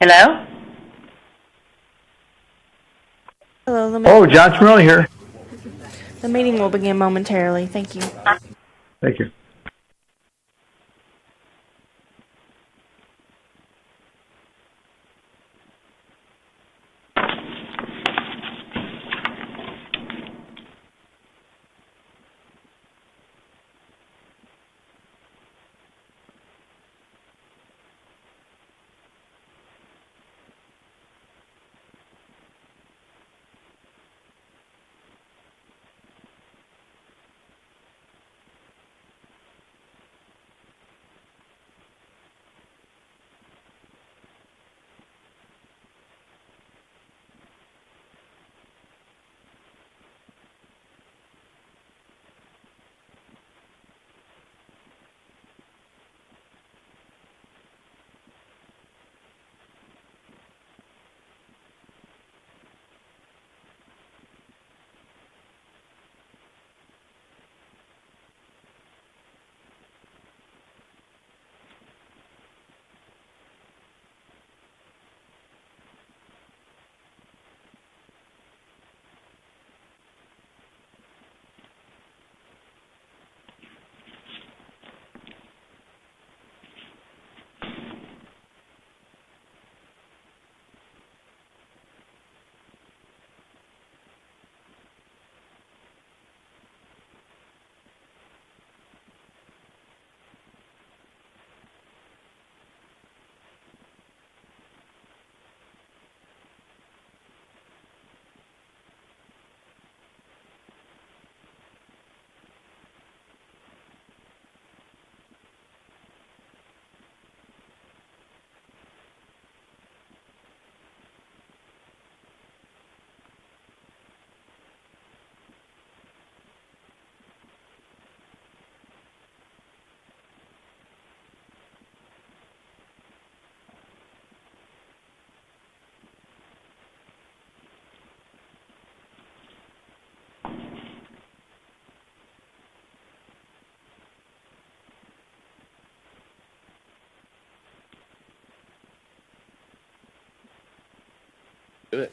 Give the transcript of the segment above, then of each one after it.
Hello? Hello, Oh, John Smurley here. the meeting will begin momentarily. Thank you. Thank you. Do it.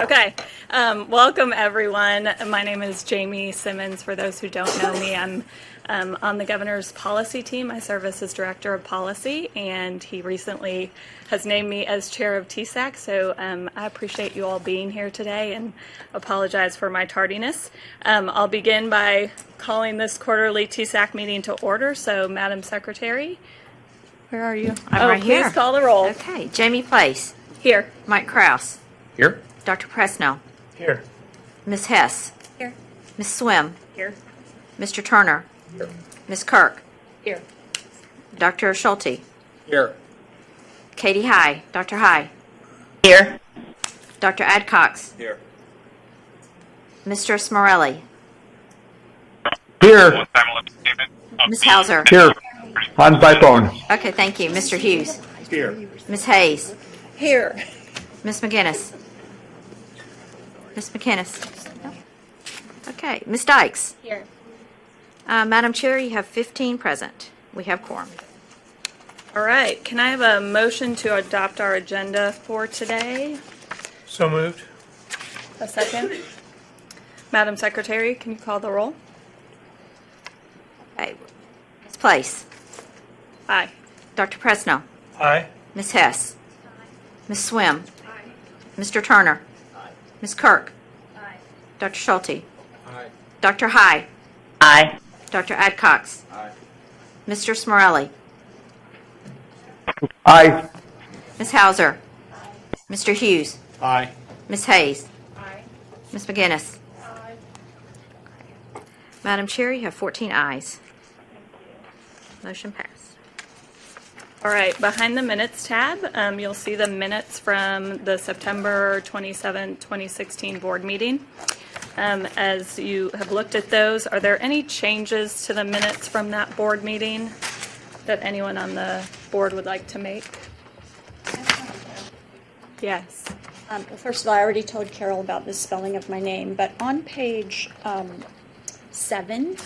Okay. Welcome, everyone. My name is Jamie Simmons. For those who don't know me, I'm on the governor's policy team. I serve as his director of policy, and he recently has named me as chair of TSAC. So I appreciate you all being here today and apologize for my tardiness. I'll begin by calling this quarterly TSAC meeting to order. So, Madam Secretary, where are you? I'm right here. Please call the roll. Okay. Jamie Place. Here. Mike Kraus. Here. Dr. Presnell. Here. Ms. Hess. Here. Ms. Swim. Here. Mr. Turner. Here. Ms. Kirk. Here. Dr. Schulte. Here. Katie High. Dr. High. Here. Dr. Adcox. Here. Mr. Smorelli. Here. Ms. Hauser. Here. On by phone. Okay, thank you. Mr. Hughes. Here. Ms. Hayes. Here. Ms. McGinnis. Ms. McInnes. No. Okay. Ms. Dykes. Here. Madam Chair, you have 15 present. We have quorum. All right. Can I have a motion to adopt our agenda for today? So moved. A second. Madam Secretary, can you call the roll? Okay. Ms. Place. Aye. Dr. Presnell. Aye. Ms. Hess. Ms. Swim. Mr. Turner. Ms. Kirk. Dr. Schulte. Dr. High. Aye. Dr. Adcox. Mr. Smorelli. Aye. Ms. Hauser. Mr. Hughes. Aye. Ms. Hayes. Ms. McGinnis. Madam Chair, you have 14 ayes. Motion passed. All right. Behind the minutes tab, you'll see the minutes from the September 27, 2016 board meeting. As you have looked at those, are there any changes to the minutes from that board meeting that anyone on the board would like to make? Yes. Well, first of all, I already told Carol about the spelling of my name, but on page 7,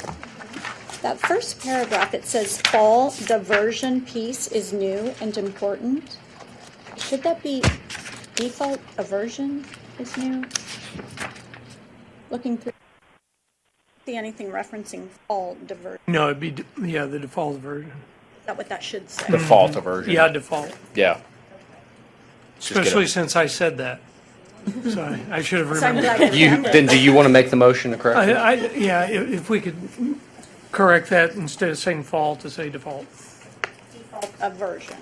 That first paragraph, it says fall diversion piece is new and important. Should that be default aversion is new? Looking through, see anything referencing fall diversion? No, it'd be, yeah, the default version. Is that what that should say? Default aversion. Yeah, default. Yeah. Let's just get Especially it. since I said that. So I should have So I'm remembered. glad You, remembered. then do you want to make the motion to correct it? Yeah, if we could correct that instead of saying fall to say default. Default aversion.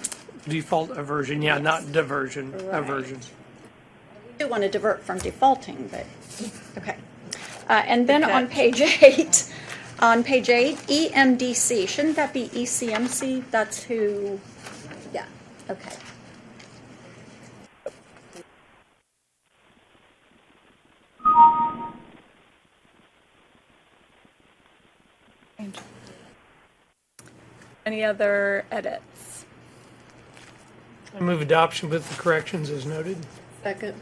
Default aversion, yeah, not diversion, Right. aversion. We do want to divert from defaulting, but, okay. And then Okay. on page 8, EMDC, shouldn't that be ECMC? That's who, yeah, okay. Any other edits? I move adoption with the corrections as noted. Second.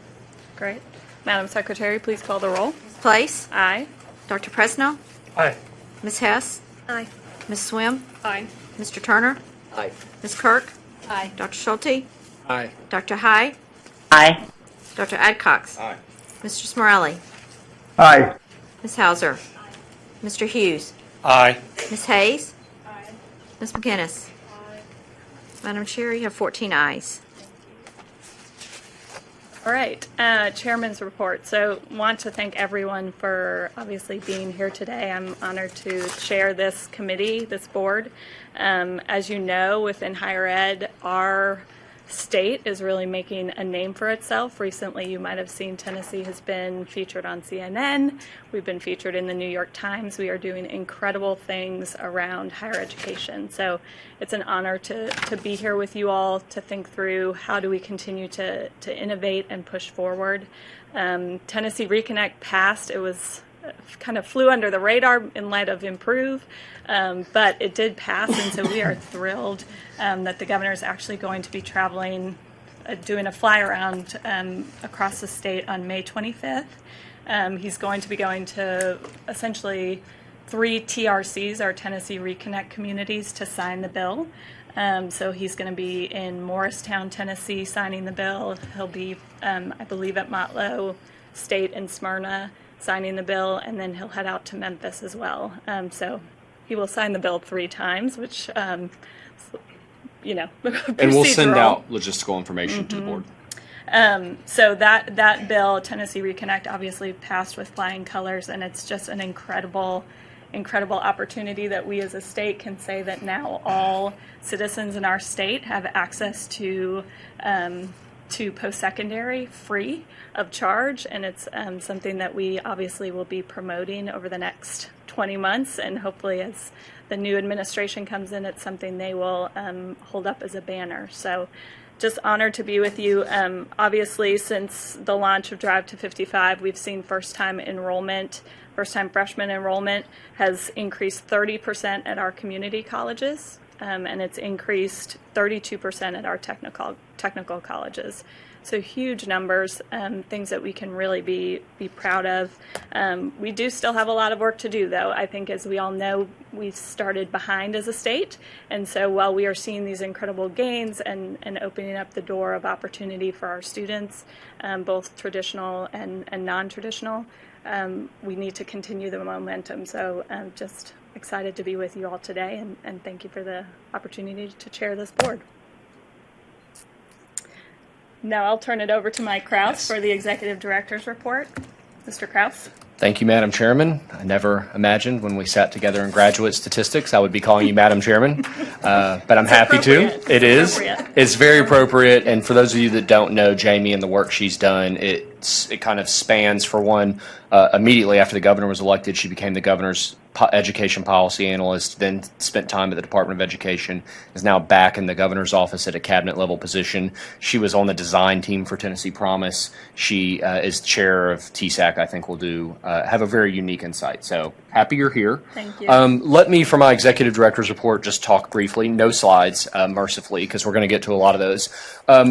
Great. Madam Secretary, please call the roll. Place? Aye. Dr. Presnell? Aye. Ms. Hess? Aye. Ms. Swim? Aye. Mr. Turner? Aye. Ms. Kirk? Aye. Dr. Schulte? Aye. Dr. Hyde? Aye. Dr. Adcox? Aye. Mr. Smorelli? Aye. Ms. Hauser? Mr. Hughes? Aye. Ms. Hayes? Ms. McGinnis? Madam Chair, you have 14 ayes. All right, Chairman's report. So want to thank everyone for obviously being here today. I'm honored to chair this committee, this board. As you know, within higher ed, our state is really making a name for itself. Recently, you might have seen Tennessee has been featured on CNN. We've been featured in the New York Times. We are doing incredible things around higher education. So it's an honor to be here with you all to think through how do we continue to innovate and push forward. Tennessee Reconnect passed. It was kind of flew under the radar in light of Improve, but it did pass, and so we are thrilled that the governor is actually going to be traveling, doing a fly around across the state on May 25th. He's going to be going to essentially 3 TRCs, our Tennessee Reconnect communities, to sign the bill. So he's going to be in Morristown, Tennessee, signing the bill. He'll be, I believe, at Motlow State in Smyrna, signing the bill, and then he'll head out to Memphis as well. So he will sign the bill 3 times, which, you know, And we'll send procedural. out logistical information to the board. So that bill, Tennessee Reconnect, obviously passed with flying colors, and it's just an incredible opportunity that we as a state can say that now all citizens in our state have access to post-secondary free of charge, and it's something that we obviously will be promoting over the next 20 months, and hopefully as the new administration comes in, it's something they will hold up as a banner. So just honored to be with you. Obviously, since the launch of Drive to 55, we've seen first-time freshman enrollment has increased 30% at our community colleges, and it's increased 32% at our technical colleges. So huge numbers, things that we can really be proud of. We do still have a lot of work to do, though. I think, as we all know, we started behind as a state, and so while we are seeing these incredible gains and opening up the door of opportunity for our students, both traditional and non-traditional, we need to continue the momentum. So I'm just excited to be with you all today, and thank you for the opportunity to chair this board. Now I'll turn it over to Mike Kraus for the Executive Director's report. Mr. Kraus. Thank you, Madam Chairman. I never imagined when we sat together in graduate statistics I would be calling you Madam Chairman, but I'm happy to. appropriate. It is. Appropriate. It's very appropriate, and for those of you that don't know Jamie and the work she's done, it kind of spans, for one, immediately after the governor was elected, she became the governor's education policy analyst, then spent time at the Department of Education, is now back in the governor's office at a cabinet level position. She was on the design team for Tennessee Promise. She is chair of TSAC. I think will have a very unique insight. So happy you're here. Thank you. Let me, for my executive director's report, just talk briefly. No slides, mercifully, because we're going to get to a lot of those.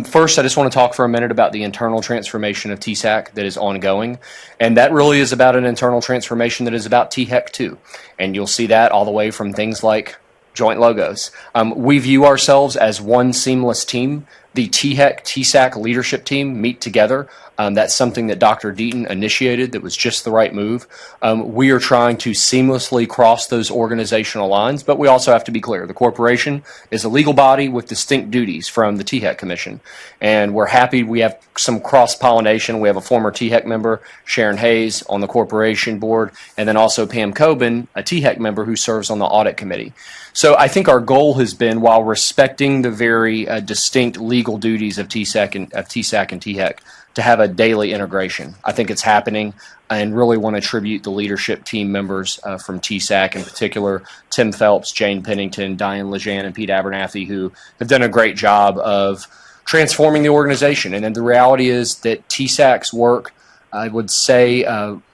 First, I just want to talk for a minute about the internal transformation of TSAC that is ongoing, and that really is about an internal transformation that is about THEC too. And you'll see that all the way from things like joint logos. We view ourselves as one seamless team. The TSAC leadership team meet together. That's something that Dr. Deaton initiated that was just the right move. We are trying to seamlessly cross those organizational lines, but we also have to be clear. The corporation is a legal body with distinct duties from the THEC Commission, and we're happy we have some cross-pollination. We have a former THEC member, Sharon Hayes, on the corporation board, and then also Pam Coben, a THEC member who serves on the audit committee. So I think our goal has been, while respecting the very distinct legal duties of TSAC and THEC, to have a daily integration. I think it's happening, and really want to tribute the leadership team members from TSAC, in particular Tim Phelps, Jane Pennington, Diane Lejean, and Pete Abernathy, who have done a great job of transforming the organization. And then the reality is that TSAC's work, I would say,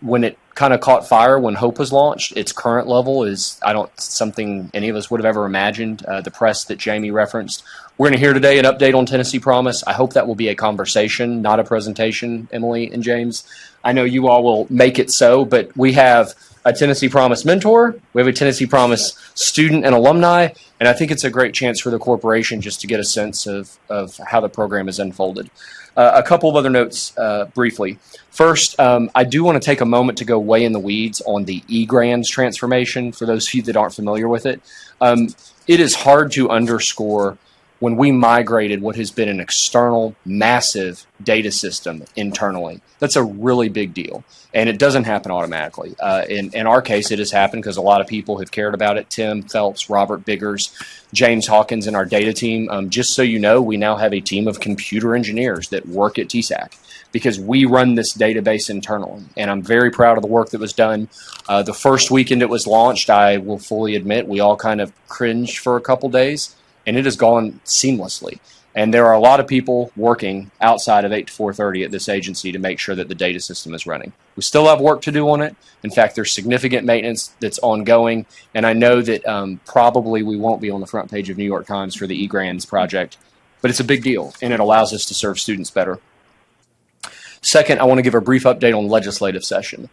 when it kind of caught fire when Hope was launched, its current level is something any of us would have ever imagined. The press that Jamie referenced. We're going to hear today an update on Tennessee Promise. I hope that will be a conversation, not a presentation, Emily and James. I know you all will make it so, but we have a Tennessee Promise mentor, we have a Tennessee Promise student and alumni, and I think it's a great chance for the corporation just to get a sense of how the program is unfolded. A couple of other notes briefly. First, I do want to take a moment to go way in the weeds on the eGrants transformation for those of you that aren't familiar with it. It is hard to underscore when we migrated what has been an external, massive data system internally. That's a really big deal, and it doesn't happen automatically. In our case, it has happened because a lot of people have cared about it. Tim Phelps, Robert Biggers, James Hawkins, and our data team. Just so you know, we now have a team of computer engineers that work at TSAC because we run this database internally, and I'm very proud of the work that was done. The first weekend it was launched, I will fully admit, we all kind of cringed for a couple days, and it has gone seamlessly. And there are a lot of people working outside of 8 to 4:30 at this agency to make sure that the data system is running. We still have work to do on it. In fact, there's significant maintenance that's ongoing, and I know that probably we won't be on the front page of New York Times for the eGrants project, but it's a big deal, and it allows us to serve students better. Second, I want to give a brief update on legislative session.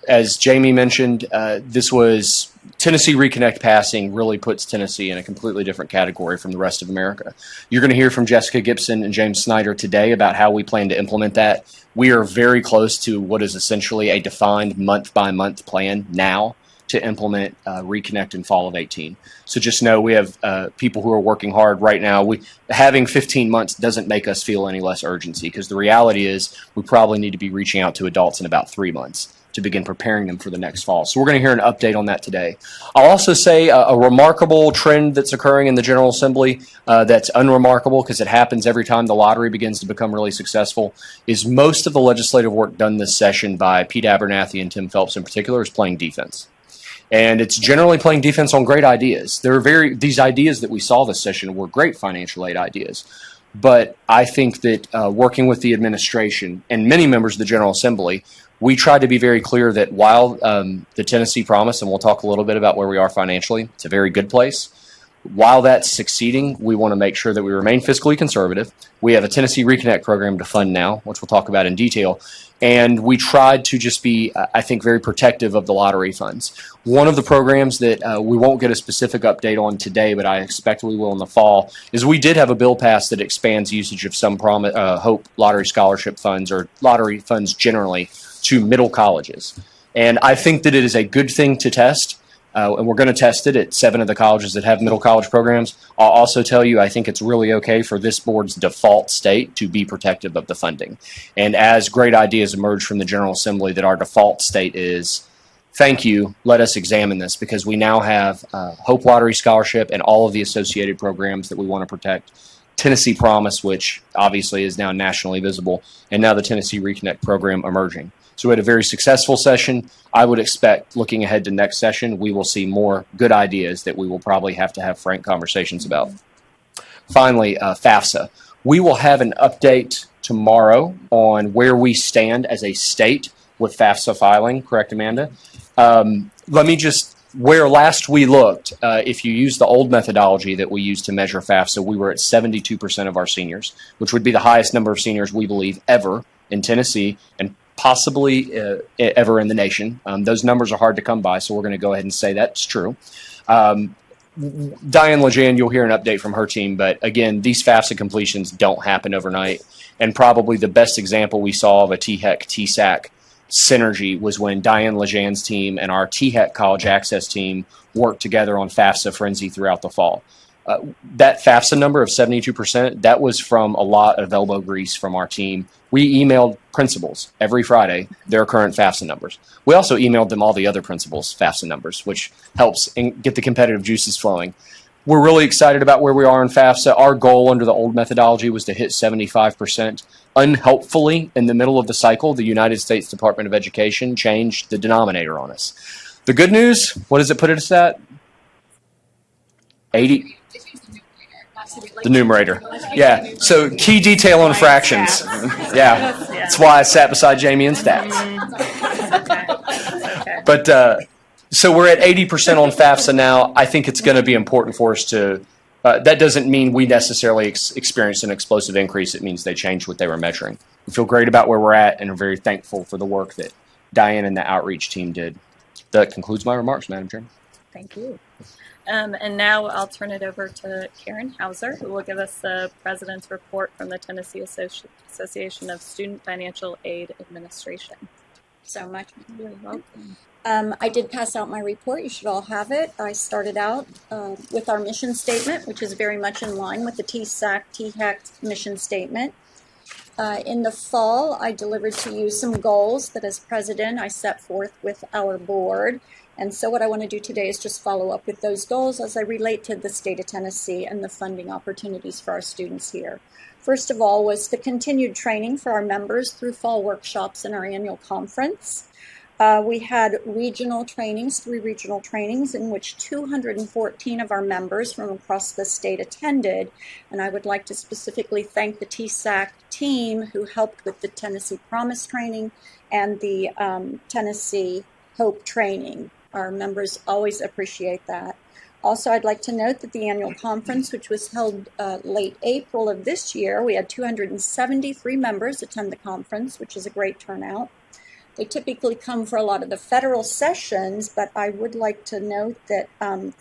As Jamie mentioned, this was Tennessee Reconnect passing really puts Tennessee in a completely different category from the rest of America. You're going to hear from Jessica Gibson and James Snyder today about how we plan to implement that. We are very close to what is essentially a defined month-by-month plan now to implement Reconnect in fall of 18. So just know we have people who are working hard right now. Having 15 months doesn't make us feel any less urgency, because the reality is we probably need to be reaching out to adults in about 3 months to begin preparing them for the next fall. So we're going to hear an update on that today. I'll also say a remarkable trend that's occurring in the General Assembly that's unremarkable because it happens every time the lottery begins to become really successful is most of the legislative work done this session by Pete Abernathy and Tim Phelps in particular is playing defense. And it's generally playing defense on great ideas. These ideas that we saw this session were great financial aid ideas. But I think that working with the administration and many members of the General Assembly, we tried to be very clear that while the Tennessee Promise, and we'll talk a little bit about where we are financially, it's a very good place. While that's succeeding, we want to make sure that we remain fiscally conservative. We have a Tennessee Reconnect program to fund now, which we'll talk about in detail. And we tried to just be, I think, very protective of the lottery funds. One of the programs that we won't get a specific update on today, but I expect we will in the fall, is we did have a bill passed that expands usage of some Hope Lottery Scholarship funds or lottery funds generally to middle colleges. And I think that it is a good thing to test. And we're going to test it at 7 of the colleges that have middle college programs. I'll also tell you, I think it's really okay for this board's default state to be protective of the funding. And as great ideas emerge from the General Assembly that our default state is, thank you, let us examine this, because we now have Hope Lottery Scholarship and all of the associated programs that we want to protect. Tennessee Promise, which obviously is now nationally visible, and now the Tennessee Reconnect program emerging. So we had a very successful session. I would expect, looking ahead to next session, we will see more good ideas that we will probably have to have frank conversations about. Finally, FAFSA. We will have an update tomorrow on where we stand as a state with FAFSA filing. Correct, Amanda? Where last we looked, if you use the old methodology that we used to measure FAFSA, we were at 72% of our seniors, which would be the highest number of seniors we believe ever in Tennessee, and possibly ever in the nation. Those numbers are hard to come by, so we're going to go ahead and say that's true. Diane Lejean, you'll hear an update from her team, but again, these FAFSA completions don't happen overnight. And probably the best example we saw of a TSAC synergy was when Diane Lejean's team and our THEC College Access team worked together on FAFSA Frenzy throughout the fall. That FAFSA number of 72%, that was from a lot of elbow grease from our team. We emailed principals every Friday their current FAFSA numbers. We also emailed them all the other principals' FAFSA numbers, which helps get the competitive juices flowing. We're really excited about where we are in FAFSA. Our goal under the old methodology was to hit 75%. Unhelpfully, in the middle of the cycle, the United States Department of Education changed the denominator on us. The good news, what does it put us at? 80. The numerator. Yeah. So key detail on fractions. Yeah. That's why I sat beside Jamie in stats. But so we're at 80% on FAFSA now. I think it's going to be important for us to. That doesn't mean we necessarily experienced an explosive increase. It means they changed what they were measuring. We feel great about where we're at and are very thankful for the work that Diane and the outreach team did. That concludes my remarks, Madam Chairman. Thank you. And now I'll turn it over to Karen Hauser, who will give us the President's report from the Tennessee Association of Student Financial Aid Administration. So much. You're welcome. I did pass out my report. You should all have it. I started out with our mission statement, which is very much in line with the TSAC, THEC mission statement. In the fall, I delivered to you some goals that as president I set forth with our board. And so what I want to do today is just follow up with those goals as I relate to the state of Tennessee and the funding opportunities for our students here. First of all was the continued training for our members through fall workshops and our annual conference. We had regional trainings, 3 regional trainings in which 214 of our members from across the state attended. And I would like to specifically thank the TSAC team who helped with the Tennessee Promise training and the Tennessee Hope training. Our members always appreciate that. Also, I'd like to note that the annual conference, which was held late April of this year, we had 273 members attend the conference, which is a great turnout. They typically come for a lot of the federal sessions, but I would like to note that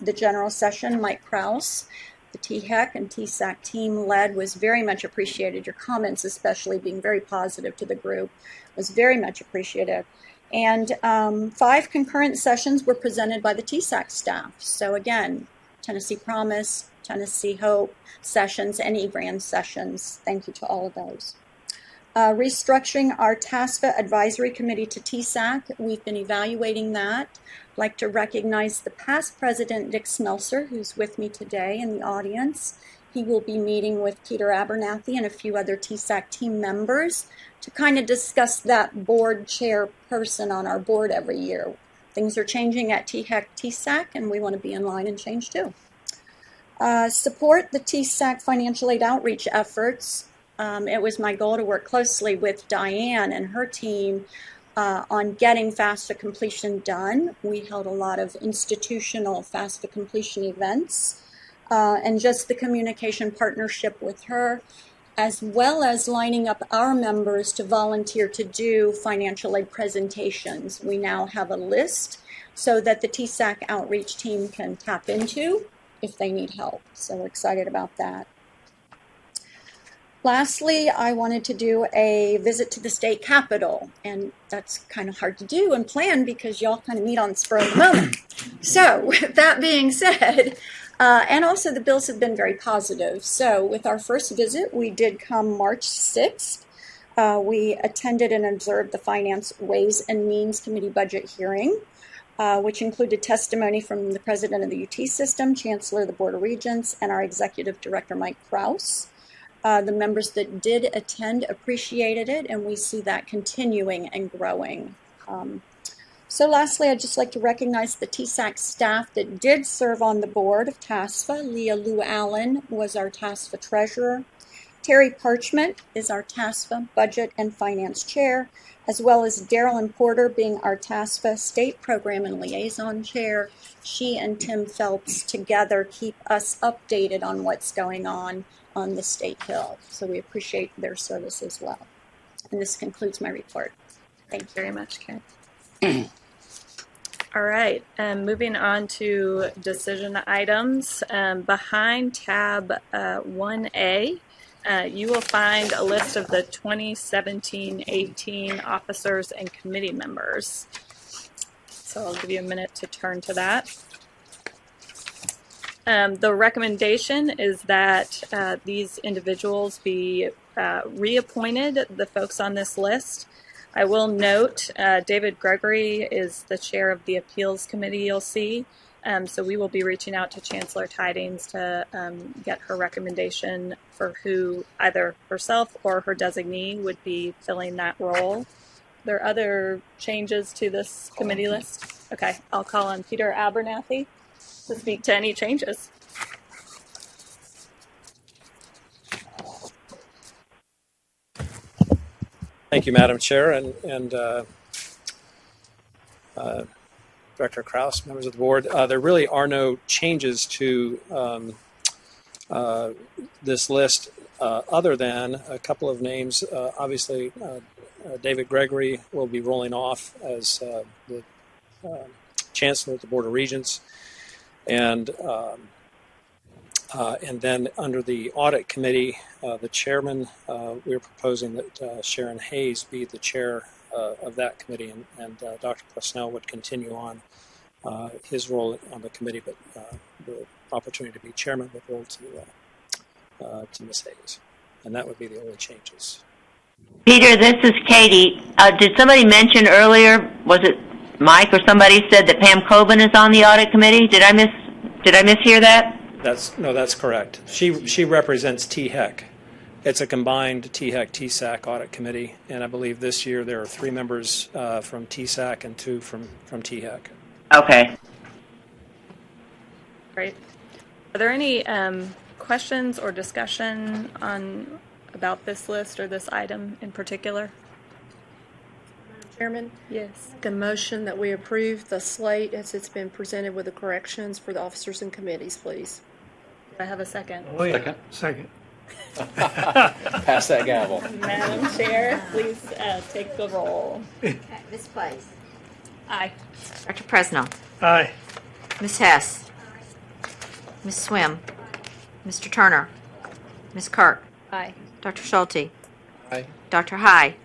the general session, Mike Krause, the THEC and TSAC team led, was very much appreciated. Your comments, especially being very positive to the group, was very much appreciated. And 5 concurrent sessions were presented by the TSAC staff. So again, Tennessee Promise, Tennessee Hope sessions, and eGrand sessions. Thank you to all of those. Restructuring our TASFA advisory committee to TSAC. We've been evaluating that. I'd like to recognize the past president, Dick Smelser, who's with me today in the audience. He will be meeting with Peter Abernathy and a few other TSAC team members to kind of discuss that board chair person on our board every year. Things are changing at THEC, TSAC, and we want to be in line and change too. Support the TSAC financial aid outreach efforts. It was my goal to work closely with Diane and her team on getting FAFSA completion done. We held a lot of institutional FAFSA completion events and just the communication partnership with her, as well as lining up our members to volunteer to do financial aid presentations. We now have a list so that the TSAC outreach team can tap into if they need help. So we're excited about that. Lastly, I wanted to do a visit to the state capitol, and that's kind of hard to do and plan because y'all kind of meet on the spur of the moment. So with that being said, and also the bills have been very positive. So with our first visit, we did come March 6th. We attended and observed the Finance Ways and Means Committee budget hearing, which included testimony from the president of the UT system, chancellor of the Board of Regents, and our executive director, Mike Krause. The members that did attend appreciated it, and we see that continuing and growing. So lastly, I'd just like to recognize the TSAC staff that did serve on the board of TASFA. Leah Lou Allen was our TASFA treasurer. Terry Parchment is our TASFA budget and finance chair, as well as Darylyn Porter being our TASFA state program and liaison chair. She and Tim Phelps together keep us updated on what's going on the State Hill. So we appreciate their service as well. And this concludes my report. Thank you very much, Karen. All right, moving on to decision items. Behind tab 1A, you will find a list of the 2017-18 officers and committee members. So I'll give you a minute to turn to that. The recommendation is that these individuals be reappointed, the folks on this list. I will note David Gregory is the chair of the appeals committee, you'll see. So we will be reaching out to Chancellor Tidings to get her recommendation for who either herself or her designee would be filling that role. Are there other changes to this committee list? Okay, I'll call on Peter Abernathy to speak to any changes. Thank you, Madam Chair, and Director Krause, members of the board. There really are no changes to this list other than a couple of names. Obviously, David Gregory will be rolling off as the Chancellor of the Board of Regents, and then under the Audit Committee, the Chairman, we're proposing that Sharon Hayes be the chair of that committee, and Dr. Presnell would continue on his role on the committee, but the opportunity to be chairman would roll to Ms. Hayes, and that would be the only changes. Peter, this is Katie. Did somebody mention earlier, was it Mike or somebody said that Pam Coben is on the audit committee? Did I mishear that? That's correct. She represents THEC. It's a combined THEC audit committee, and I believe this year there are 3 members from TSAC and 2 from THEC. Okay. Great. Are there any questions or discussion about this list or this item in particular? Chairman, Yes. the motion that we approve the slate as it's been presented with the corrections for the officers and committees, please. Do I have a second? Oh, yeah. Second. Second. Pass that gavel. Madam Chair, please take the roll. Okay, Ms. Place. Aye. Dr. Presnell. Aye. Ms. Hess. Ms. Swim. Mr. Turner. Ms. Kirk. Aye. Dr. Schulte. Aye. Dr. High.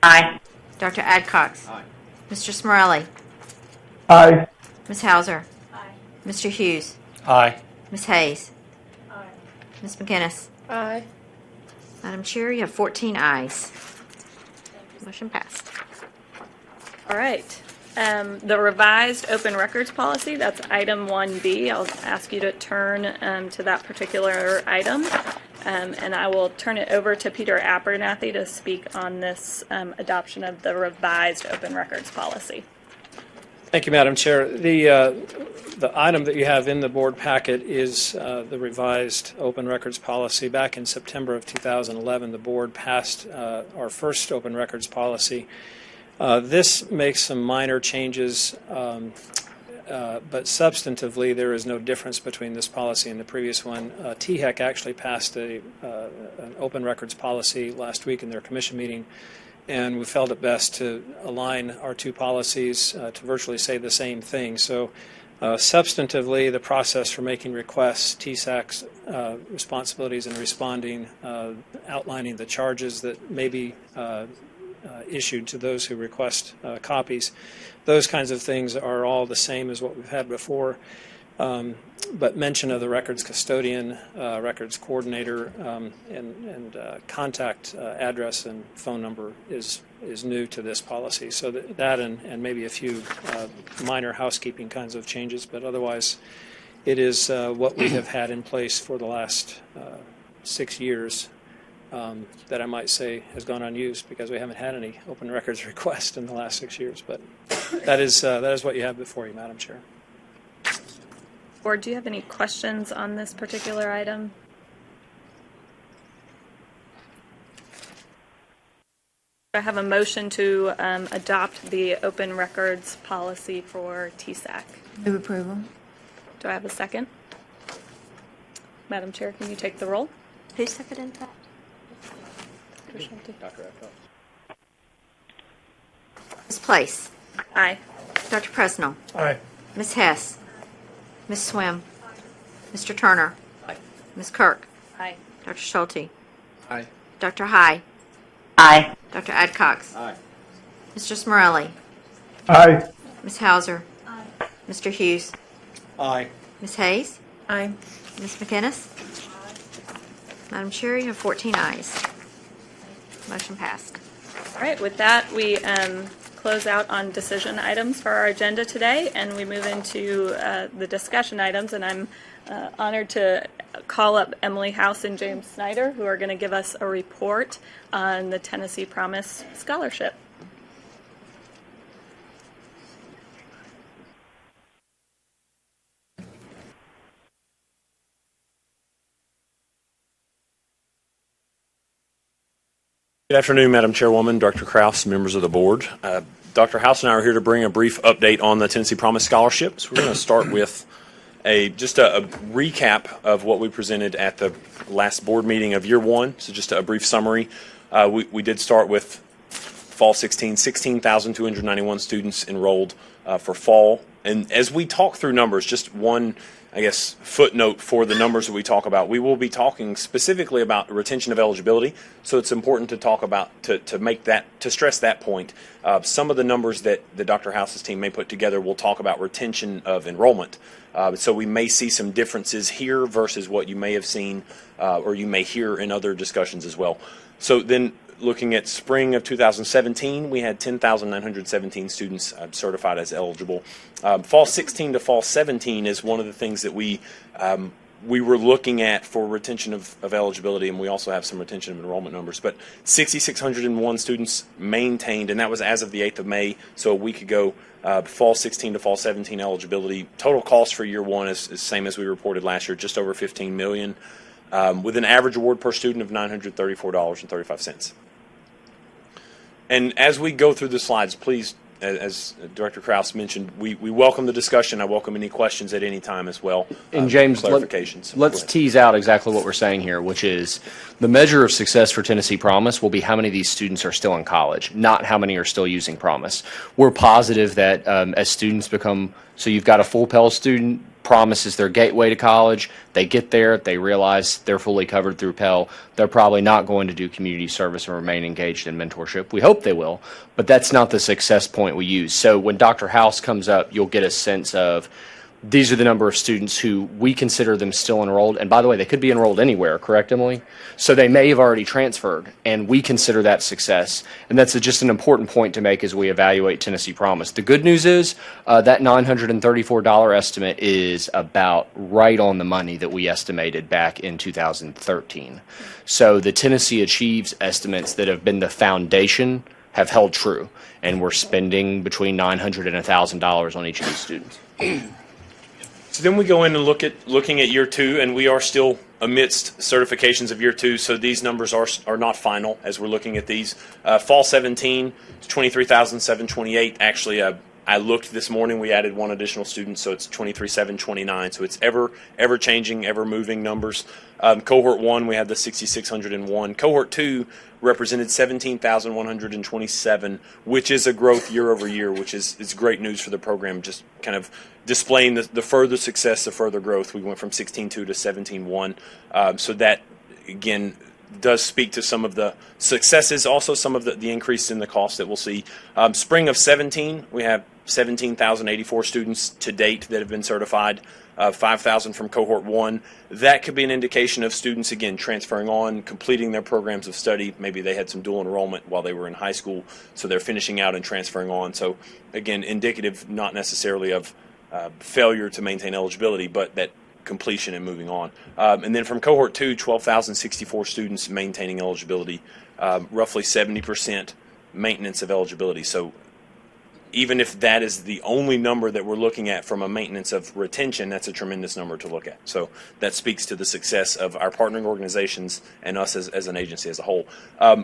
Aye. Dr. Adcox. Aye. Mr. Smorelli. Aye. Ms. Hauser. Aye. Mr. Hughes. Aye. Ms. Hayes. Aye. Ms. McGinnis. Aye. Madam Chair, you have 14 ayes. Motion passed. All right. The revised open records policy, that's item 1B. I'll ask you to turn to that particular item. And I will turn it over to Peter Abernathy to speak on this adoption of the revised open records policy. Thank you, Madam Chair. The item that you have in the board packet is the revised open records policy. Back in September of 2011, the board passed our first open records policy. This makes some minor changes, but substantively there is no difference between this policy and the previous one. THEC actually passed an open records policy last week in their commission meeting, and we felt it best to align our two policies to virtually say the same thing. So substantively, the process for making requests, TSAC's responsibilities in responding, outlining the charges that may be issued to those who request copies, those kinds of things are all the same as what we've had before. But mention of the records custodian, records coordinator, and contact address and phone number is new to this policy. So that and maybe a few minor housekeeping kinds of changes, but otherwise it is what we have had in place for the last 6 years that I might say has gone unused because we haven't had any open records request in the last 6 years. But that is what you have before you, Madam Chair. Board, do you have any questions on this particular item? I have a motion to adopt the open records policy for TSAC. Move approval. Do I have a second? Madam Chair, can you take the roll? Who seconded that? Dr. Schulte. Place. Aye. Dr. Presnell. Aye. Ms. Hess. Ms. Swim. Mr. Turner. Aye. Ms. Kirk. Aye. Dr. Schulte. Aye. Dr. High. Aye. Dr. Adcox. Aye. Mr. Smorelli. Aye. Ms. Hauser. Mr. Hughes. Aye. Ms. Hayes. Aye. Ms. McInnes. Madam Chair, you have 14 ayes. Motion passed. All right, with that, we close out on decision items for our agenda today, and we move into the discussion items, and I'm honored to call up Emily House and James Snyder, who are going to give us a report on the Tennessee Promise Scholarship. Good afternoon, Madam Chairwoman, Dr. Kraus, members of the board. Dr. House and I are here to bring a brief update on the Tennessee Promise Scholarships. We're going to start with just a recap of what we presented at the last board meeting of year one. So just a brief summary. We did start with fall 16,291 students enrolled for fall. And as we talk through numbers, just one, I guess, footnote for the numbers that we talk about. We will be talking specifically about retention of eligibility, so it's important to talk about, to stress that point. Some of the numbers that the Dr. House's team may put together will talk about retention of enrollment. So we may see some differences here versus what you may have seen or you may hear in other discussions as well. So then looking at spring of 2017, we had 10,917 students certified as eligible. Fall 16 to fall 17 is one of the things that we were looking at for retention of eligibility, and we also have some retention of enrollment numbers. But 6,601 students maintained, and that was as of the 8th of May, so a week ago. Fall 16 to fall 17 eligibility. Total cost for year one is the same as we reported last year, just over $15 million, with an average award per student of $934.35. And as we go through the slides, please, as Director Kraus mentioned, we welcome the discussion. I welcome any questions at any time as well. And James, clarifications. let's tease out exactly what we're saying here, which is the measure of success for Tennessee Promise will be how many of these students are still in college, not how many are still using Promise. We're positive that as students become, so you've got a full Pell student, Promise is their gateway to college. They get there, they realize they're fully covered through Pell. They're probably not going to do community service and remain engaged in mentorship. We hope they will, but that's not the success point we use. So when Dr. House comes up, you'll get a sense of these are the number of students who we consider them still enrolled. And by the way, they could be enrolled anywhere, correct, Emily? So they may have already transferred, and we consider that success. And that's just an important point to make as we evaluate Tennessee Promise. The good news is that $934 estimate is about right on the money that we estimated back in 2013. So the Tennessee Achieves estimates that have been the foundation have held true, and we're spending between $900 and $1,000 on each of these students. So then we go in and looking at year two, and we are still amidst certifications of year two, so these numbers are not final as we're looking at these. Fall 17, 23,728. Actually, I looked this morning, we added one additional student, so it's 23,729. So it's ever changing, ever moving numbers. Cohort 1, we had the 6,601. Cohort 2 represented 17,127, which is a growth year over year, which is great news for the program, just kind of displaying the further success, the further growth. We went from 16.2 to 17.1. So that, again, does speak to some of the successes, also some of the increase in the cost that we'll see. Spring of 17, we have 17,084 students to date that have been certified, 5,000 from Cohort 1. That could be an indication of students, again, transferring on, completing their programs of study. Maybe they had some dual enrollment while they were in high school, so they're finishing out and transferring on. So, again, indicative not necessarily of failure to maintain eligibility, but that completion and moving on. And then from Cohort 2, 12,064 students maintaining eligibility, roughly 70% maintenance of eligibility. So even if that is the only number that we're looking at from a maintenance of retention, that's a tremendous number to look at. So that speaks to the success of our partnering organizations and us as an agency as a whole.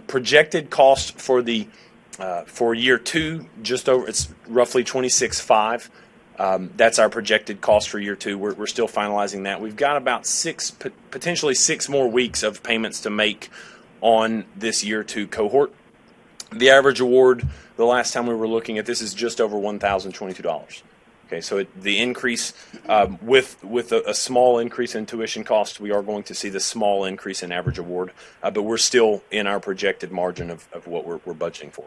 Projected cost for the for year two, it's roughly $26,500. That's our projected cost for year two. We're still finalizing that. We've got about potentially six more weeks of payments to make on this year two cohort. The average award the last time we were looking at this is just over $1,022. Okay, so the increase with a small increase in tuition costs, we are going to see the small increase in average award, but we're still in our projected margin of what we're budgeting for.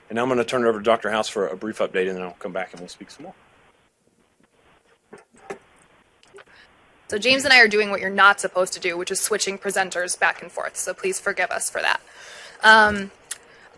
And now I'm going to turn it over to Dr. House for a brief update, and then I'll come back and we'll speak some more. So James and I are doing what you're not supposed to do, which is switching presenters back and forth. So please forgive us for that.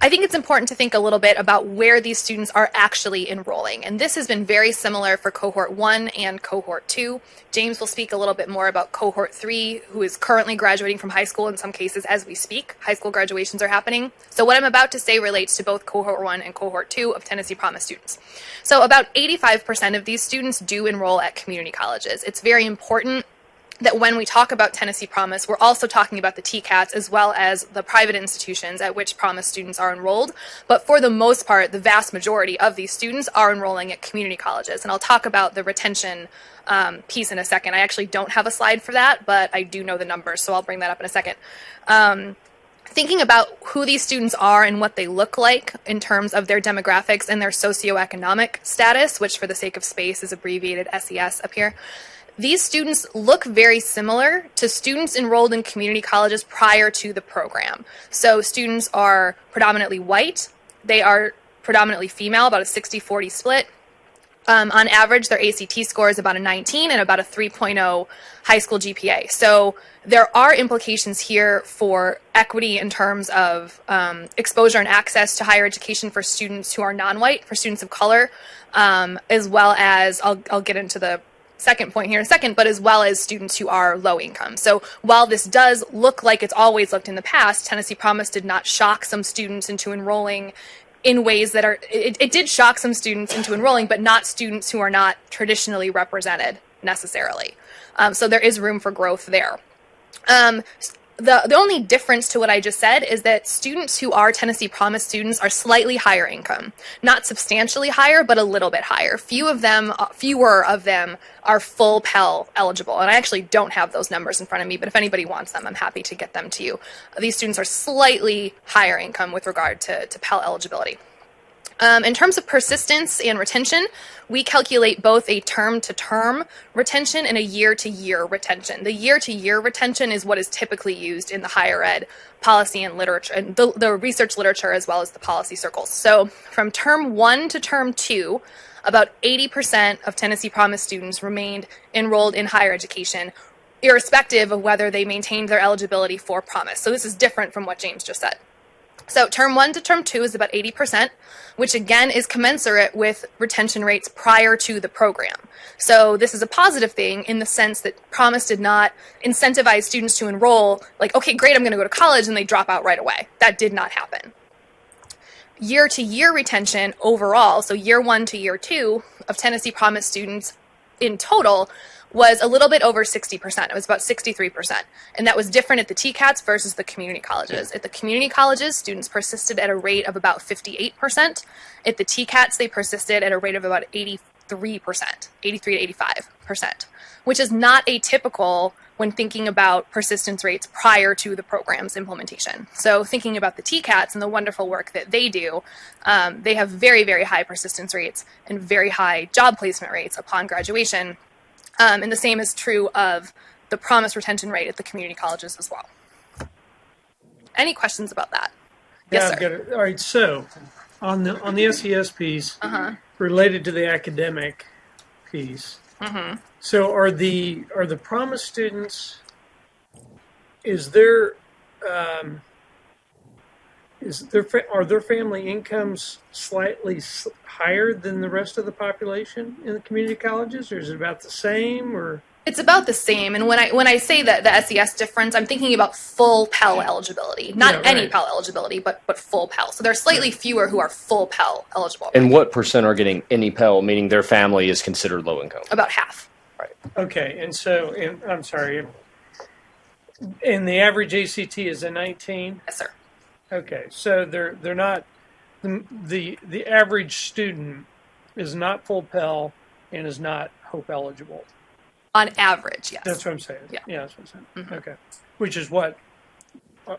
I think it's important to think a little bit about where these students are actually enrolling. And this has been very similar for cohort 1 and cohort 2. James will speak a little bit more about cohort 3, who is currently graduating from high school in some cases as we speak. High school graduations are happening. So what I'm about to say relates to both cohort 1 and cohort 2 of Tennessee Promise students. So about 85% of these students do enroll at community colleges. It's very important that when we talk about Tennessee Promise, we're also talking about the TCATs as well as the private institutions at which Promise students are enrolled. But for the most part, the vast majority of these students are enrolling at community colleges. And I'll talk about the retention piece in a second. I actually don't have a slide for that, but I do know the numbers, so I'll bring that up in a second. Thinking about who these students are and what they look like in terms of their demographics and their socioeconomic status, which for the sake of space is abbreviated SES up here. These students look very similar to students enrolled in community colleges prior to the program. So students are predominantly white. They are predominantly female, about a 60-40 split. On average, their ACT score is about a 19 and about a 3.0 high school GPA. So there are implications here for equity in terms of exposure and access to higher education for students who are non-white, for students of color, as well as, I'll get into the second point here in a second, but as well as students who are low income. So while this does look like it's always looked in the past, Tennessee Promise did not shock some students into enrolling in ways that are, it did shock some students into enrolling, but not students who are not traditionally represented necessarily. So there is room for growth there. The only difference to what I just said is that students who are Tennessee Promise students are slightly higher income. Not substantially higher, but a little bit higher. Fewer of them are full Pell eligible. And I actually don't have those numbers in front of me, but if anybody wants them, I'm happy to get them to you. These students are slightly higher income with regard to Pell eligibility. In terms of persistence and retention, we calculate both a term-to-term retention and a year-to-year retention. The year-to-year retention is what is typically used in the higher ed policy and literature, and the research literature as well as the policy circles. So from term 1 to term 2, about 80% of Tennessee Promise students remained enrolled in higher education, irrespective of whether they maintained their eligibility for Promise. So this is different from what James just said. So term 1 to term 2 is about 80%, which again is commensurate with retention rates prior to the program. So this is a positive thing in the sense that Promise did not incentivize students to enroll like, okay, great, I'm going to go to college, and they drop out right away. That did not happen. Year-to-year retention overall, so year 1 to year 2 of Tennessee Promise students in total was a little bit over 60%. It was about 63%. And that was different at the TCATs versus the community colleges. At the community colleges, students persisted at a rate of about 58%. At the TCATs, they persisted at a rate of about 83%, 83 to 85%, which is not atypical when thinking about persistence rates prior to the program's implementation. So thinking about the TCATs and the wonderful work that they do, they have very, very high persistence rates and very high job placement rates upon graduation. And the same is true of the Promise retention rate at the community colleges as well. Any questions about that? Yes, Yeah, sir. I've got it. All right, so on the SES piece, related to the academic piece, so are the Promise students, are their family incomes slightly higher than the rest of the population in the community colleges, or is it about the same? Or It's about the same. And when I say that the SES difference, I'm thinking about full Pell eligibility, not any Pell eligibility, but full Pell. So there are slightly fewer who are full Pell eligible. And what percent are getting any Pell, meaning their family is considered low income? About half. Right. okay, and so I'm sorry, and the average ACT is a 19. Yes, sir. Okay, so they're not the average student is not full Pell and is not Hope eligible. On average, yes. That's what I'm saying. Yeah. That's what I'm saying. Okay, which is what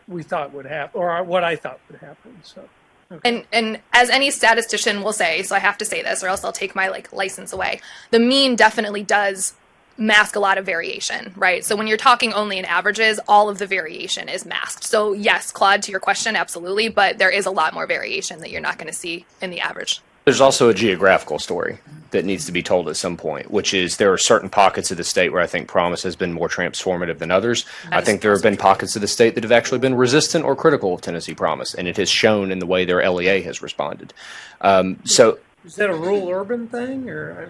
we thought would happen, or what I thought would happen. So, okay. And as any statistician will say, so I have to say this, or else I'll take my license away. The mean definitely does mask a lot of variation, right? So when you're talking only in averages, all of the variation is masked. So yes, Claude, to your question, absolutely, but there is a lot more variation that you're not going to see in the average. There's also a geographical story that needs to be told at some point, which is there are certain pockets of the state where I think Promise has been more transformative than others. I think there have been pockets of the state that have actually been resistant or critical of Tennessee Promise, and it has shown in the way their LEA has responded. So, is that a rural urban thing, or?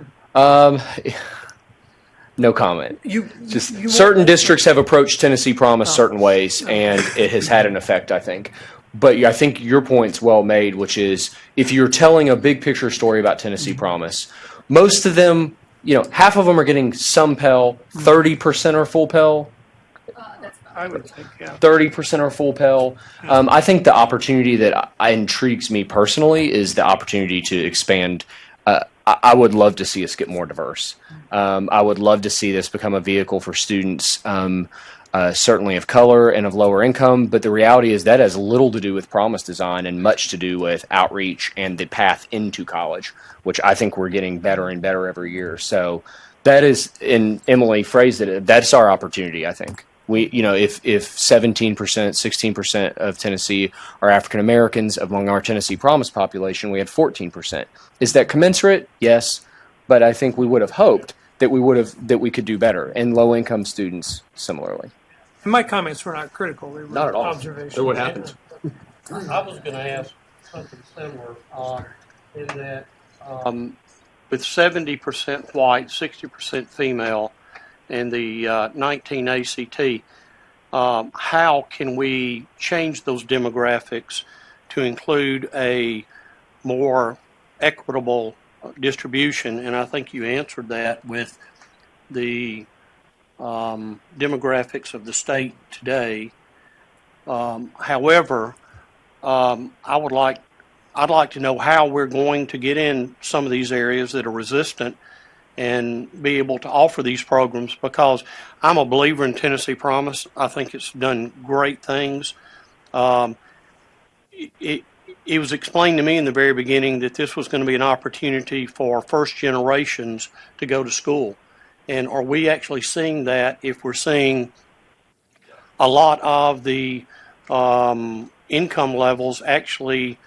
No comment. Certain districts have approached Tennessee Promise certain ways, and it has had an effect, I think. But I think your point's well made, which is if you're telling a big picture story about Tennessee Promise, most of them, half of them are getting some Pell, 30% are full Pell. I would think, yeah. 30% are full Pell. I think the opportunity that intrigues me personally is the opportunity to expand. I would love to see us get more diverse. I would love to see this become a vehicle for students, certainly of color and of lower income. But the reality is that has little to do with Promise design and much to do with outreach and the path into college, which I think we're getting better and better every year. So that is, and Emily phrased it, that's our opportunity, I think. We, if 17%, 16% of Tennessee are African Americans among our Tennessee Promise population, we had 14%. Is that commensurate? Yes, but I think we would have hoped that we could do better, and low income students similarly. And my comments were not critical; they were not at all. Observations. They're what happens. I was going to ask something similar in that with 70% white, 60% female, and the 19 ACT, how can we change those demographics to include a more equitable distribution? And I think you answered that with the demographics of the state today. However, I'd like to know how we're going to get in some of these areas that are resistant and be able to offer these programs, because I'm a believer in Tennessee Promise. I think it's done great things. It was explained to me in the very beginning that this was going to be an opportunity for first generations to go to school. And are we actually seeing that if we're seeing a lot of the income levels actually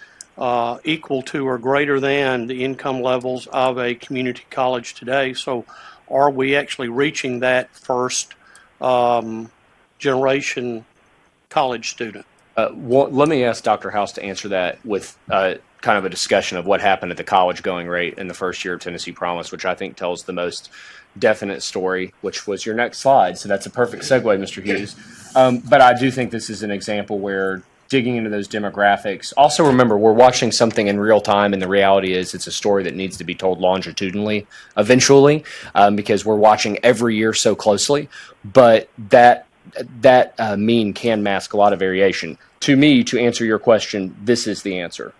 equal to or greater than the income levels of a community college today? So are we actually reaching that first generation college student? Let me ask Dr. House to answer that with kind of a discussion of what happened at the college going rate in the first year of Tennessee Promise, which I think tells the most definite story, which was your next slide. So that's a perfect segue, Mr. Hughes. But I do think this is an example where digging into those demographics. Also remember, we're watching something in real time, and the reality is it's a story that needs to be told longitudinally eventually, because we're watching every year so closely. But that mean can mask a lot of variation. To me, to answer your question, this is the answer.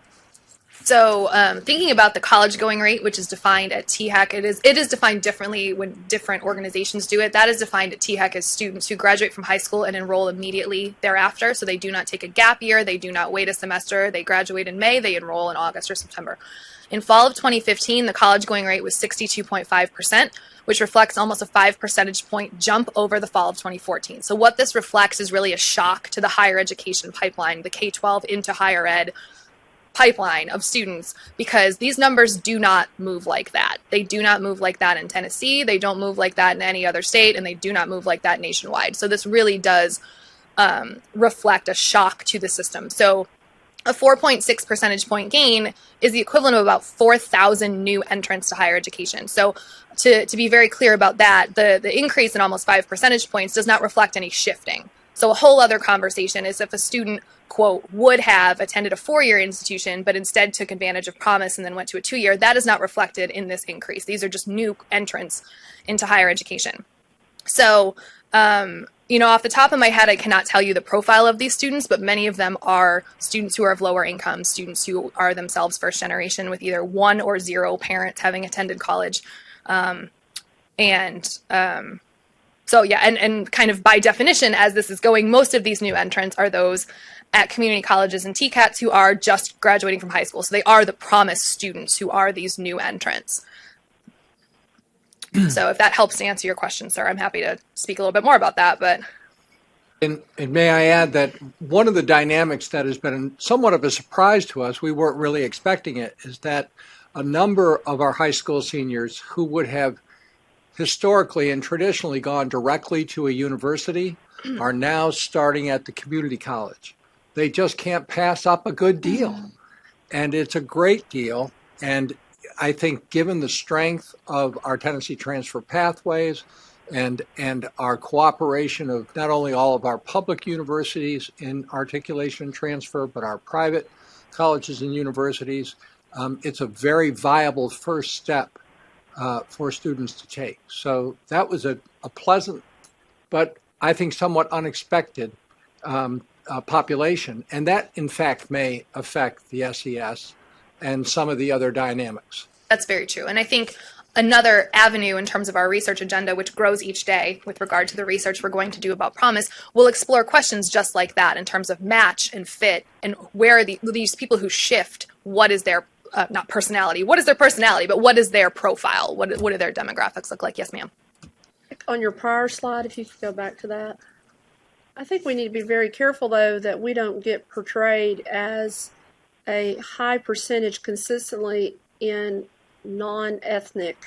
So thinking about the college going rate, which is defined at TSAC, it is defined differently when different organizations do it. That is defined at TSAC as students who graduate from high school and enroll immediately thereafter. So they do not take a gap year. They do not wait a semester. They graduate in May. They enroll in August or September. In fall of 2015, the college going rate was 62.5%, which reflects almost a 5 percentage point jump over the fall of 2014. So what this reflects is really a shock to the higher education pipeline, the K-12 into higher ed pipeline of students, because these numbers do not move like that. They do not move like that in Tennessee. They don't move like that in any other state, and they do not move like that nationwide. So this really does reflect a shock to the system. So a 4.6 percentage point gain is the equivalent of about 4,000 new entrants to higher education. So to be very clear about that, the increase in almost 5 percentage points does not reflect any shifting. So a whole other conversation is if a student, quote, would have attended a 4-year institution, but instead took advantage of Promise and then went to a 2-year, that is not reflected in this increase. These are just new entrants into higher education. So, off the top of my head, I cannot tell you the profile of these students, but many of them are students who are of lower income, students who are themselves first generation with either 1 or 0 parents having attended college. So yeah, and kind of by definition, as this is going, most of these new entrants are those at community colleges and TCATs who are just graduating from high school. So they are the promised students who are these new entrants. So if that helps to answer your question, sir, I'm happy to speak a little bit more about that. But And may I add that one of the dynamics that has been somewhat of a surprise to us, we weren't really expecting it, is that a number of our high school seniors who would have historically and traditionally gone directly to a university are now starting at the community college. They just can't pass up a good deal. And it's a great deal. And I think given the strength of our Tennessee transfer pathways and our cooperation of not only all of our public universities in articulation and transfer, but our private colleges and universities, it's a very viable first step for students to take. So that was a pleasant, but I think somewhat unexpected population. And that, in fact, may affect the SES and some of the other dynamics. that's very true. And I think another avenue in terms of our research agenda, which grows each day with regard to the research we're going to do about promise, will explore questions just like that in terms of match and fit and where are these people who shift, what is their not personality. What is their personality, but what is their profile? What do their demographics look like? Yes, ma'am. On your prior slide, if you could go back to that. I think we need to be very careful, though, that we don't get portrayed as a high percentage consistently in non-ethnic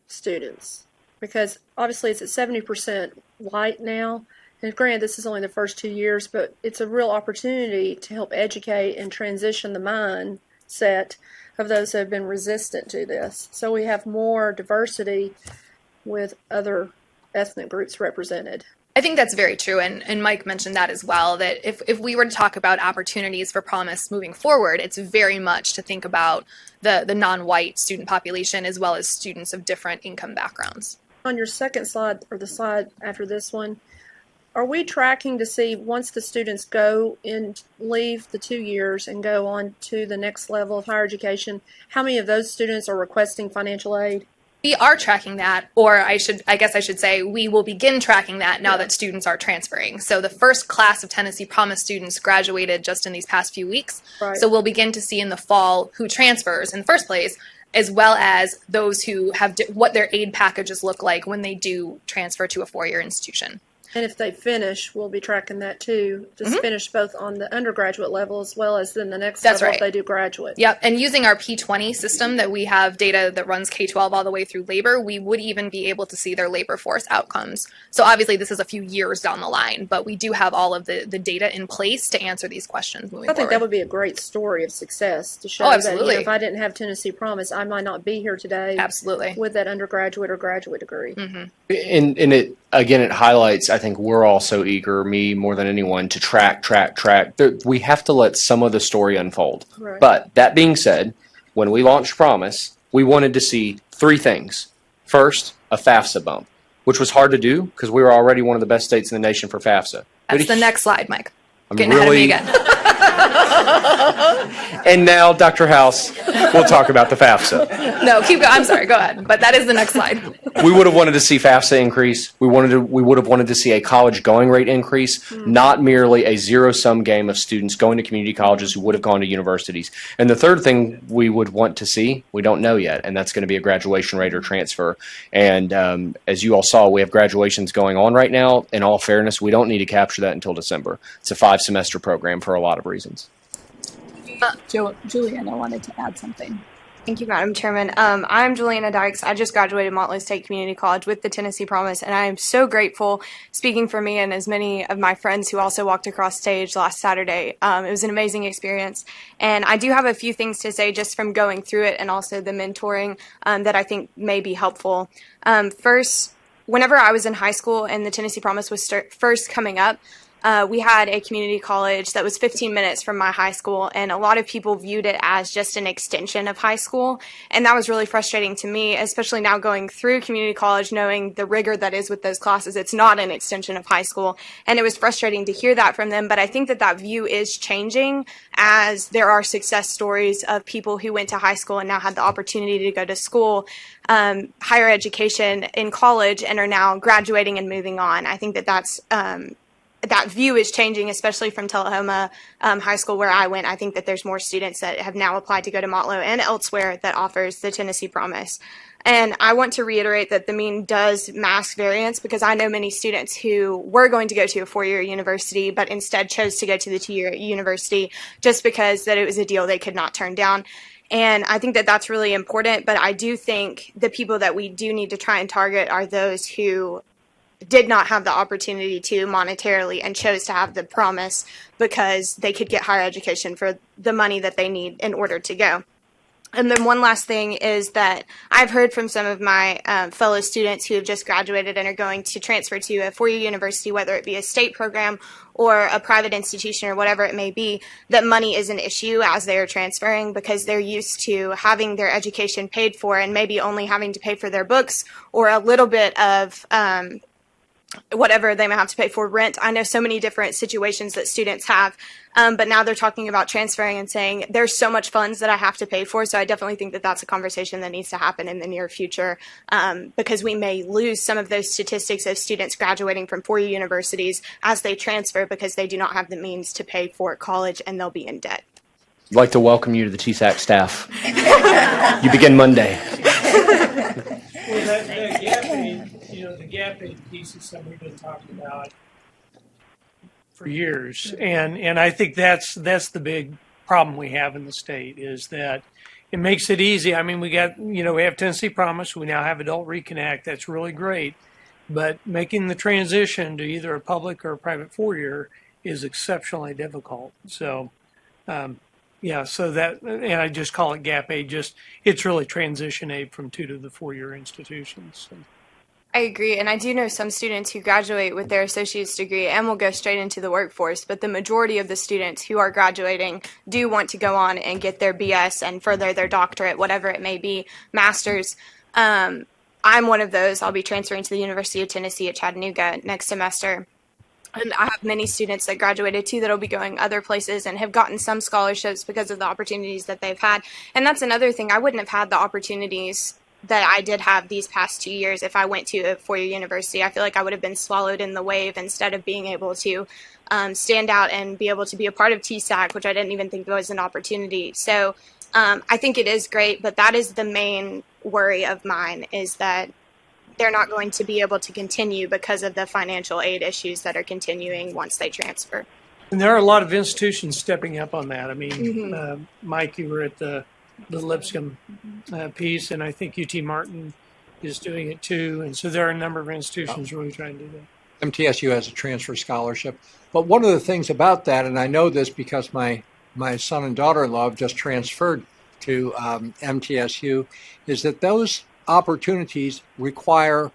students. Because obviously it's at 70% white now. And granted, this is only the first 2 years, but it's a real opportunity to help educate and transition the mindset of those who have been resistant to this. So we have more diversity with other ethnic groups represented. I think that's very true, and Mike mentioned that as well, that if we were to talk about opportunities for promise moving forward, it's very much to think about the non-white student population as well as students of different income backgrounds. On your second slide, or the slide after this one, are we tracking to see once the students go and leave the 2 years and go on to the next level of higher education, how many of those students are requesting financial aid? We are tracking that, or I guess I should say we will begin tracking that now that students are transferring. So the first class of Tennessee Promise students graduated just in these past few weeks. Right. So we'll begin to see in the fall who transfers in the first place, as well as those who have what their aid packages look like when they do transfer to a four-year institution. And if they finish, we'll be tracking that too, to finish both on the undergraduate level as well as then the next That's level right. if they do graduate. Yep, and using our P20 system that we have data that runs K-12 all the way through labor, we would even be able to see their labor force outcomes. So obviously this is a few years down the line, but we do have all of the data in place to answer these questions moving forward. I think that would be a great story of success to show that if I didn't have Tennessee Promise, I might not be here today. Absolutely. With that undergraduate or graduate degree. Mm-hmm. And it again, it highlights, I think we're all so eager, me more than anyone, to track. We have to let some of the story unfold. Right. But that being said, when we launched Promise, we wanted to see three things. First, a FAFSA bump, which was hard to do because we were already one of the best states in the nation for FAFSA. That's the next slide, Mike. I'm Getting ahead of me again. And now, Dr. House, we'll talk about the FAFSA. No, keep going. I'm sorry. Go ahead. But that is the next slide. We would have wanted to see FAFSA increase. We would have wanted to see a college going rate increase, not merely a zero-sum game of students going to community colleges who would have gone to universities. And the third thing we would want to see, we don't know yet, and that's going to be a graduation rate or transfer. And as you all saw, we have graduations going on right now. In all fairness, we don't need to capture that until December. It's a 5-semester program for a lot of reasons. Juliana wanted to add something. Thank you, Madam Chairman. I'm Juliana Dykes. I just graduated Montlake State Community College with the Tennessee Promise, and I am so grateful, speaking for me and as many of my friends who also walked across stage last Saturday. It was an amazing experience, and I do have a few things to say just from going through it and also the mentoring that I think may be helpful. First, whenever I was in high school and the Tennessee Promise was first coming up, we had a community college that was 15 minutes from my high school, and a lot of people viewed it as just an extension of high school. And that was really frustrating to me, especially now going through community college, knowing the rigor that is with those classes. It's not an extension of high school. And it was frustrating to hear that from them. But I think that that view is changing as there are success stories of people who went to high school and now had the opportunity to go to school, higher education in college, and are now graduating and moving on. I think that that view is changing, especially from Tullahoma High School where I went. I think that there's more students that have now applied to go to Motlow and elsewhere that offers the Tennessee Promise. And I want to reiterate that the mean does mask variance, because I know many students who were going to go to a four-year university but instead chose to go to the two-year university just because that it was a deal they could not turn down. And I think that that's really important, but I do think the people that we do need to try and target are those who did not have the opportunity to monetarily and chose to have the promise because they could get higher education for the money that they need in order to go. And then one last thing is that I've heard from some of my fellow students who have just graduated and are going to transfer to a four-year university, whether it be a state program or a private institution or whatever it may be, that money is an issue as they are transferring because they're used to having their education paid for and maybe only having to pay for their books or a little bit of whatever they may have to pay for rent. I know so many different situations that students have, but now they're talking about transferring and saying there's so much funds that I have to pay for. So I definitely think that that's a conversation that needs to happen in the near future, because we may lose some of those statistics of students graduating from four-year universities as they transfer because they do not have the means to pay for college and they'll be in debt. I'd like to welcome you to the TSAC staff. You begin Monday. Well, that gap aid, the gap aid piece is something we've been talking about for years, and I think that's the big problem we have in the state is that it makes it easy. I mean, we have Tennessee Promise, we now have Adult Reconnect. That's really great, but making the transition to either a public or a private four-year is exceptionally difficult. So. And I just call it gap aid. It's really transition aid from 2 to the 4-year institutions. So. I agree, and I do know some students who graduate with their associate's degree and will go straight into the workforce, but the majority of the students who are graduating do want to go on and get their BS and further their doctorate, whatever it may be, master's. I'm one of those. I'll be transferring to the University of Tennessee at Chattanooga next semester. And I have many students that graduated too that will be going other places and have gotten some scholarships because of the opportunities that they've had. And that's another thing. I wouldn't have had the opportunities that I did have these past 2 years if I went to a four-year university. I feel like I would have been swallowed in the wave instead of being able to stand out and be able to be a part of TSAC, which I didn't even think was an opportunity. So I think it is great, but that is the main worry of mine, is that they're not going to be able to continue because of the financial aid issues that are continuing once they transfer. And there are a lot of institutions stepping up on that. I mean, Mike, you were at the Lipscomb piece, and I think UT Martin is doing it too. And so there are a number of institutions really trying to do that. MTSU has a transfer scholarship. But one of the things about that, and I know this because my son and daughter-in-law have just transferred to MTSU, is that those opportunities require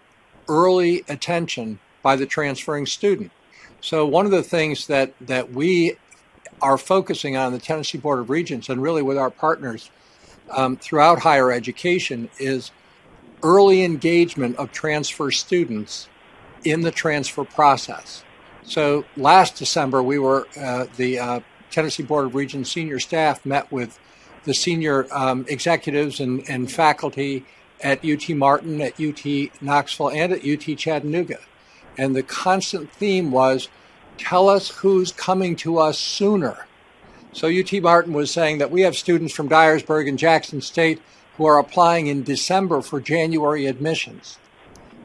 early attention by the transferring student. So one of the things that we are focusing on the Tennessee Board of Regents and really with our partners throughout higher education is early engagement of transfer students in the transfer process. So last December, we were, the Tennessee Board of Regents senior staff met with the senior executives and faculty at UT Martin, at UT Knoxville, and at UT Chattanooga. And the constant theme was, tell us who's coming to us sooner. So UT Martin was saying that we have students from Dyersburg and Jackson State who are applying in December for January admissions.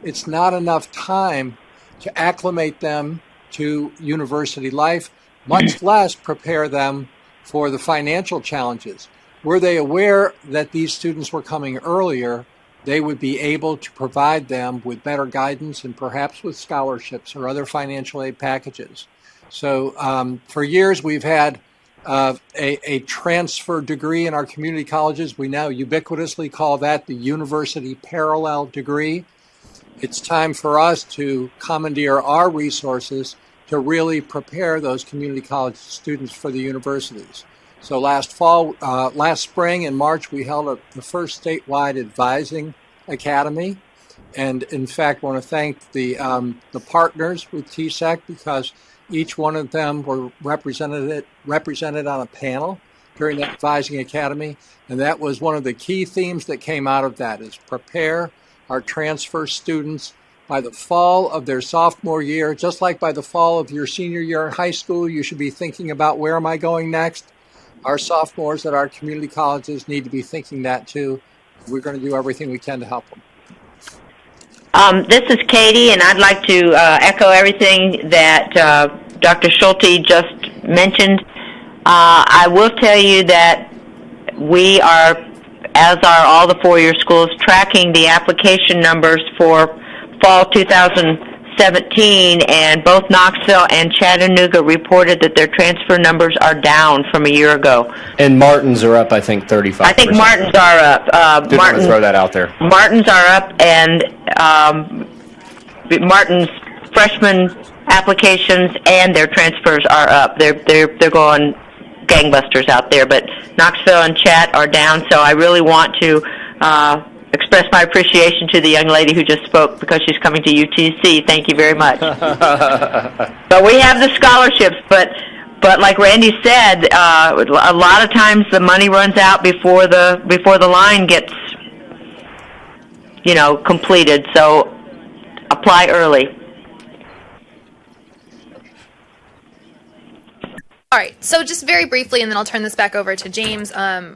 It's not enough time to acclimate them to university life, much less prepare them for the financial challenges. Were they aware that these students were coming earlier, they would be able to provide them with better guidance and perhaps with scholarships or other financial aid packages. So for years we've had a transfer degree in our community colleges. We now ubiquitously call that the university parallel degree. It's time for us to commandeer our resources to really prepare those community college students for the universities. So last spring in March, we held the first statewide advising academy. And in fact, want to thank the partners with TSAC, because each one of them were represented on a panel during that advising academy. And that was one of the key themes that came out of that, is prepare our transfer students by the fall of their sophomore year. Just like by the fall of your senior year in high school, you should be thinking about, where am I going next? Our sophomores at our community colleges need to be thinking that too. We're going to do everything we can to help them. This is Katie, and I'd like to echo everything that Dr. Schulte just mentioned. I will tell you that we are, as are all the four-year schools, tracking the application numbers for fall 2017, and both Knoxville and Chattanooga reported that their transfer numbers are down from a year ago. And Martins are up, I think, 35%. I think Martins are up. Didn't want to throw that out there. Martins are up, and Martins freshman applications and their transfers are up. They're going gangbusters out there. But Knoxville and Chat are down. So I really want to express my appreciation to the young lady who just spoke, because she's coming to UTC. Thank you very much. But we have the scholarships, but like Randy said, a lot of times the money runs out before the line gets, completed. So apply early. All right, so just very briefly, and then I'll turn this back over to James.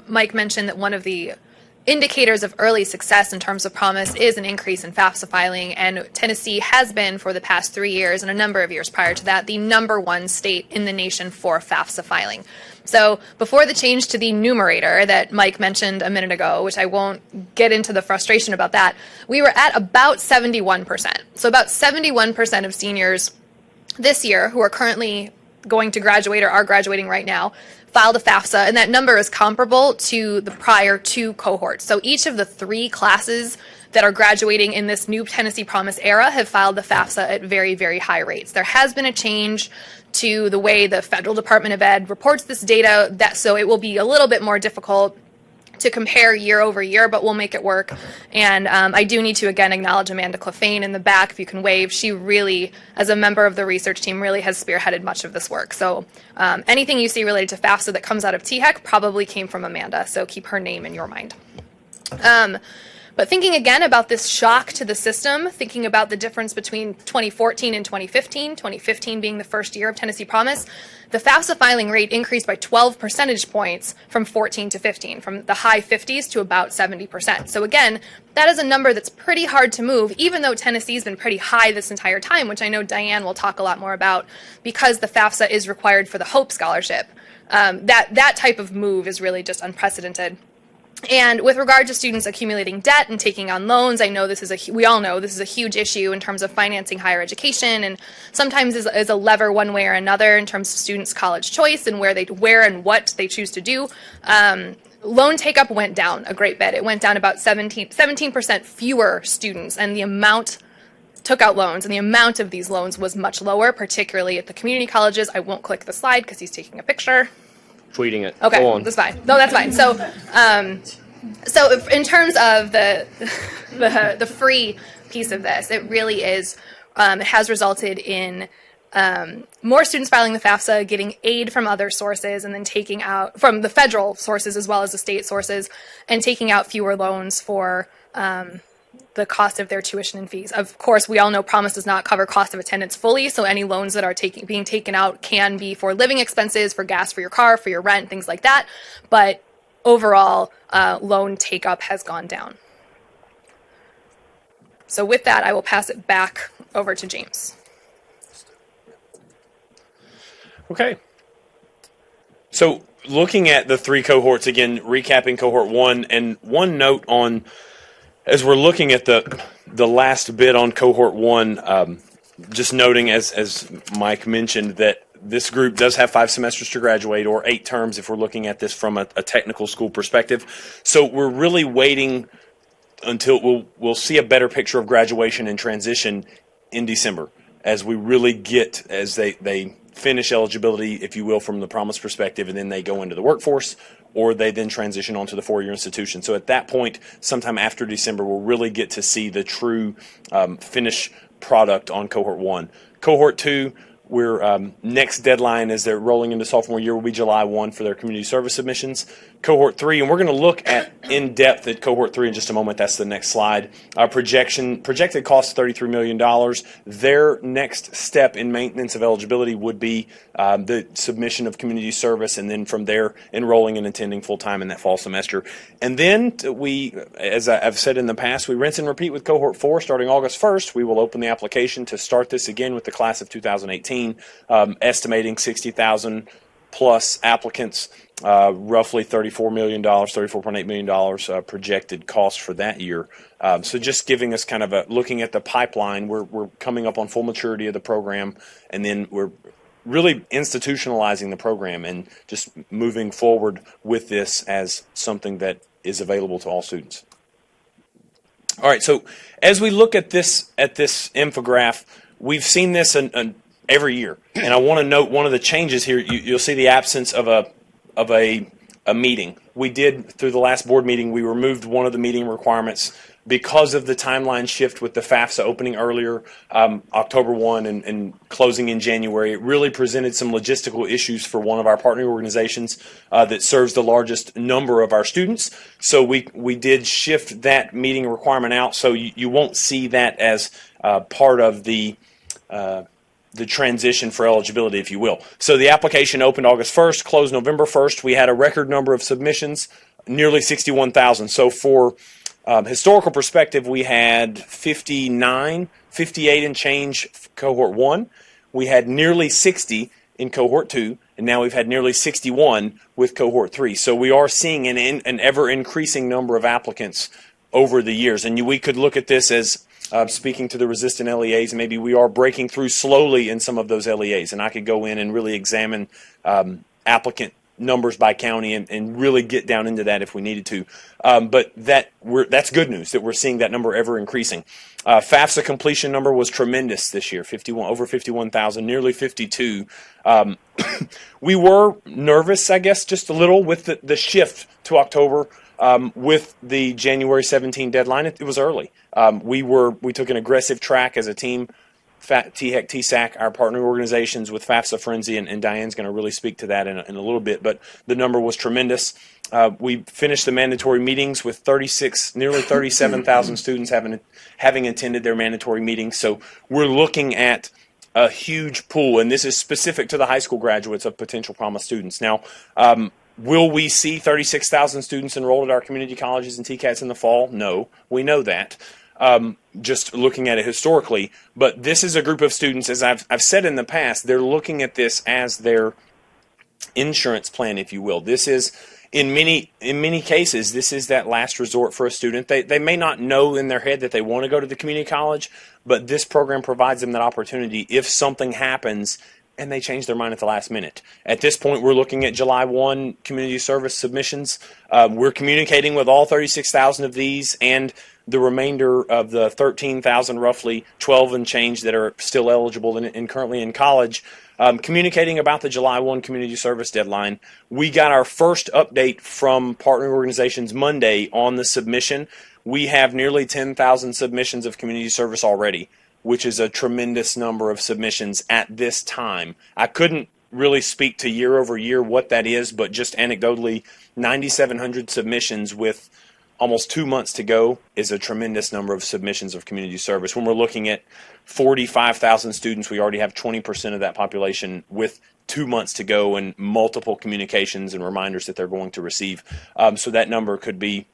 Mike mentioned that one of the indicators of early success in terms of promise is an increase in FAFSA filing, and Tennessee has been, for the past 3 years and a number of years prior to that, the #1 state in the nation for FAFSA filing. So before the change to the numerator that Mike mentioned a minute ago, which I won't get into the frustration about that, we were at about 71%. So about 71% of seniors this year who are currently going to graduate or are graduating right now filed a FAFSA, and that number is comparable to the prior 2 cohorts. So each of the 3 classes that are graduating in this new Tennessee Promise era have filed the FAFSA at very, very high rates. There has been a change to the way the Federal Department of Ed reports this data, so it will be a little bit more difficult to compare year over year, but we'll make it work. And I do need to again acknowledge Amanda Clefane in the back, if you can wave. She really, as a member of the research team, really has spearheaded much of this work. So anything you see related to FAFSA that comes out of THEC probably came from Amanda, so keep her name in your mind. But thinking again about this shock to the system, thinking about the difference between 2014 and 2015, 2015 being the first year of Tennessee Promise, the FAFSA filing rate increased by 12 percentage points from 14 to 15, from the high 50s to about 70%. So again, that is a number that's pretty hard to move, even though Tennessee's been pretty high this entire time, which I know Diane will talk a lot more about, because the FAFSA is required for the Hope Scholarship. That type of move is really just unprecedented. And with regard to students accumulating debt and taking on loans, I know we all know this is a huge issue in terms of financing higher education, and sometimes is a lever one way or another in terms of students' college choice and where and what they choose to do. Loan take-up went down a great bit. It went down about 17% fewer students, and the amount took out loans, and the amount of these loans was much lower, particularly at the community colleges. I won't click the slide because he's taking a picture. Tweeting it. Okay, Go on. that's fine. No, that's fine. So, in terms of the free piece of this, it really is. It has resulted in more students filing the FAFSA, getting aid from other sources, and then taking out from the federal sources as well as the state sources, and taking out fewer loans for the cost of their tuition and fees. Of course, we all know Promise does not cover cost of attendance fully, so any loans that are being taken out can be for living expenses, for gas for your car, for your rent, things like that. But overall, loan take-up has gone down. So with that, I will pass it back over to James. Okay. So looking at the 3 cohorts, again, recapping cohort 1, and one note on, as we're looking at the last bit on cohort 1, just noting, as Mike mentioned, that this group does have 5 semesters to graduate, or 8 terms if we're looking at this from a technical school perspective. So we're really waiting until we'll see a better picture of graduation and transition in December. as we really get, as they finish eligibility, if you will, from the promise perspective, and then they go into the workforce, or they then transition onto the four-year institution. So at that point, sometime after December, we'll really get to see the true finished product on Cohort 1. Cohort 2, we're next deadline as they're rolling into sophomore year will be July 1 for their community service submissions. Cohort 3, and we're going to look at in depth at Cohort 3 in just a moment. That's the next slide. Projected cost $33 million. Their next step in maintenance of eligibility would be the submission of community service, and then from there enrolling and attending full time in that fall semester. And then we, as I've said in the past, we rinse and repeat with Cohort 4 starting August 1st. We will open the application to start this again with the class of 2018, estimating 60,000 plus applicants, roughly $34 million, $34.8 million projected cost for that year. So just giving us kind of a looking at the pipeline, we're coming up on full maturity of the program, and then we're really institutionalizing the program and just moving forward with this as something that is available to all students. All right, so as we look at this infograph, we've seen this every year, and I want to note one of the changes here. You'll see the absence of a meeting. We did, through the last board meeting, we removed one of the meeting requirements because of the timeline shift with the FAFSA opening earlier, October 1 and closing in January. It really presented some logistical issues for one of our partner organizations that serves the largest number of our students. So we did shift that meeting requirement out, so you won't see that as part of the transition for eligibility, if you will. So the application opened August 1st, closed November 1st. We had a record number of submissions, nearly 61,000. So for historical perspective, we had 58 and change Cohort 1. We had nearly 60 in Cohort 2, and now we've had nearly 61 with Cohort 3. So we are seeing an ever-increasing number of applicants over the years. And we could look at this as speaking to the resistant LEAs, maybe we are breaking through slowly in some of those LEAs, and I could go in and really examine applicant numbers by county and really get down into that if we needed to. But that's good news that we're seeing that number ever increasing. FAFSA completion number was tremendous this year, over 51,000, nearly 52. We were nervous, I guess, just a little with the shift to October. With the January 17 deadline, it was early. We took an aggressive track as a team. TSAC, our partner organizations with FAFSA Frenzy, and Diane's going to really speak to that in a little bit. But the number was tremendous. We finished the mandatory meetings with nearly 37,000 students having attended their mandatory meetings. So we're looking at a huge pool, and this is specific to the high school graduates of potential promise students. Now, will we see 36,000 students enrolled at our community colleges and TCATs in the fall? No, we know that. Just looking at it historically, but this is a group of students, as I've said in the past, they're looking at this as their insurance plan, if you will. This is, in many cases, this is that last resort for a student. They may not know in their head that they want to go to the community college, but this program provides them that opportunity if something happens and they change their mind at the last minute. At this point, we're looking at July 1 community service submissions. We're communicating with all 36,000 of these and the remainder of the 13,000, roughly 12 and change that are still eligible and currently in college, communicating about the July 1 community service deadline. We got our first update from partner organizations Monday on the submission. We have nearly 10,000 submissions of community service already, which is a tremendous number of submissions at this time. I couldn't really speak to year over year what that is, but just anecdotally, 9,700 submissions with almost 2 months to go is a tremendous number of submissions of community service. When we're looking at 45,000 students, we already have 20% of that population with 2 months to go and multiple communications and reminders that they're going to receive. So that number could be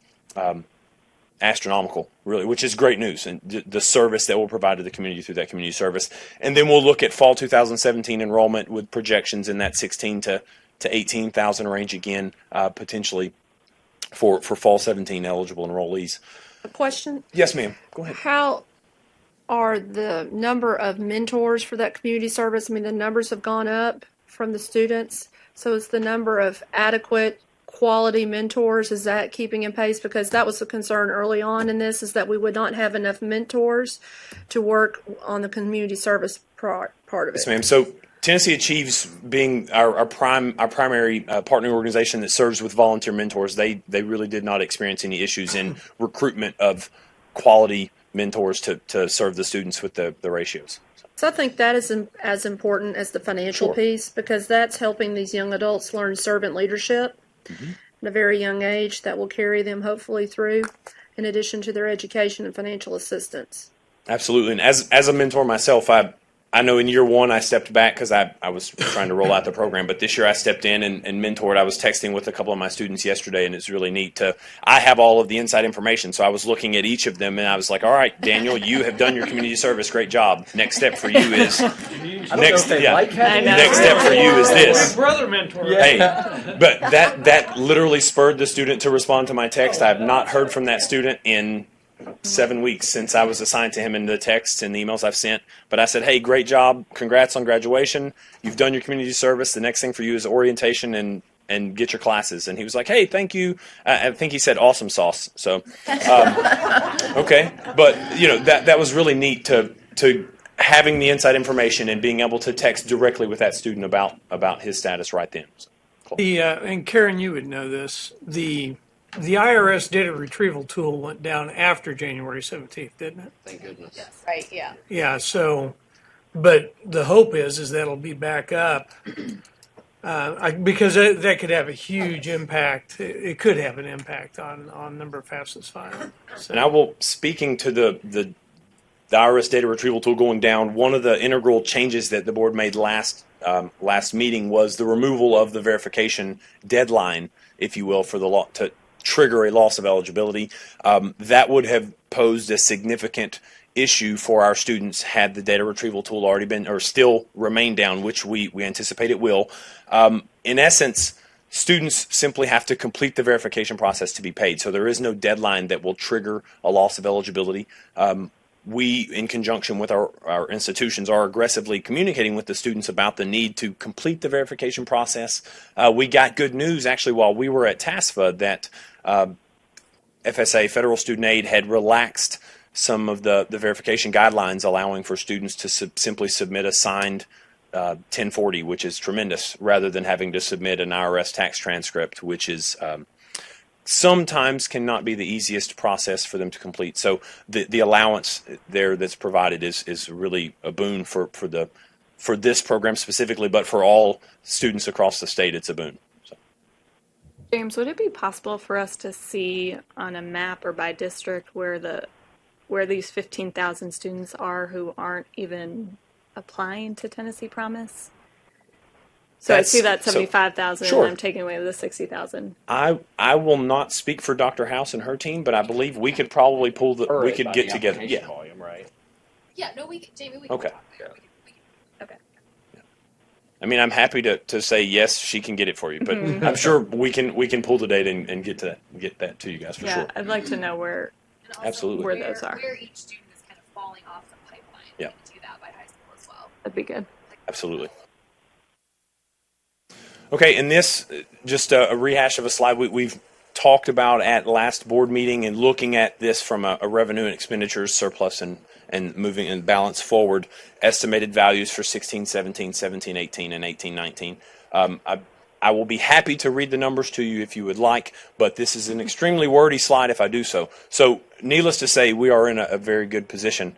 astronomical, really, which is great news, and the service that we'll provide to the community through that community service. And then we'll look at fall 2017 enrollment with projections in that 16 to 18,000 range again, potentially for fall 17 eligible enrollees. A question? Yes, ma'am. Go ahead. How are the number of mentors for that community service? I mean, the numbers have gone up from the students. So is the number of adequate, quality mentors, is that keeping in pace? Because that was a concern early on in this, is that we would not have enough mentors to work on the community service part of it. Yes, ma'am. So Tennessee Achieves, being our primary partner organization that serves with volunteer mentors, they really did not experience any issues in recruitment of quality mentors to serve the students with the ratios. So I think that is as important as the financial Sure. piece, because that's helping these young adults learn servant leadership at a very young age that will carry them hopefully through, in addition to their education and financial assistance. Absolutely. And as a mentor myself, I know in year one I stepped back because I was trying to roll out the program, but this year I stepped in and mentored. I was texting with a couple of my students yesterday, and it's really neat I have all of the inside information, so I was looking at each of them, and I was like, all right, Daniel, you have done your community service, great job. Next step for you is next step for you is this. My brother mentor. Hey, but that literally spurred the student to respond to my text. I have not heard from that student in 7 weeks since I was assigned to him in the texts and the emails I've sent. But I said, hey, great job. Congrats on graduation. You've done your community service. The next thing for you is orientation and get your classes. And he was like, hey, thank you. I think he said awesome sauce. So, okay. But, that was really neat to having the inside information and being able to text directly with that student about his status right then. So, cool. And Karen, you would know this. The IRS data retrieval tool went down after January 17th, didn't it? Thank goodness. Yes, right, yeah. Yeah, so, but the hope is that'll be back up because that could have a huge impact. It could have an impact on number of FAFSAs filed. So. And I will, speaking to the IRS data retrieval tool going down, one of the integral changes that the board made last meeting was the removal of the verification deadline, if you will, for the law to trigger a loss of eligibility. That would have posed a significant issue for our students had the data retrieval tool already been or still remain down, which we anticipate it will. In essence, students simply have to complete the verification process to be paid. So there is no deadline that will trigger a loss of eligibility. We, in conjunction with our institutions, are aggressively communicating with the students about the need to complete the verification process. We got good news, actually, while we were at TASFA that FSA, Federal Student Aid, had relaxed some of the verification guidelines, allowing for students to simply submit a signed 1040, which is tremendous, rather than having to submit an IRS tax transcript, which is sometimes cannot be the easiest process for them to complete. So the allowance there that's provided is really a boon for this program specifically, but for all students across the state, it's a boon. So. James, would it be possible for us to see on a map or by district where these 15,000 students are who aren't even applying to Tennessee Promise? So I see that 75,000, sure. and I'm taking away the 60,000. I will not speak for Dr. House and her team, but I believe we could probably we could get together. Yeah. Volume, right? Yeah, no, Jamie, we okay. can talk. Okay. I mean, I'm happy to say yes, she can get it for you, but I'm sure we can pull the data and get that to you guys for sure. Yeah, I'd like to know where absolutely where those are. Where each student is kind of falling off the pipeline. Yeah. We can do that by high school as well. That'd be good. Absolutely. Okay, and this, just a rehash of a slide we've talked about at last board meeting, and looking at this from a revenue and expenditures surplus and moving and balance forward, estimated values for 16, 17, 17, 18, and 18, 19. I will be happy to read the numbers to you if you would like, but this is an extremely wordy slide if I do so. So needless to say, we are in a very good position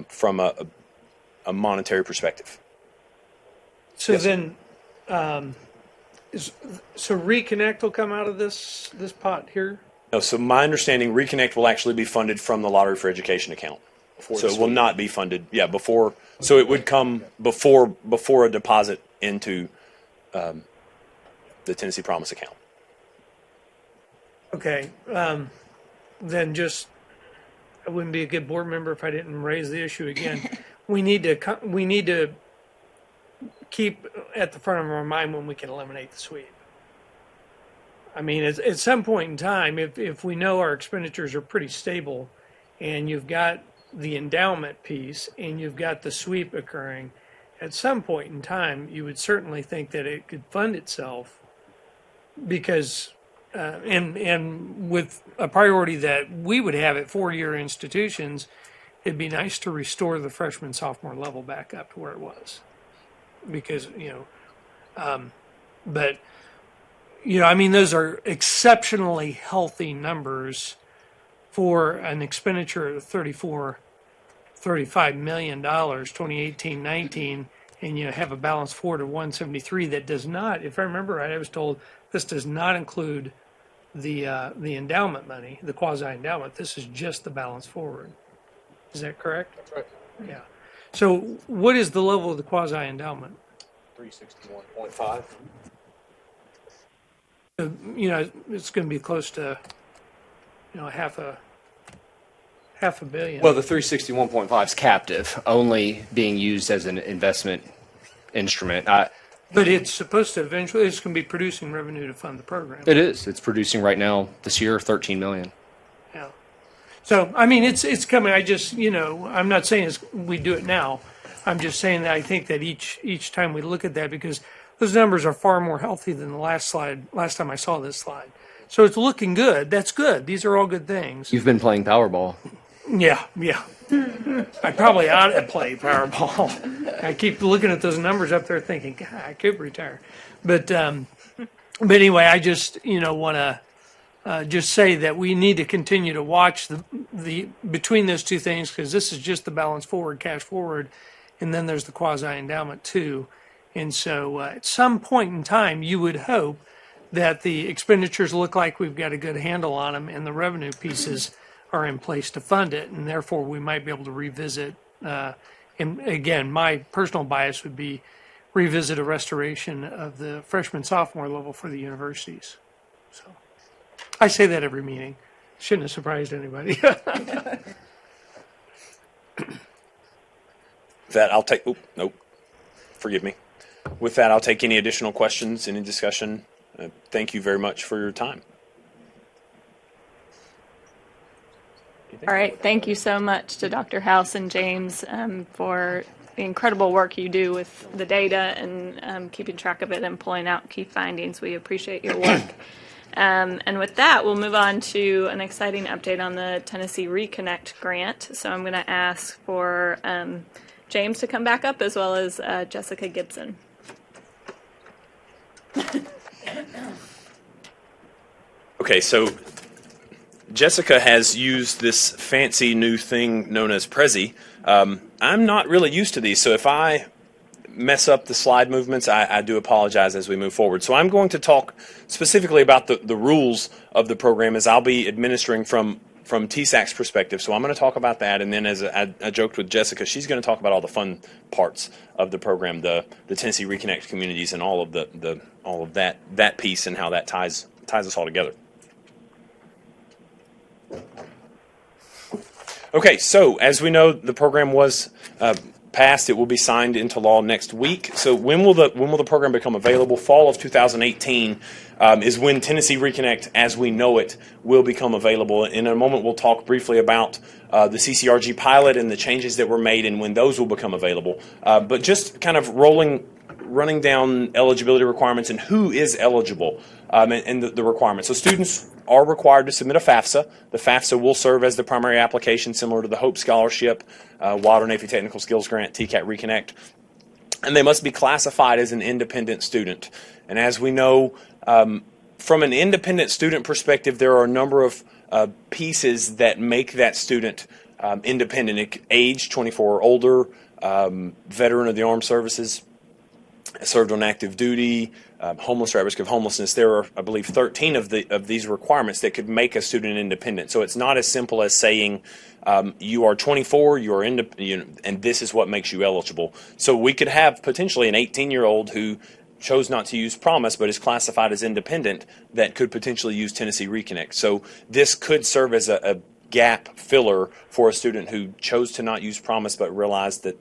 from a monetary perspective. So yes, then... So Reconnect will come out of this pot here? No, so my understanding, Reconnect will actually be funded from the Lottery for Education account. So it will not be funded, before. So it would come before a deposit into the Tennessee Promise account. Okay, then just, I wouldn't be a good board member if I didn't raise the issue again. We need to keep at the front of our mind when we can eliminate the sweep. I mean, at some point in time, if we know our expenditures are pretty stable and you've got the endowment piece and you've got the sweep occurring, at some point in time, you would certainly think that it could fund itself, because and with a priority that we would have at 4-year institutions, it'd be nice to restore the freshman sophomore level back up to where it was, because but I mean, those are exceptionally healthy numbers for an expenditure of $35 million, 2018-19, and have a balance forward of 173 that does not, if I remember right, I was told this does not include the endowment money, the quasi endowment. This is just the balance forward. Is that correct? That's right. Yeah. So what is the level of the quasi endowment? 361.5. It's going to be close to half a billion. Well, the 361.5 is captive, only being used as an investment instrument. But it's supposed to eventually, it's going to be producing revenue to fund the program. It is. It's producing right now this year $13 million. Yeah. So I mean, it's coming. I just I'm not saying we do it now. I'm just saying that I think that each time we look at that, because those numbers are far more healthy than the last time I saw this slide. So it's looking good. That's good. These are all good things. You've been playing Powerball. Yeah. I probably ought to play Powerball. I keep looking at those numbers up there thinking, God, I could retire. But anyway, I just, want to just say that we need to continue to watch the between those two things, because this is just the balance forward, cash forward, and then there's the quasi endowment too. And so at some point in time, you would hope that the expenditures look like we've got a good handle on them and the revenue pieces are in place to fund it. And therefore, we might be able to revisit. And again, my personal bias would be revisit a restoration of the freshman, sophomore level for the universities. So I say that every meeting. Shouldn't have surprised anybody. That I'll take. Nope. Forgive me. With that, I'll take any additional questions, any discussion. Thank you very much for your time. All right. Thank you so much to Dr. House and James for the incredible work you do with the data and keeping track of it and pulling out key findings. We appreciate your work. And with that, we'll move on to an exciting update on the Tennessee Reconnect grant. So I'm going to ask for James to come back up, as well as Jessica Gibson. Okay, so Jessica has used this fancy new thing known as Prezi. I'm not really used to these, so if I mess up the slide movements, I do apologize as we move forward. So I'm going to talk specifically about the rules of the program, as I'll be administering from TSAC's perspective. So I'm going to talk about that, and then as I joked with Jessica, she's going to talk about all the fun parts of the program, the Tennessee Reconnect communities, and all of that piece and how that ties us all together. Okay, so as we know, the program was passed. It will be signed into law next week. So when will the program become available? Fall of 2018 is when Tennessee Reconnect, as we know it, will become available. In a moment, we'll talk briefly about the CCRG pilot and the changes that were made and when those will become available. But just kind of running down eligibility requirements and who is eligible and the requirements. So students are required to submit a FAFSA. The FAFSA will serve as the primary application, similar to the Hope Scholarship, Wilder Navy Technical Skills Grant, TCAT Reconnect. And they must be classified as an independent student. And as we know, from an independent student perspective, there are a number of pieces that make that student independent. Age, 24 or older, veteran of the armed services, served on active duty, homeless or at risk of homelessness. There are, I believe, 13 of these requirements that could make a student independent. So it's not as simple as saying you are 24, you are and this is what makes you eligible. So we could have potentially an 18-year-old who chose not to use Promise but is classified as independent that could potentially use Tennessee Reconnect. So this could serve as a gap filler for a student who chose to not use Promise but realized that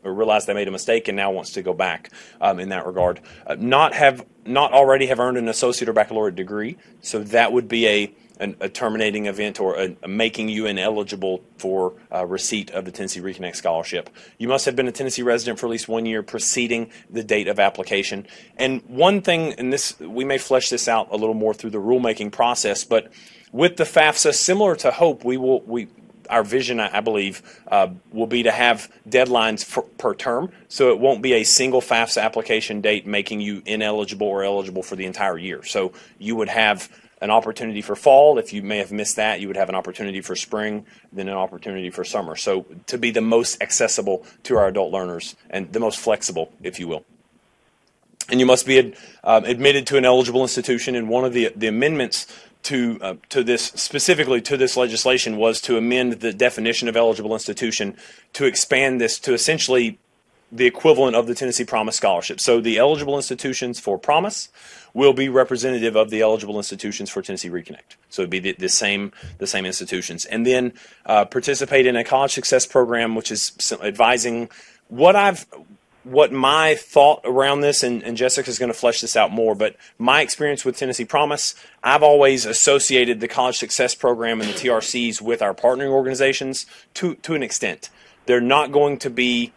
realized they made a mistake and now wants to go back in that regard. Not already have earned an associate or baccalaureate degree, so that would be a terminating event or making you ineligible for receipt of the Tennessee Reconnect Scholarship. You must have been a Tennessee resident for at least 1 year preceding the date of application. And one thing, and this we may flesh this out a little more through the rulemaking process, but with the FAFSA, similar to Hope, our vision, I believe, will be to have deadlines per term, so it won't be a single FAFSA application date making you ineligible or eligible for the entire year. So you would have an opportunity for fall. If you may have missed that, you would have an opportunity for spring, then an opportunity for summer. So to be the most accessible to our adult learners and the most flexible, if you will. And you must be admitted to an eligible institution, and one of the amendments to this, specifically to this legislation, was to amend the definition of eligible institution to expand this to essentially the equivalent of the Tennessee Promise Scholarship. So the eligible institutions for Promise will be representative of the eligible institutions for Tennessee Reconnect. So it'd be the same institutions. And then participate in a college success program, which is advising what my thought around this, and Jessica's going to flesh this out more, but my experience with Tennessee Promise, I've always associated the College Success Program and the TRCs with our partnering organizations to an extent. They're not going to be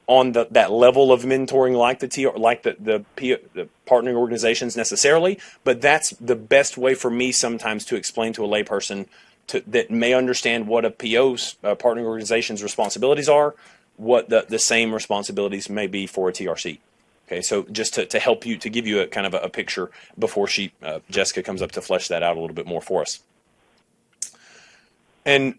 on that level of mentoring like the partnering organizations necessarily, but that's the best way for me sometimes to explain to a layperson that may understand what a PO's partnering organization's responsibilities are, what the same responsibilities may be for a TRC. Okay, so just to help you, to give you a kind of a picture before Jessica comes up to flesh that out a little bit more for us. And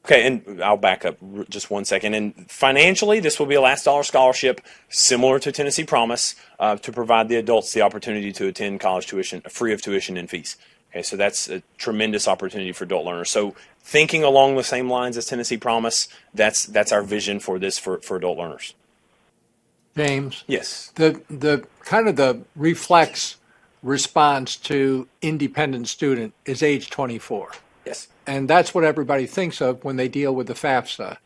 and I'll back up just 1 second. And financially, this will be a last dollar scholarship similar to Tennessee Promise to provide the adults the opportunity to attend college tuition, free of tuition and fees. Okay, so that's a tremendous opportunity for adult learners. So thinking along the same lines as Tennessee Promise, that's our vision for this for adult learners. James? Yes. The kind of the reflex response to independent student is age 24. Yes. And that's what everybody thinks of when they deal with the FAFSA.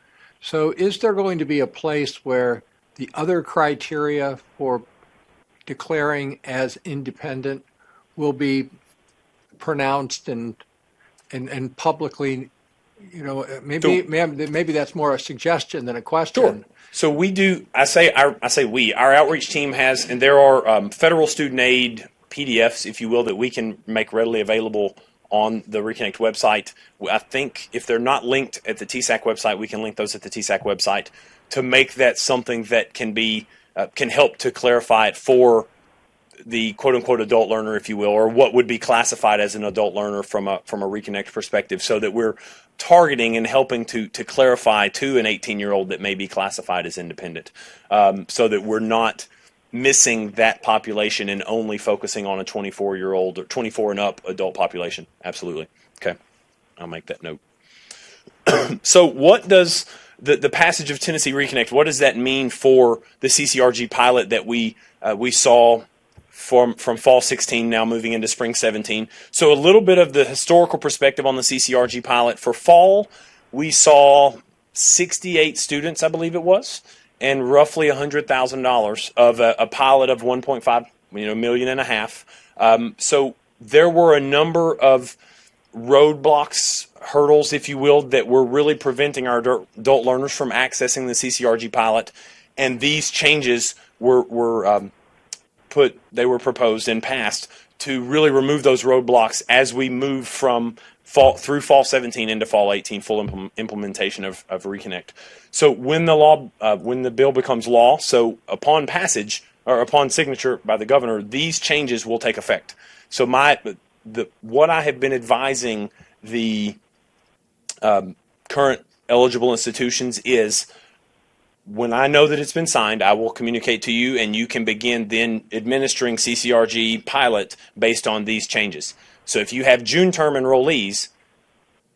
So is there going to be a place where the other criteria for declaring as independent will be pronounced and publicly, maybe that's more a suggestion than a question. Sure. So we do. I say we. Our outreach team has, and there are federal student aid PDFs, if you will, that we can make readily available on the Reconnect website. I think if they're not linked at the TSAC website, we can link those at the TSAC website to make that something that can help to clarify it for the quote-unquote adult learner, if you will, or what would be classified as an adult learner from a Reconnect perspective, so that we're targeting and helping to clarify to an 18-year-old that may be classified as independent, so that we're not missing that population and only focusing on a 24-year-old or 24 and up adult population. Absolutely. Okay, I'll make that note. So what does the passage of Tennessee Reconnect, what does that mean for the CCRG pilot that we saw from fall 16 now moving into spring 17? So a little bit of the historical perspective on the CCRG pilot. For fall, we saw 68 students, I believe it was, and roughly $100,000 of a pilot of 1.5 million and a half. So there were a number of roadblocks, hurdles, if you will, that were really preventing our adult learners from accessing the CCRG pilot, and these changes were proposed and passed to really remove those roadblocks as we move from through fall 17 into fall 18, full implementation of Reconnect. So when the bill becomes law, so upon passage or upon signature by the governor, these changes will take effect. So what I have been advising the current eligible institutions is, when I know that it's been signed, I will communicate to you, and you can begin then administering CCRG pilot based on these changes. So if you have June term enrollees,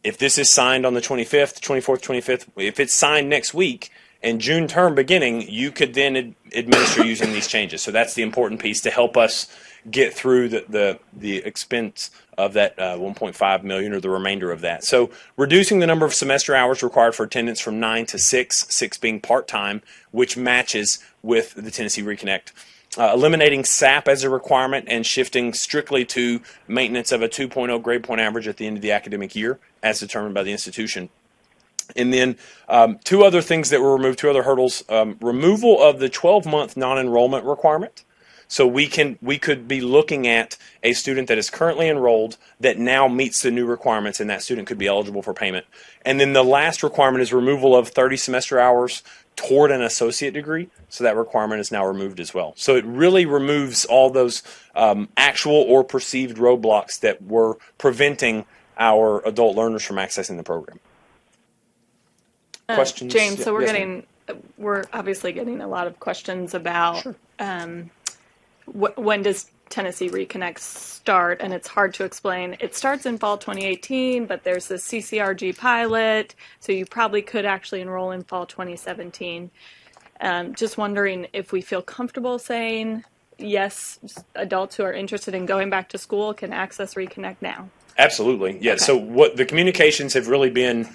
if this is signed on the 25th, 24th, 25th, if it's signed next week and June term beginning, you could then administer using these changes. So that's the important piece to help us get through the expense of that 1.5 million or the remainder of that. So reducing the number of semester hours required for attendance from 9 to 6, 6 being part-time, which matches with the Tennessee Reconnect. eliminating SAP as a requirement and shifting strictly to maintenance of a 2.0 grade point average at the end of the academic year as determined by the institution. And then two other things that were removed, two other hurdles, removal of the 12-month non-enrollment requirement. So we could be looking at a student that is currently enrolled that now meets the new requirements, and that student could be eligible for payment. And then the last requirement is removal of 30 semester hours toward an associate degree. So that requirement is now removed as well. So it really removes all those actual or perceived roadblocks that were preventing our adult learners from accessing the program. Questions? James, so Yes, we're obviously getting a lot of questions about Sure. When does Tennessee Reconnect start? And it's hard to explain. It starts in fall 2018, but there's this CCRG pilot, so you probably could actually enroll in fall 2017. Just wondering if we feel comfortable saying, yes, adults who are interested in going back to school can access Reconnect now. Absolutely. Yeah. Okay. So what the communications have really been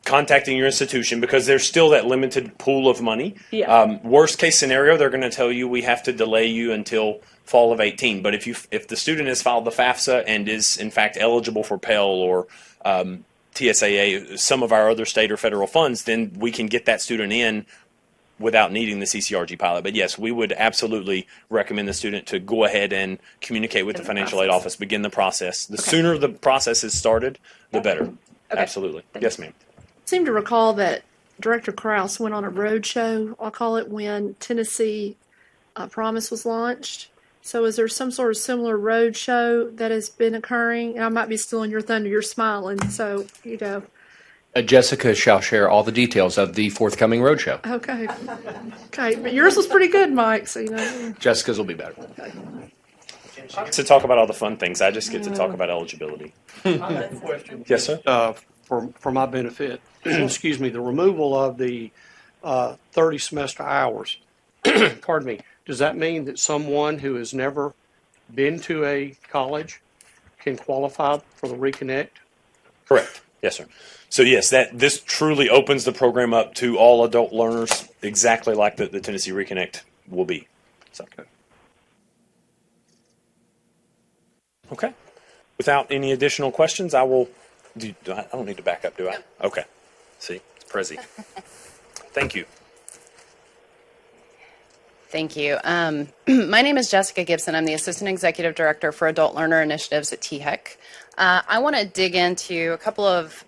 contacting your institution because there's still that limited pool of money. Yeah. Worst case scenario, they're going to tell you we have to delay you until fall of 18. But if the student has filed the FAFSA and is in fact eligible for Pell or TSAA, some of our other state or federal funds, then we can get that student in without needing the CCRG pilot. But yes, we would absolutely recommend the student to go ahead and communicate with the financial aid office, begin the process. The sooner the process is started, the better. Okay. Absolutely. Yes, ma'am. I seem to recall that Director Krause went on a road show, I'll call it, when Tennessee Promise was launched. So is there some sort of similar road show that has been occurring? And I might be stealing your thunder, you're smiling, so, you know. Jessica shall share all the details of the forthcoming roadshow. Okay. Okay, but yours was pretty good, Mike, so, you know. Jessica's will be better. To talk about all the fun things, I just get to talk about eligibility. I have a question. Yes, sir. For my benefit, excuse me, the removal of the 30 semester hours, pardon me, does that mean that someone who has never been to a college can qualify for the Reconnect? Correct. Yes, sir. So yes, this truly opens the program up to all adult learners, exactly like the Tennessee Reconnect will be. So. Okay. Without any additional questions, I will. I don't need to back up, do I? Okay. See, it's Prezi. Thank you. Thank you. My name is Jessica Gibson. I'm the Assistant Executive Director for Adult Learner Initiatives at TSAC. I want to dig into a couple of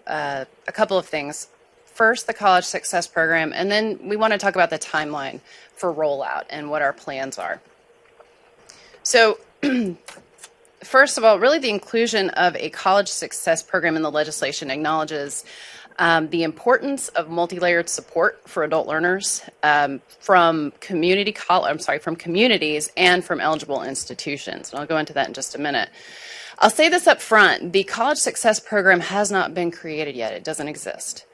things. First, the College Success Program, and then we want to talk about the timeline for rollout and what our plans are. So, first of all, really the inclusion of a College Success Program in the legislation acknowledges the importance of multi-layered support for adult learners from communities and from eligible institutions. And I'll go into that in just a minute. I'll say this up front. The College Success Program has not been created yet. It doesn't exist.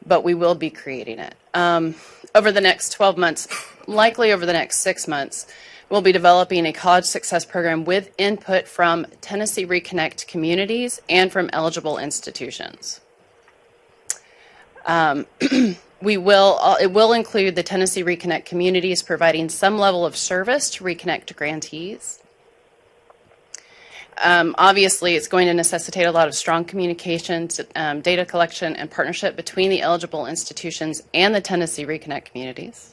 But we will be creating it. Over the next 12 months, likely over the next 6 months, we'll be developing a College Success Program with input from Tennessee Reconnect communities and from eligible institutions. It will include the Tennessee Reconnect communities providing some level of service to Reconnect grantees. Obviously, it's going to necessitate a lot of strong communications, data collection, and partnership between the eligible institutions and the Tennessee Reconnect communities.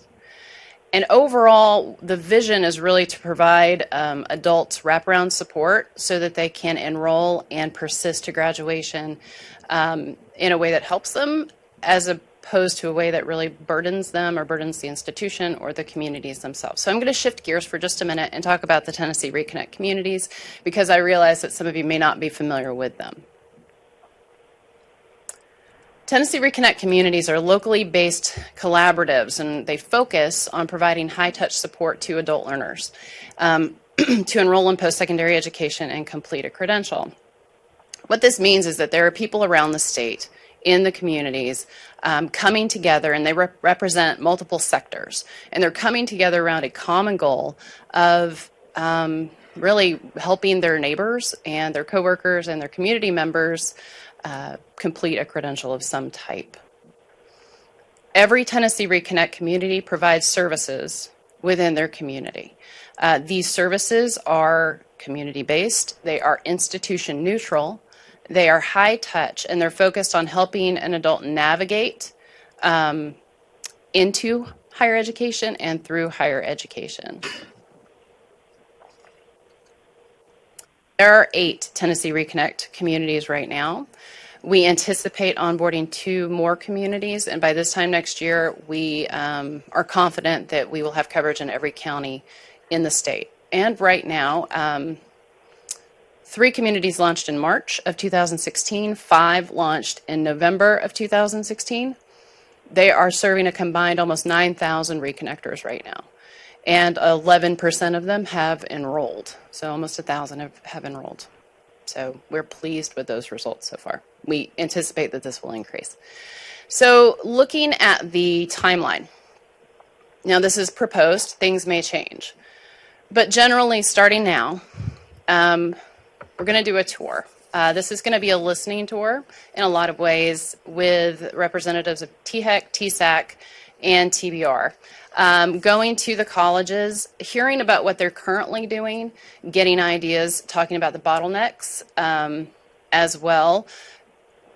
And overall, the vision is really to provide adults wraparound support so that they can enroll and persist to graduation in a way that helps them as opposed to a way that really burdens them or burdens the institution or the communities themselves. So I'm going to shift gears for just a minute and talk about the Tennessee Reconnect communities because I realize that some of you may not be familiar with them. Tennessee Reconnect communities are locally based collaboratives, and they focus on providing high-touch support to adult learners to enroll in post-secondary education and complete a credential. What this means is that there are people around the state in the communities coming together, and they represent multiple sectors, and they're coming together around a common goal of really helping their neighbors and their coworkers and their community members complete a credential of some type. Every Tennessee Reconnect community provides services within their community. These services are community-based, they are institution neutral, they are high touch, and they're focused on helping an adult navigate into higher education and through higher education. There are 8 Tennessee Reconnect communities right now. We anticipate onboarding 2 more communities, and by this time next year, we are confident that we will have coverage in every county in the state. And right now, 3 communities launched in March of 2016, 5 launched in November of 2016. They are serving a combined almost 9,000 reconnectors right now. And 11% of them have enrolled. So almost 1,000 have enrolled. So we're pleased with those results so far. We anticipate that this will increase. So looking at the timeline. Now this is proposed, things may change. But generally starting now, we're going to do a tour. This is going to be a listening tour in a lot of ways with representatives of THEC, TSAC, and TBR. Going to the colleges, hearing about what they're currently doing, getting ideas, talking about the bottlenecks as well,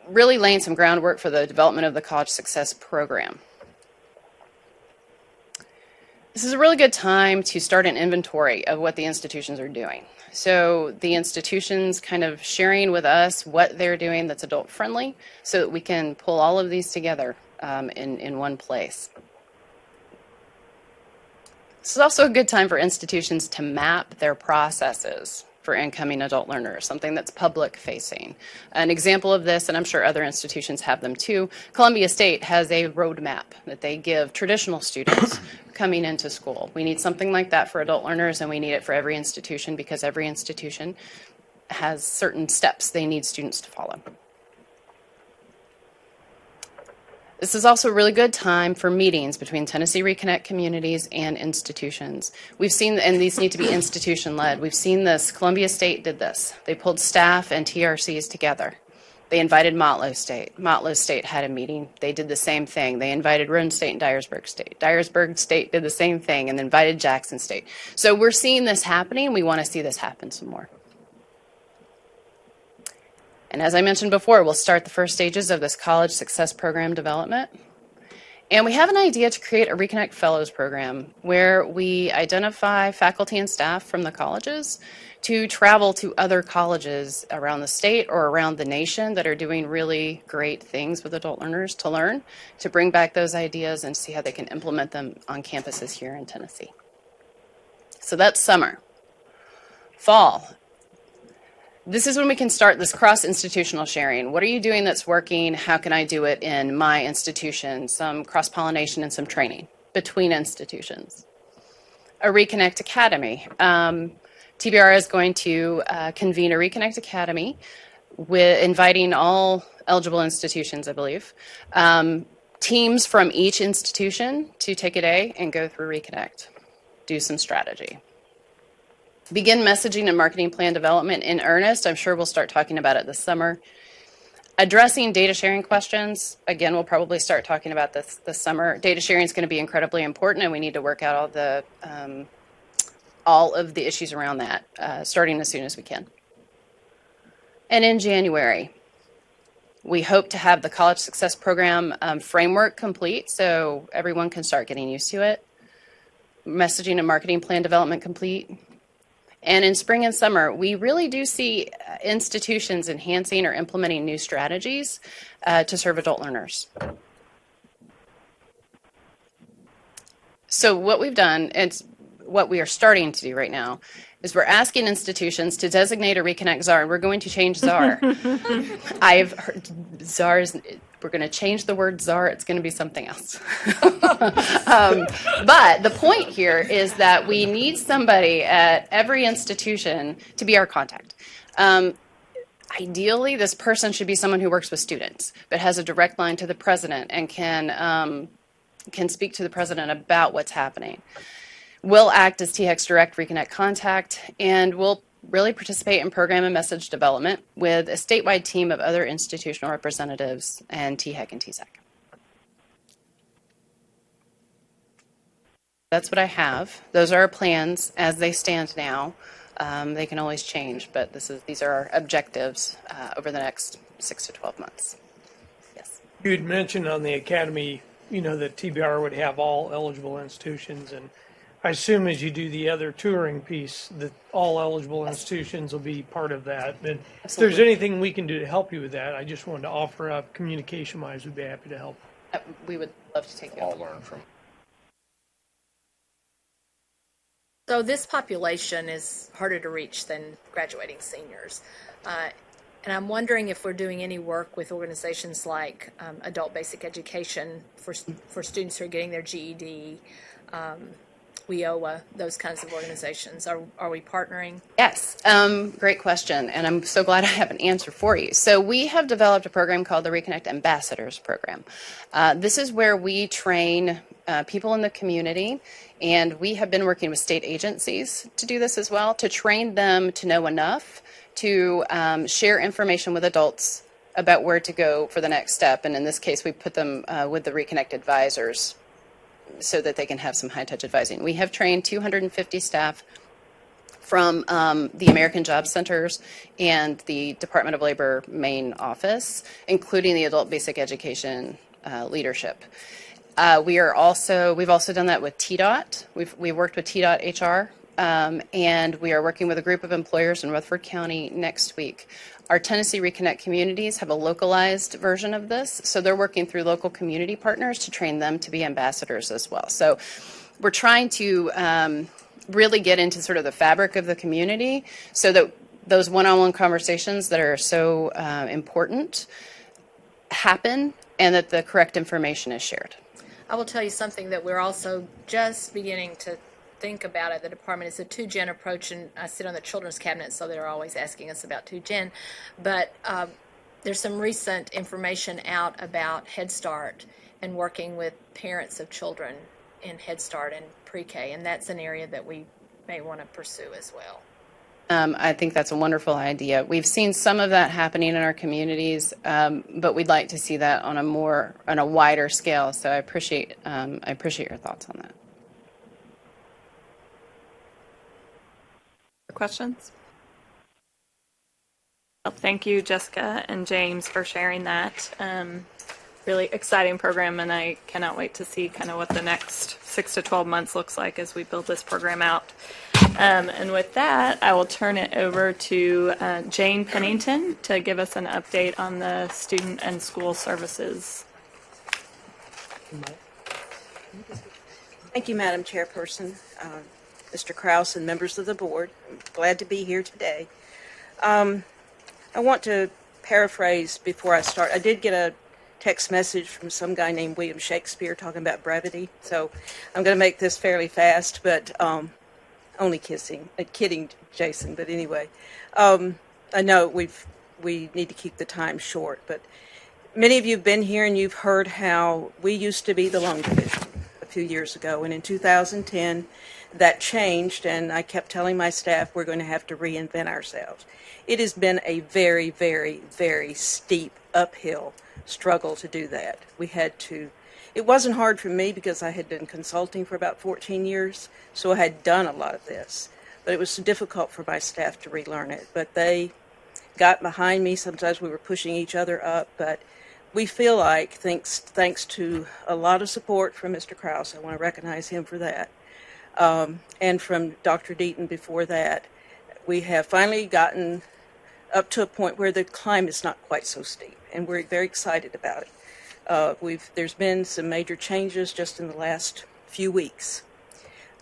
really laying some groundwork for the development of the College Success Program. This is a really good time to start an inventory of what the institutions are doing. So the institutions kind of sharing with us what they're doing that's adult friendly so that we can pull all of these together in one place. This is also a good time for institutions to map their processes for incoming adult learners, something that's public facing. An example of this, and I'm sure other institutions have them too, Columbia State has a roadmap that they give traditional students coming into school. We need something like that for adult learners, and we need it for every institution because every institution has certain steps they need students to follow. This is also a really good time for meetings between Tennessee Reconnect communities and institutions. We've seen, and these need to be institution-led. We've seen this. Columbia State did this. They pulled staff and TRCs together. They invited Motlow State. Motlow State had a meeting. They did the same thing. They invited Roane State and Dyersburg State. Dyersburg State did the same thing and invited Jackson State. So we're seeing this happening. We want to see this happen some more. And as I mentioned before, we'll start the first stages of this College Success Program development. And we have an idea to create a Reconnect Fellows program where we identify faculty and staff from the colleges to travel to other colleges around the state or around the nation that are doing really great things with adult learners to learn, to bring back those ideas and see how they can implement them on campuses here in Tennessee. So that's summer. Fall. This is when we can start this cross-institutional sharing. What are you doing that's working? How can I do it in my institution? Some cross-pollination and some training between institutions. A Reconnect Academy. TBR is going to convene a Reconnect Academy with inviting all eligible institutions, I believe. Teams from each institution to take a day and go through Reconnect. Do some strategy. Begin messaging and marketing plan development in earnest. I'm sure we'll start talking about it this summer. Addressing data sharing questions. Again, we'll probably start talking about this summer. Data sharing is going to be incredibly important, and we need to work out all of the issues around that, starting as soon as we can. And in January, we hope to have the College Success Program framework complete so everyone can start getting used to it. Messaging and marketing plan development complete. And in spring and summer, we really do see institutions enhancing or implementing new strategies to serve adult learners. So what we've done, and what we are starting to do right now, is we're asking institutions to designate a Reconnect czar, and we're going to change czar. I've heard czars, we're going to change the word czar, it's going to be something else. But the point here is that we need somebody at every institution to be our contact. Ideally, this person should be someone who works with students, but has a direct line to the president and can speak to the president about what's happening. We'll act as THEC's direct Reconnect contact, and we'll really participate in program and message development with a statewide team of other institutional representatives and THEC and TSAC. That's what I have. Those are our plans as they stand now. They can always change, but these are our objectives over the next 6 to 12 months. Yes. You had mentioned on the academy, that TBR would have all eligible institutions, and I assume as you do the other touring piece, that all eligible institutions will be part of that. And if there's anything we can do to help you with that, I just wanted to offer up communication-wise, we'd be happy to help. We would love to take you all learn from. So this population is harder to reach than graduating seniors. And I'm wondering if we're doing any work with organizations like Adult Basic Education for students who are getting their GED, WIOA, those kinds of organizations. Are we partnering? Yes, great question, and I'm so glad I have an answer for you. So we have developed a program called the Reconnect Ambassadors Program. This is where we train people in the community, and we have been working with state agencies to do this as well, to train them to know enough to share information with adults about where to go for the next step. And in this case, we put them with the Reconnect advisors so that they can have some high-touch advising. We have trained 250 staff from the American Job Centers and the Department of Labor main office, including the Adult Basic Education leadership. We've also done that with TDOT. We've worked with TDOT HR, and we are working with a group of employers in Rutherford County next week. Our Tennessee Reconnect communities have a localized version of this, so they're working through local community partners to train them to be ambassadors as well. So we're trying to really get into sort of the fabric of the community so that those one-on-one conversations that are so important happen and that the correct information is shared. I will tell you something that we're also just beginning to think about at the department is a 2-gen approach, and I sit on the children's cabinet, so they're always asking us about 2-gen. But there's some recent information out about Head Start and working with parents of children in Head Start and pre-K, and that's an area that we may want to pursue as well. I think that's a wonderful idea. We've seen some of that happening in our communities, but we'd like to see that on a wider scale. So I appreciate your thoughts on that. Questions? Well, thank you, Jessica and James, for sharing that. Really exciting program, and I cannot wait to see kind of what the next 6 to 12 months looks like as we build this program out. And with that, I will turn it over to Jane Pennington to give us an update on the student and school services. Thank you, Madam Chairperson, Mr. Krause, and members of the board. I'm glad to be here today. I want to paraphrase before I start. I did get a text message from some guy named William Shakespeare talking about brevity, so I'm going to make this fairly fast, but only kidding, Jason. But anyway, I know we need to keep the time short, but many of you have been here and you've heard how we used to be the loan division a few years ago, and in 2010 that changed, and I kept telling my staff we're going to have to reinvent ourselves. It has been a very, very, very steep uphill struggle to do that. It wasn't hard for me because I had been consulting for about 14 years, so I had done a lot of this. But it was difficult for my staff to relearn it. But they got behind me. Sometimes we were pushing each other up. But we feel like, thanks to a lot of support from Mr. Krause, I want to recognize him for that, and from Dr. Deaton before that, we have finally gotten up to a point where the climb is not quite so steep, and we're very excited about it. There's been some major changes just in the last few weeks.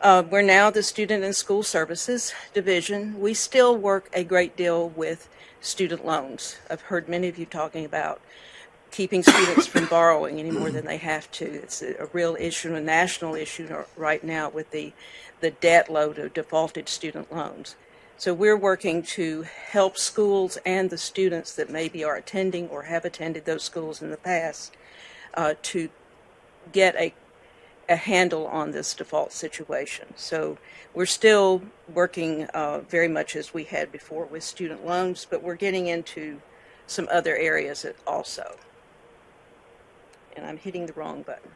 We're now the Student and School Services Division. We still work a great deal with student loans. I've heard many of you talking about keeping students from borrowing any more than they have to. It's a real issue, a national issue right now with the debt load of defaulted student loans. So we're working to help schools and the students that maybe are attending or have attended those schools in the past to get a handle on this default situation. So we're still working very much as we had before with student loans, but we're getting into some other areas also. And I'm hitting the wrong button.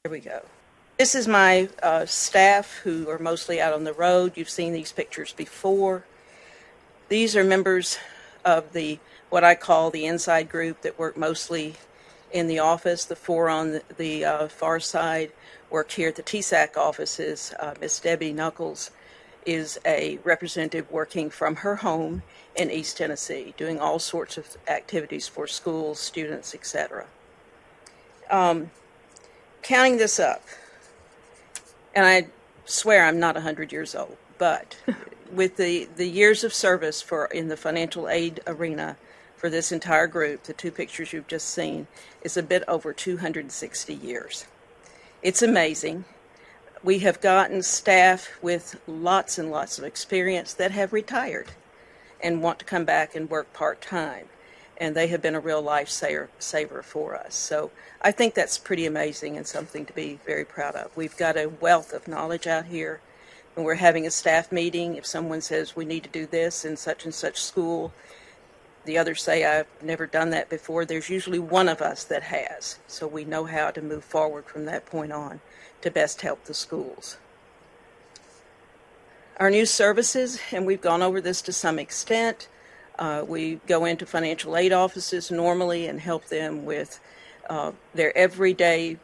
Here we go. This is my staff who are mostly out on the road. You've seen these pictures before. These are members of what I call the inside group that work mostly in the office. The four on the far side work here at the TSAC offices. Miss Debbie Knuckles is a representative working from her home in East Tennessee, doing all sorts of activities for schools, students, etc. Counting this up, and I swear I'm not 100 years old, but with the years of service in the financial aid arena for this entire group, the two pictures you've just seen, is a bit over 260 years. It's amazing. We have gotten staff with lots and lots of experience that have retired and want to come back and work part-time. And they have been a real lifesaver for us. So I think that's pretty amazing and something to be very proud of. We've got a wealth of knowledge out here. When we're having a staff meeting, if someone says we need to do this in such and such school, the others say, I've never done that before, there's usually one of us that has. So we know how to move forward from that point on to best help the schools. Our new services, and we've gone over this to some extent, we go into financial aid offices normally and help them with their everyday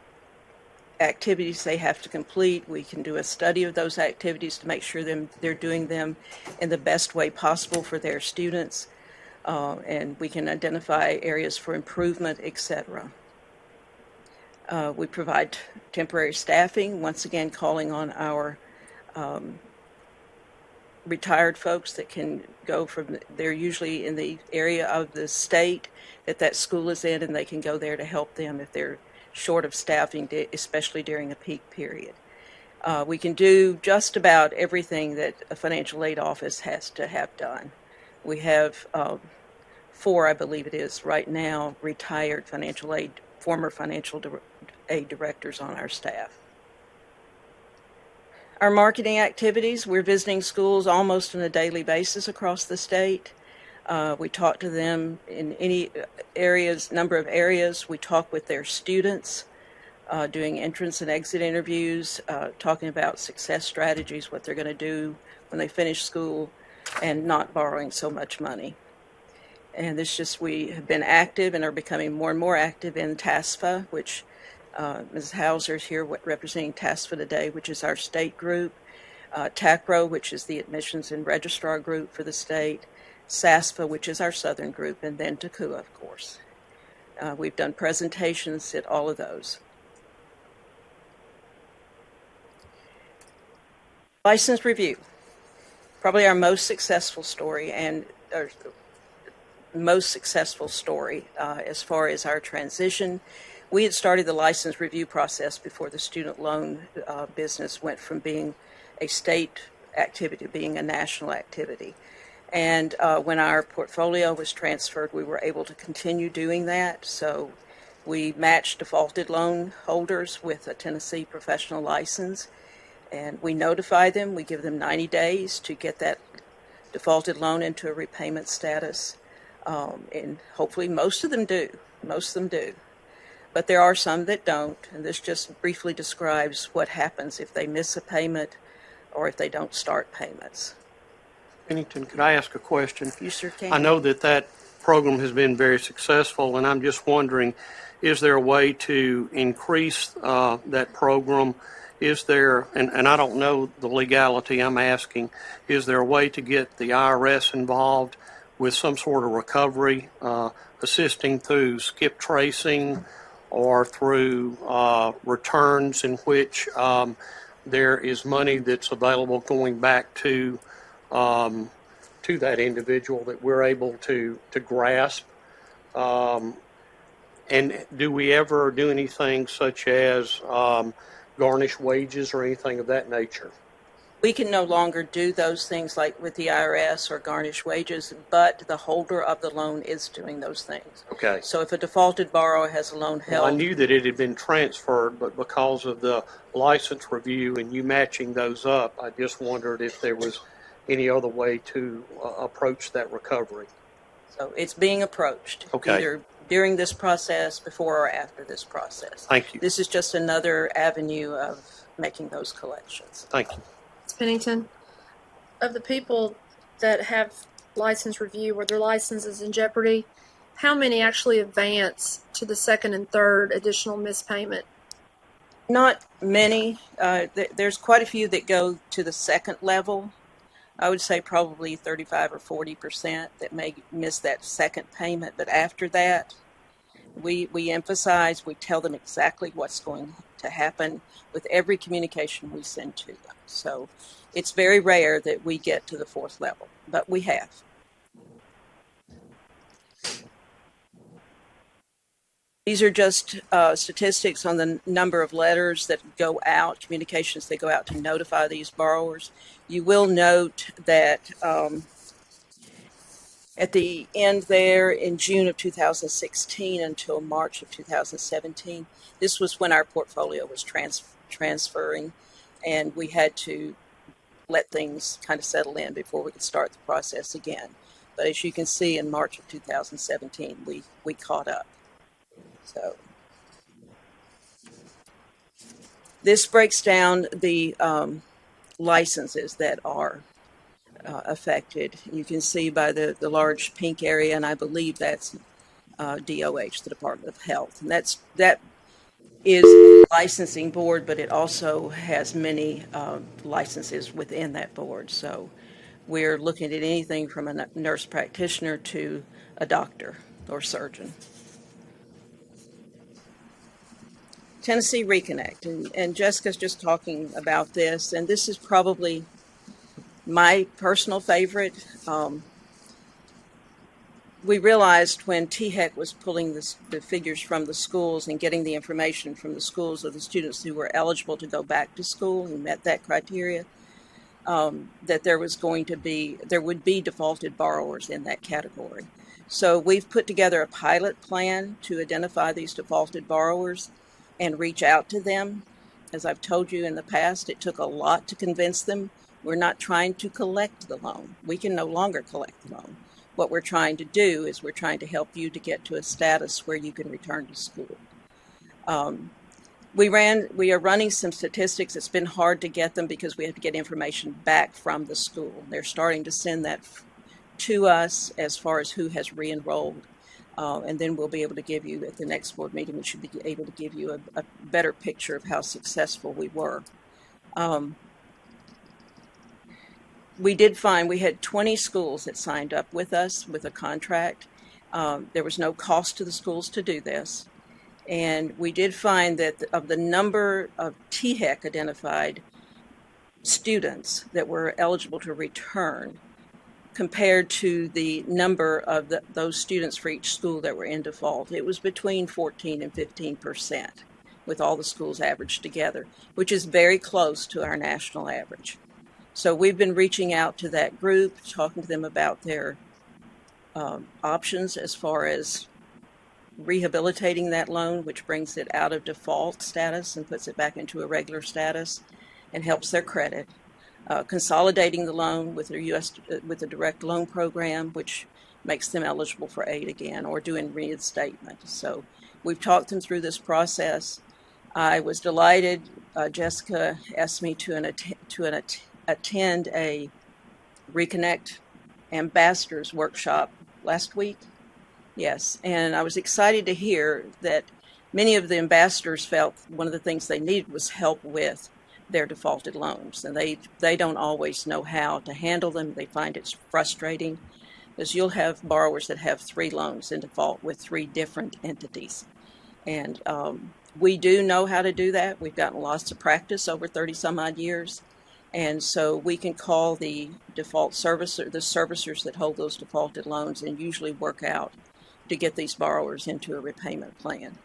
activities they have to complete. We can do a study of those activities to make sure they're doing them in the best way possible for their students, and we can identify areas for improvement, etc. We provide temporary staffing, once again calling on our retired folks that can go from, they're usually in the area of the state that school is in, and they can go there to help them if they're short of staffing, especially during a peak period. We can do just about everything that a financial aid office has to have done. We have 4, I believe it is, right now, retired former financial aid directors on our staff. Our marketing activities, we're visiting schools almost on a daily basis across the state. We talk to them in any number of areas. We talk with their students, doing entrance and exit interviews, talking about success strategies, what they're going to do when they finish school, and not borrowing so much money. And we have been active and are becoming more and more active in TASFA, which Ms. Hauser is here representing TASFA today, which is our state group, TACRO, which is the admissions and registrar group for the state, SASFA, which is our southern group, and then TACUA, of course. We've done presentations at all of those. License review, probably our most successful story as far as our transition. We had started the license review process before the student loan business went from being a state activity to being a national activity. And when our portfolio was transferred, we were able to continue doing that. So we matched defaulted loan holders with a Tennessee professional license, and we notify them. We give them 90 days to get that defaulted loan into a repayment status. And hopefully most of them do. But there are some that don't, and this just briefly describes what happens if they miss a payment or if they don't start payments. Pennington, could I ask a question? You sure can. I know that program has been very successful, and I'm just wondering, is there a way to increase that program? Is there, and I don't know the legality, I'm asking, is there a way to get the IRS involved with some sort of recovery, assisting through skip tracing or through returns in which there is money that's available going back to that individual that we're able to grasp? And do we ever do anything such as garnish wages or anything of that nature? We can no longer do those things like with the IRS or garnish wages, but the holder of the loan is doing those things. Okay. So if a defaulted borrower has a loan held... Well, I knew that it had been transferred, but because of the license review and you matching those up, I just wondered if there was any other way to approach that recovery. So it's being approached, okay, either during this process, before or after this process. Thank you. This is just another avenue of making those collections. Thank you. Ms. Pennington, of the people that have license review where their license is in jeopardy, how many actually advance to the second and third additional missed payment? Not many. There's quite a few that go to the second level. I would say probably 35 or 40% that may miss that second payment. But after that, we emphasize, we tell them exactly what's going to happen with every communication we send to them. So it's very rare that we get to the fourth level, but we have. These are just statistics on the number of letters that go out, communications that go out to notify these borrowers. You will note that at the end there in June of 2016 until March of 2017, this was when our portfolio was transferring, and we had to let things kind of settle in before we could start the process again. But as you can see, in March of 2017, we caught up. So this breaks down the licenses that are affected. You can see by the large pink area, and I believe that's DOH, the Department of Health. And that is a licensing board, but it also has many licenses within that board. So we're looking at anything from a nurse practitioner to a doctor or surgeon. Tennessee Reconnect, and Jessica's just talking about this, and this is probably my personal favorite. We realized when THEC was pulling the figures from the schools and getting the information from the schools of the students who were eligible to go back to school and met that criteria, that there would be defaulted borrowers in that category. So we've put together a pilot plan to identify these defaulted borrowers and reach out to them. As I've told you in the past, it took a lot to convince them. We're not trying to collect the loan. We can no longer collect the loan. What we're trying to do is we're trying to help you to get to a status where you can return to school. We are running some statistics. It's been hard to get them because we have to get information back from the school. They're starting to send that to us as far as who has re-enrolled. And then we'll be able to give you, at the next board meeting, we should be able to give you a better picture of how successful we were. We did find we had 20 schools that signed up with us with a contract. There was no cost to the schools to do this. And we did find that of the number of THEC identified students that were eligible to return, compared to the number of those students for each school that were in default, it was between 14 and 15% with all the schools averaged together, which is very close to our national average. So we've been reaching out to that group, talking to them about their options as far as rehabilitating that loan, which brings it out of default status and puts it back into a regular status and helps their credit. Consolidating the loan with with the direct loan program, which makes them eligible for aid again, or doing reinstatement. So we've talked them through this process. I was delighted. Jessica asked me to attend a Reconnect Ambassadors workshop last week. Yes, and I was excited to hear that many of the ambassadors felt one of the things they needed was help with their defaulted loans, and they don't always know how to handle them. They find it's frustrating, because you'll have borrowers that have 3 loans in default with 3 different entities, and we do know how to do that. We've gotten lots of practice over 30 some odd years, and so we can call the default servicer, the servicers that hold those defaulted loans, and usually work out to get these borrowers into a repayment plan.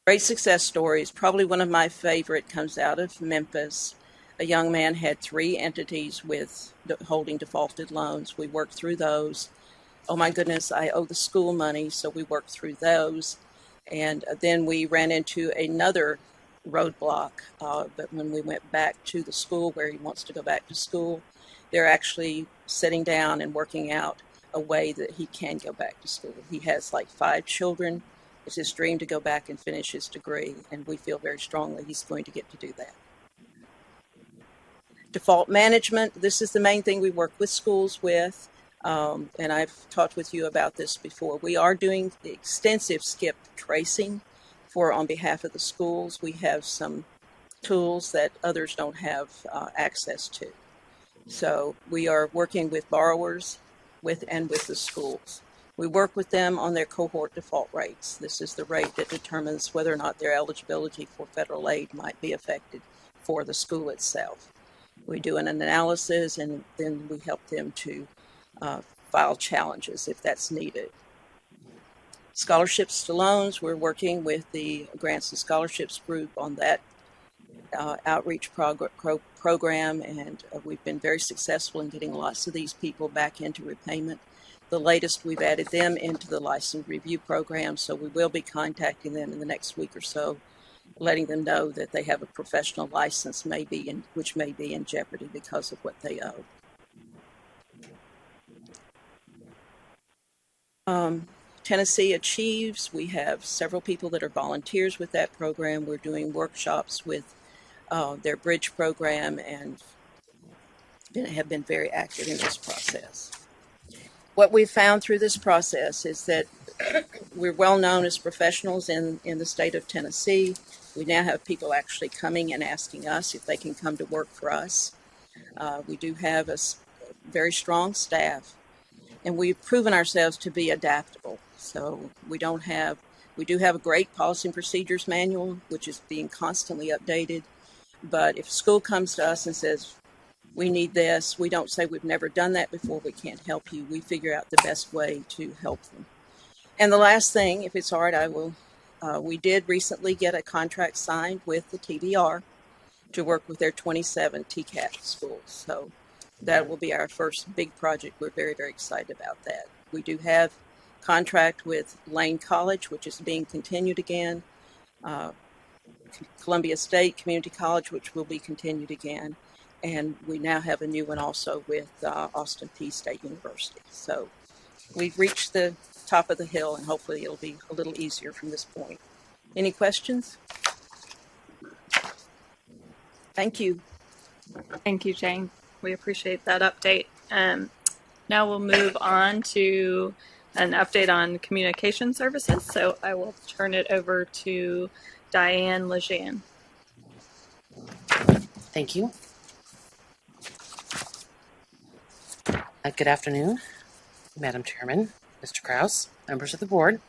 Great success stories. Probably one of my favorite comes out of Memphis. A young man had 3 entities with holding defaulted loans. We worked through those. Oh my goodness, I owe the school money, so we worked through those. And then we ran into another roadblock. But when we went back to the school where he wants to go back to school, they're actually sitting down and working out a way that he can go back to school. He has like 5 children. It's his dream to go back and finish his degree, and we feel very strongly he's going to get to do that. Default management, this is the main thing we work with schools with, and I've talked with you about this before. We are doing extensive skip tracing on behalf of the schools. We have some tools that others don't have access to. So we are working with borrowers and with the schools. We work with them on their cohort default rates. This is the rate that determines whether or not their eligibility for federal aid might be affected for the school itself. We do an analysis, and then we help them to file challenges if that's needed. Scholarships to loans, we're working with the Grants and Scholarships group on that outreach program, and we've been very successful in getting lots of these people back into repayment. The latest, we've added them into the license review program, so we will be contacting them in the next week or so, letting them know that they have a professional license which may be in jeopardy because of what they owe. Tennessee Achieves, we have several people that are volunteers with that program. We're doing workshops with their bridge program and have been very active in this process. What we've found through this process is that we're well known as professionals in the state of Tennessee. We now have people actually coming and asking us if they can come to work for us. We do have a very strong staff, and we've proven ourselves to be adaptable. So we do have a great policy and procedures manual, which is being constantly updated. But if a school comes to us and says, we need this, we don't say we've never done that before, we can't help you. We figure out the best way to help them. And the last thing, if it's all right, we did recently get a contract signed with the TBR to work with their 27 TCAP schools. So that will be our first big project. We're very, very excited about that. We do have contract with Lane College, which is being continued again, Columbia State Community College, which will be continued again, and we now have a new one also with Austin Peay State University. So we've reached the top of the hill, and hopefully it'll be a little easier from this point. Any questions? Thank you. Thank you, Jane. We appreciate that update. Now we'll move on to an update on communication services. So I will turn it over to Diane Lejean. Thank you. Good afternoon, Madam Chairman, Mr. Kraus, members of the board.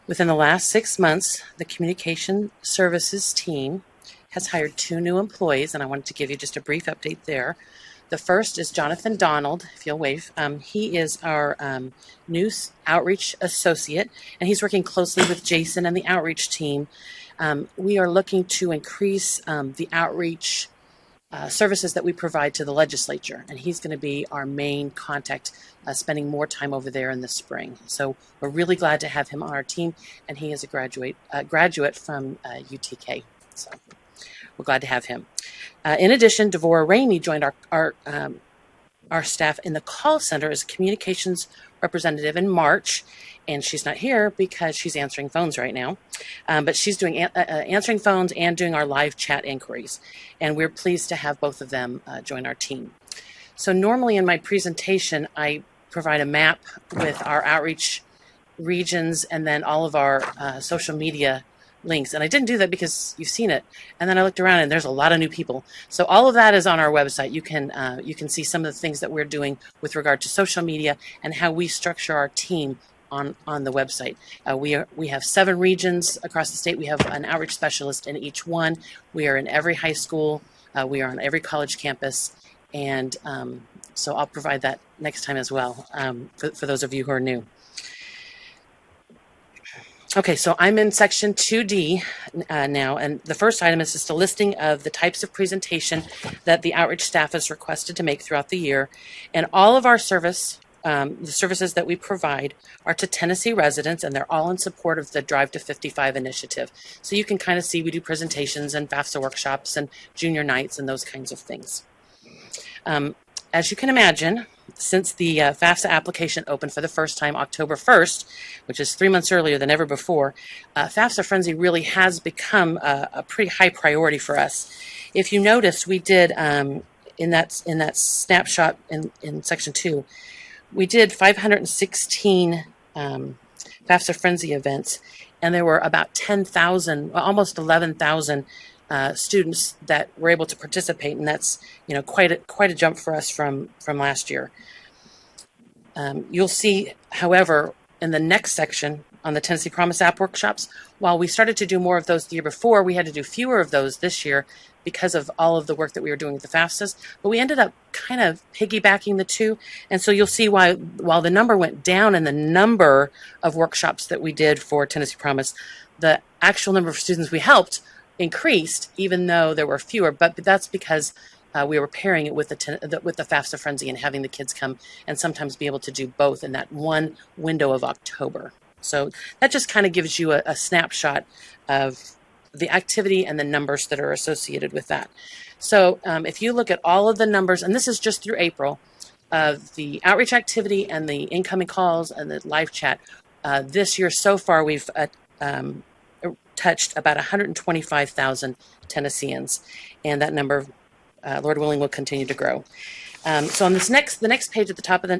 Within the last 6 months, the communication services team has hired 2 new employees, and I wanted to give you just a brief update there. The first is Jonathan Donald, if you'll wave. He is our new outreach associate, and he's working closely with Jason and the outreach team. We are looking to increase the outreach services that we provide to the legislature, and he's going to be our main contact, spending more time over there in the spring. So we're really glad to have him on our team, and he is a graduate from UTK. So we're glad to have him. In addition, Devora Ramey joined our staff in the call center as a communications representative in March, and she's not here because she's answering phones right now. But she's doing answering phones and doing our live chat inquiries, and we're pleased to have both of them join our team. So normally in my presentation, I provide a map with our outreach regions and then all of our social media links. And I didn't do that because you've seen it. And then I looked around and there's a lot of new people. So all of that is on our website. You can see some of the things that we're doing with regard to social media and how we structure our team on the website. We have 7 regions across the state. We have an outreach specialist in each one. We are in every high school. We are on every college campus. And so I'll provide that next time as well for those of you who are new. Okay, so I'm in section 2D now, and the first item is just a listing of the types of presentation that the outreach staff has requested to make throughout the year. And all of our the services that we provide are to Tennessee residents, and they're all in support of the Drive to 55 initiative. So you can kind of see we do presentations and FAFSA workshops and junior nights and those kinds of things. As you can imagine, since the FAFSA application opened for the first time October 1st, which is 3 months earlier than ever before, FAFSA Frenzy really has become a pretty high priority for us. If you notice, we did in that snapshot in section 2, we did 516 FAFSA Frenzy events, and there were about 10,000, almost 11,000 students that were able to participate, and that's quite a jump for us from last year. You'll see, however, in the next section on the Tennessee Promise app workshops, while we started to do more of those the year before, we had to do fewer of those this year because of all of the work that we were doing with the FAFSAs, but we ended up kind of piggybacking the two, and so you'll see why, while the number went down in the number of workshops that we did for Tennessee Promise, the actual number of students we helped increased, even though there were fewer, but that's because we were pairing it with the FAFSA Frenzy and having the kids come and sometimes be able to do both in that one window of October. So that just kind of gives you a snapshot of the activity and the numbers that are associated with that. So if you look at all of the numbers, and this is just through April, the outreach activity and the incoming calls and the live chat, this year so far we've touched about 125,000 Tennesseans, and that number, Lord willing, will continue to grow. So on the next page at the top of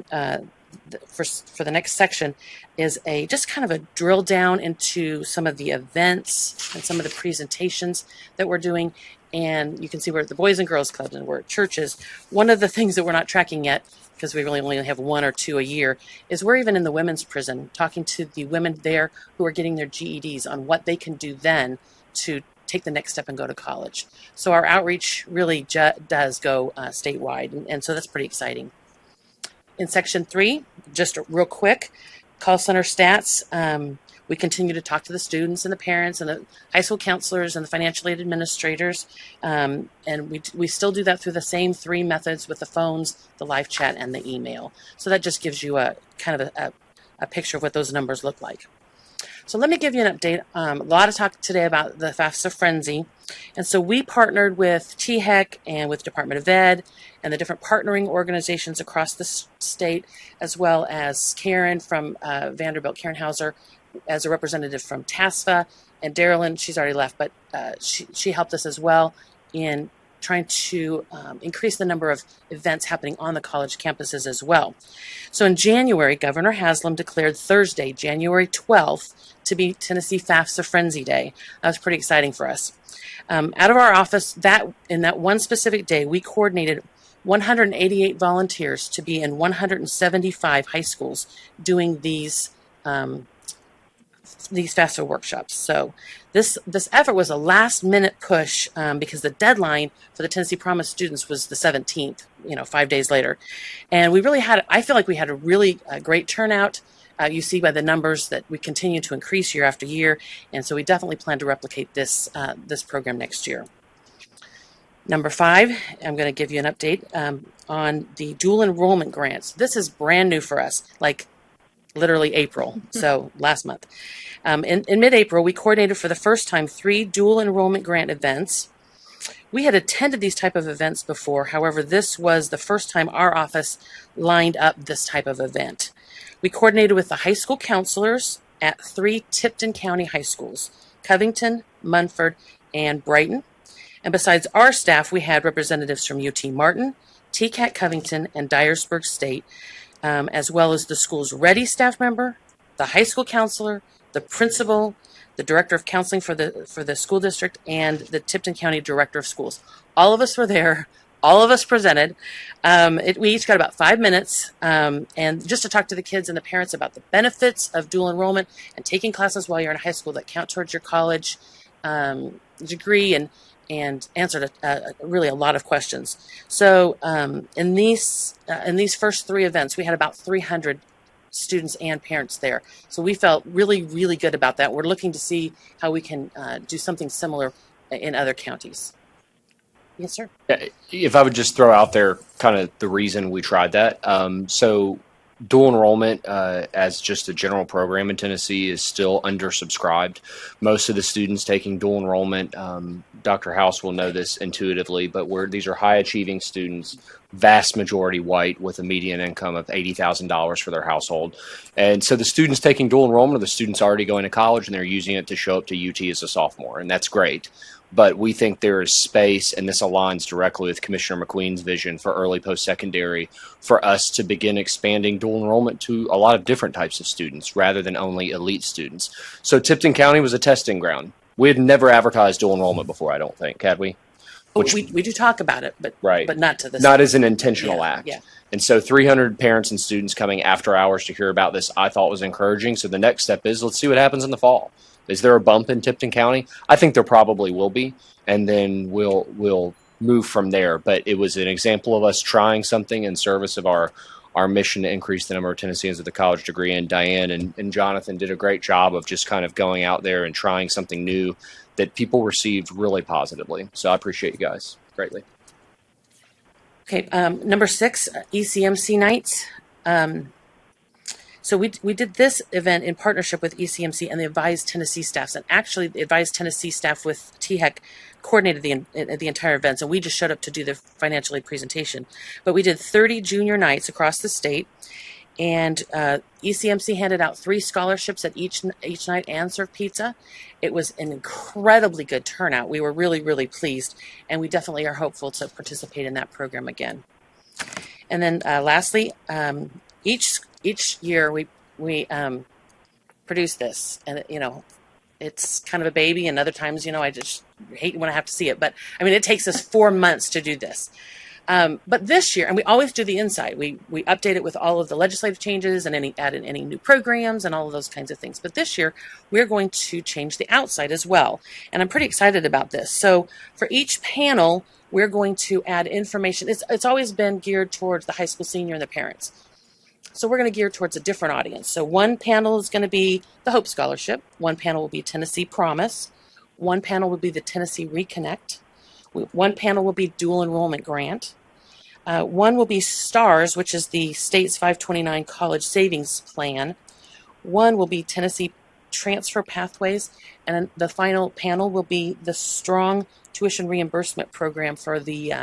for the next section is just kind of a drill down into some of the events and some of the presentations that we're doing. And you can see we're at the Boys and Girls Clubs and we're at churches. One of the things that we're not tracking yet, because we really only have 1 or 2 a year, is we're even in the women's prison talking to the women there who are getting their GEDs on what they can do then to take the next step and go to college. So our outreach really does go statewide, and so that's pretty exciting. In section 3, just real quick, call center stats. We continue to talk to the students and the parents and the high school counselors and the financial aid administrators, and we still do that through the same 3 methods with the phones, the live chat, and the email. So that just gives you a kind of a picture of what those numbers look like. So let me give you an update. A lot of talk today about the FAFSA Frenzy. And so we partnered with TSAC and with Department of Ed and the different partnering organizations across the state, as well as Karen from Vanderbilt, Karen Hauser, as a representative from TASFA, and Darylyn, she's already left, but she helped us as well in trying to increase the number of events happening on the college campuses as well. So in January, Governor Haslam declared Thursday, January 12th, to be Tennessee FAFSA Frenzy Day. That was pretty exciting for us. Out of our office, in that one specific day, we coordinated 188 volunteers to be in 175 high schools doing these FAFSA workshops. So this effort was a last-minute push because the deadline for the Tennessee Promise students was the 17th, 5 days later. And we really I feel like we had a really great turnout. You see by the numbers that we continue to increase year after year, and so we definitely plan to replicate this program next year. Number 5, I'm going to give you an update on the dual enrollment grants. This is brand new for us, like literally April, so last month. In mid-April, we coordinated for the first time 3 dual enrollment grant events. We had attended these type of events before. However, this was the first time our office lined up this type of event. We coordinated with the high school counselors at 3 Tipton County high schools, Covington, Munford, and Brighton. And besides our staff, we had representatives from UT Martin, TCAT Covington, and Dyersburg State, as well as the school's Ready staff member, the high school counselor, the principal, the director of counseling for the school district, and the Tipton County director of schools. All of us were there. All of us presented. We each got about 5 minutes, and just to talk to the kids and the parents about the benefits of dual enrollment and taking classes while you're in high school that count towards your college degree, and answered really a lot of questions. So in these first 3 events, we had about 300 students and parents there. So we felt really, really good about that. We're looking to see how we can do something similar in other counties. Yes, sir. If I would just throw out there kind of the reason we tried that. So dual enrollment as just a general program in Tennessee is still undersubscribed. Most of the students taking dual enrollment, Dr. House will know this intuitively, but these are high achieving students, vast majority white with a median income of $80,000 for their household. And so the students taking dual enrollment are the students already going to college and they're using it to show up to UT as a sophomore, and that's great. But we think there is space, and this aligns directly with Commissioner McQueen's vision for early post-secondary, for us to begin expanding dual enrollment to a lot of different types of students rather than only elite students. So Tipton County was a testing ground. We had never advertised dual enrollment before, I don't think, had we? Which, we do talk about it, but right. but not to this. Not as an intentional act. Yeah. And so 300 parents and students coming after hours to hear about this, I thought was encouraging. So the next step is let's see what happens in the fall. Is there a bump in Tipton County? I think there probably will be, and then we'll move from there. But it was an example of us trying something in service of our mission to increase the number of Tennesseans with a college degree. And Diane and Jonathan did a great job of just kind of going out there and trying something new that people received really positively. So I appreciate you guys greatly. Okay, number 6, ECMC nights. So we did this event in partnership with ECMC and the Advise Tennessee staffs, and actually the Advise Tennessee staff with TSAC coordinated the entire event, and we just showed up to do the financial aid presentation. But we did 30 junior nights across the state, and ECMC handed out 3 scholarships at each night and served pizza. It was an incredibly good turnout. We were really, really pleased, and we definitely are hopeful to participate in that program again. And then lastly, each year we produce this, and it's kind of a baby, and other times I just hate when I have to see it, but I mean it takes us 4 months to do this. But this year, and we always do the inside, we update it with all of the legislative changes and add in any new programs and all of those kinds of things. But this year, we're going to change the outside as well. And I'm pretty excited about this. So for each panel, we're going to add information. It's always been geared towards the high school senior and the parents. So we're going to gear towards a different audience. So one panel is going to be the Hope Scholarship. One panel will be Tennessee Promise. One panel will be the Tennessee Reconnect. One panel will be Dual Enrollment Grant. One will be STARS, which is the state's 529 College Savings Plan. One will be Tennessee Transfer Pathways. And the final panel will be the Strong Tuition Reimbursement Program for the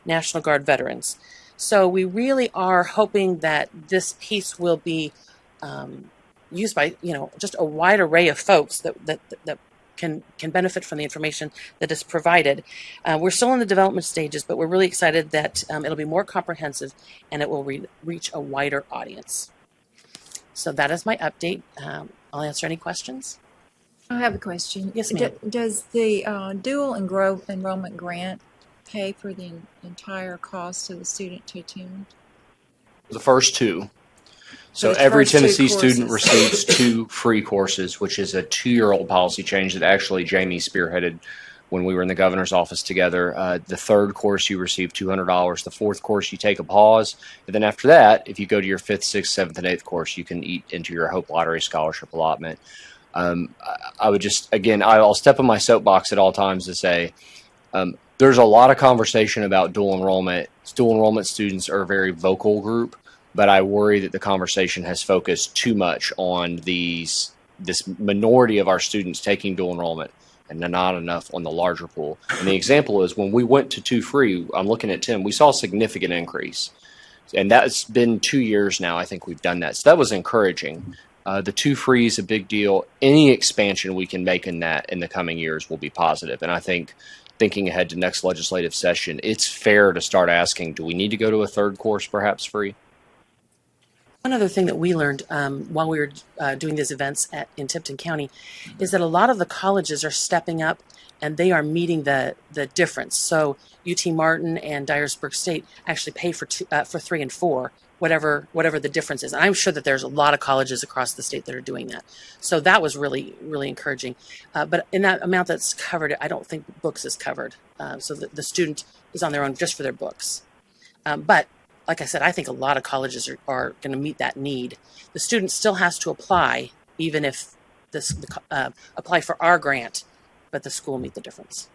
National Guard veterans. So we really are hoping that this piece will be used by, just a wide array of folks that can benefit from the information that is provided. We're still in the development stages, but we're really excited that it'll be more comprehensive and it will reach a wider audience. So that is my update. I'll answer any questions. I have a question. Yes, ma'am. Does the dual enrollment grant pay for the entire cost of the student to attend? The first 2. So Those every first 2 Tennessee student courses. receives 2 free courses, which is a 2-year-old policy change that actually Jamie spearheaded when we were in the governor's office together. The 3rd course, you receive $200. The 4th course, you take a pause. And then after that, if you go to your 5th, 6th, 7th, and 8th course, you can eat into your Hope Lottery scholarship allotment. I would just, again, I'll step on my soapbox at all times to say, there's a lot of conversation about dual enrollment. Dual enrollment students are a very vocal group, but I worry that the conversation has focused too much on this minority of our students taking dual enrollment and not enough on the larger pool. And the example is when we went to 2 free, I'm looking at Tim, we saw a significant increase. And that's been 2 years now, I think we've done that. So that was encouraging. The 2 free is a big deal. Any expansion we can make in that in the coming years will be positive. And I think thinking ahead to next legislative session, it's fair to start asking, do we need to go to a 3rd course perhaps free? One other thing that we learned while we were doing these events in Tipton County is that a lot of the colleges are stepping up and they are meeting the difference. So UT Martin and Dyersburg State actually pay for 3 and 4, whatever the difference is. And I'm sure that there's a lot of colleges across the state that are doing that. So that was really, really encouraging. But in that amount that's covered, I don't think books is covered. So the student is on their own just for their books. But like I said, I think a lot of colleges are going to meet that need. The student still has to apply, even if apply for our grant, but the school meet the difference.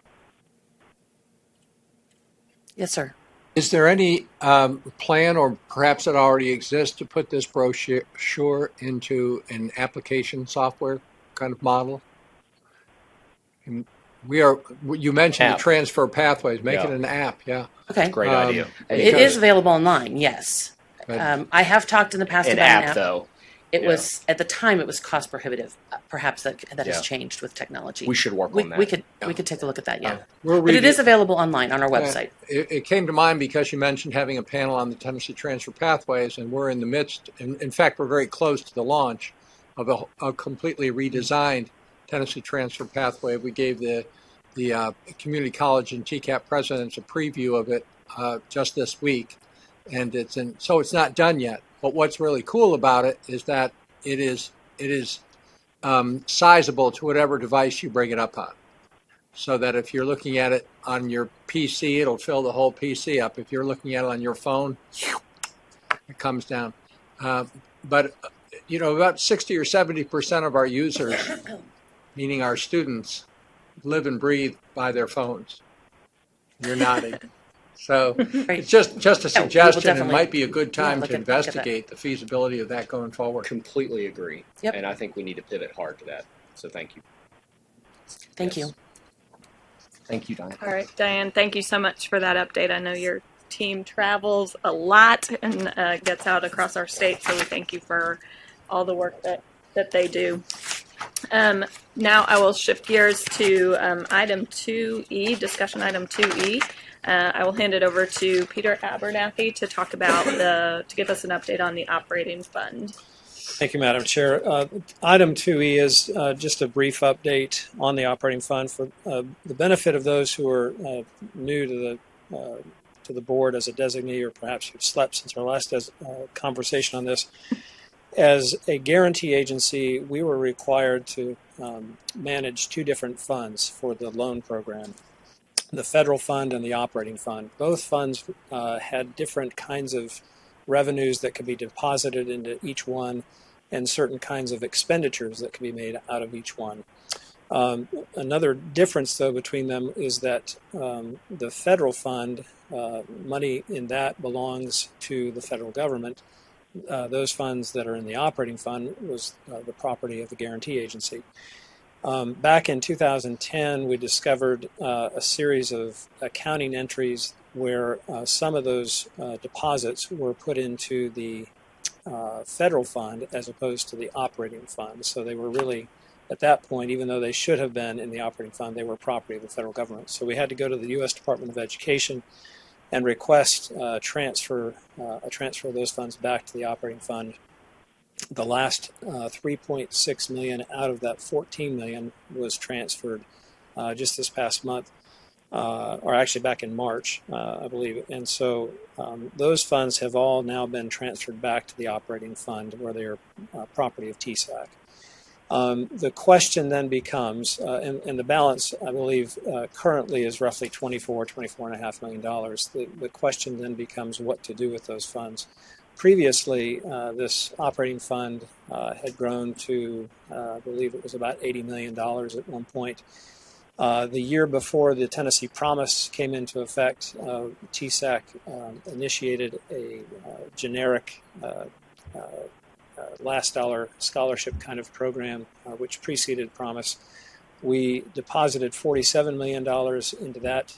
Yes, sir. Is there any plan, or perhaps it already exists, to put this brochure into an application software kind of model? And you mentioned the App. transfer pathways, make it Yeah. an app, yeah. Okay. Great idea. It is available online, yes. But- I have talked in the past An about app, an app. though. It Yeah. was, at the time, it was cost prohibitive. Perhaps that Yeah. has changed with technology. We should work on that. We could take a look at that, yeah. We're But it reading- is available online on our website. It came to mind because you mentioned having a panel on the Tennessee transfer pathways, and we're in the midst, in fact, we're very close to the launch of a completely redesigned Tennessee transfer pathway. We gave the community college and TCAP presidents a preview of it just this week, and so it's not done yet. But what's really cool about it is that it is sizable to whatever device you bring it up on. So that if you're looking at it on your PC, it'll fill the whole PC up. If you're looking at it on your phone, it comes down. But about 60 or 70% of our users, meaning our students, live and breathe by their phones. You're nodding. So it's just a suggestion. It might be a good time to investigate the feasibility of that going forward. Completely agree. Yep. And I think we need to pivot hard to that. So thank you. Thank you. Thank you, Diane. All right, Diane, thank you so much for that update. I know your team travels a lot and gets out across our state, so we thank you for all the work that they do. Now I will shift gears to item 2E, discussion item 2E. I will hand it over to Peter Abernathy to talk about to give us an update on the operating fund. Thank you, Madam Chair. Item 2E is just a brief update on the operating fund for the benefit of those who are new to the board as a designee, or perhaps you've slept since our last conversation on this. As a guarantee agency, we were required to manage two different funds for the loan program, the federal fund and the operating fund. Both funds had different kinds of revenues that could be deposited into each one, and certain kinds of expenditures that can be made out of each one. Another difference, though, between them is that the federal fund, money in that belongs to the federal government. Those funds that are in the operating fund was the property of the guarantee agency. Back in 2010, we discovered a series of accounting entries where some of those deposits were put into the federal fund as opposed to the operating fund. So they were really, at that point, even though they should have been in the operating fund, they were property of the federal government. So we had to go to the U.S. Department of Education and request a transfer of those funds back to the operating fund. The last $3.6 million out of that $14 million was transferred just this past month, or actually back in March, I believe. And so those funds have all now been transferred back to the operating fund, where they are property of TSAC. The question then becomes, and the balance, I believe, currently is roughly $24.5 million. The question then becomes what to do with those funds. Previously, this operating fund had grown to, I believe it was about $80 million at one point. The year before the Tennessee Promise came into effect, TSAC initiated a generic last dollar scholarship kind of program, which preceded Promise. We deposited $47 million into that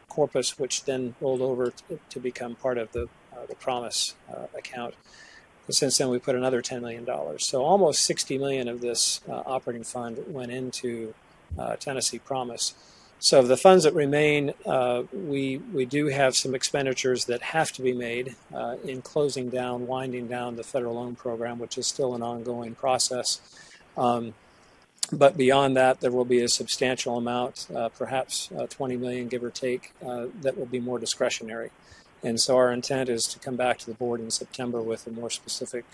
corpus, which then rolled over to become part of the Promise account. And since then, we put another $10 million. So almost $60 million of this operating fund went into Tennessee Promise. So the funds that remain, we do have some expenditures that have to be made in closing down, winding down the federal loan program, which is still an ongoing process. But beyond that, there will be a substantial amount, perhaps $20 million, give or take, that will be more discretionary. And so our intent is to come back to the board in September with a more specific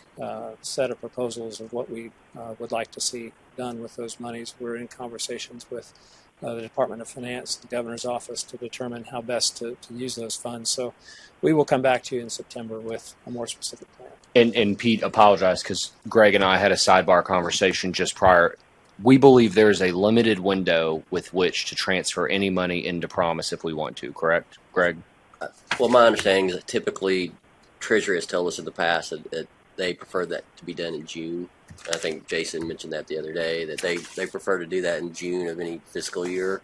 set of proposals of what we would like to see done with those monies. We're in conversations with the Department of Finance, the governor's office, to determine how best to use those funds. So we will come back to you in September with a more specific plan. And Pete, apologize because Greg and I had a sidebar conversation just prior. we believe there is a limited window with which to transfer any money into Promise if we want to, correct, Greg? Well, my understanding is that typically Treasury has told us in the past that they prefer that to be done in June. I think Jason mentioned that the other day, that they prefer to do that in June of any fiscal year.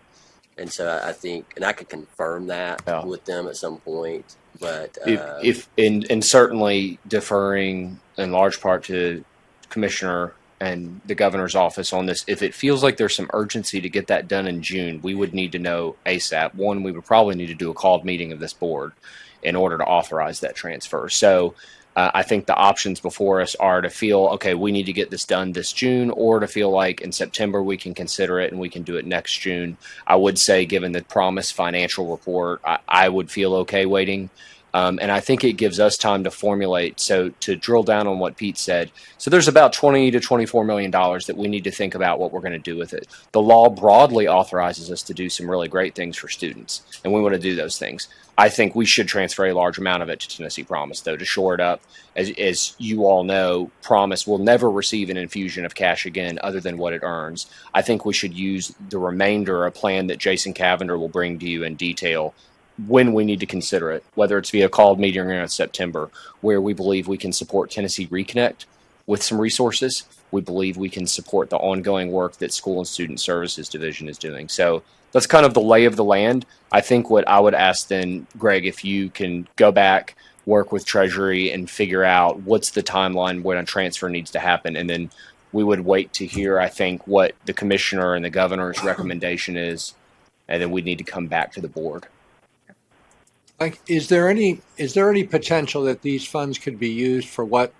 And so I think, and I could confirm that with them at some point, but and certainly deferring in large part to Commissioner and the governor's office on this. If it feels like there's some urgency to get that done in June, we would need to know ASAP. One, we would probably need to do a called meeting of this board in order to authorize that transfer. So I think the options before us are to feel, okay, we need to get this done this June, or to feel like in September we can consider it and we can do it next June. I would say, given the Promise financial report, I would feel okay waiting. And I think it gives us time to formulate. So to drill down on what Pete said, so there's about $20 to $24 million that we need to think about what we're going to do with it. The law broadly authorizes us to do some really great things for students, and we want to do those things. I think we should transfer a large amount of it to Tennessee Promise, though, to shore it up. As you all know, Promise will never receive an infusion of cash again other than what it earns. I think we should use the remainder, a plan that Jason Cavender will bring to you in detail when we need to consider it, whether it's via called meeting or in September, where we believe we can support Tennessee Reconnect with some resources. We believe we can support the ongoing work that School and Student Services Division is doing. So that's kind of the lay of the land. I think what I would ask then, Greg, if you can go back, work with Treasury and figure out what's the timeline when a transfer needs to happen. And then we would wait to hear, I think, what the commissioner and the governor's recommendation is. And then we'd need to come back to the board. Like, is there any potential that these funds could be used for what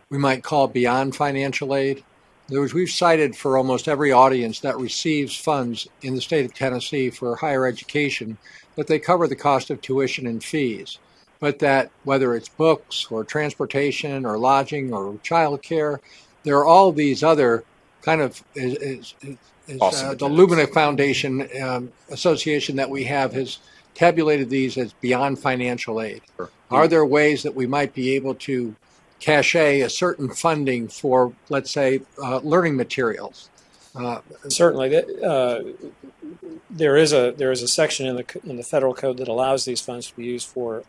we might call beyond financial aid? In other words, we've cited for almost every audience that receives funds in the state of Tennessee for higher education that they cover the cost of tuition and fees, but that whether it's books or transportation or lodging or childcare, there are all these other kind of the Lumina Foundation association that we have has tabulated these as beyond financial aid. Sure. Are there ways that we might be able to cachet a certain funding for, let's say, learning materials? Certainly, there is a section in the federal code that allows these funds to be used for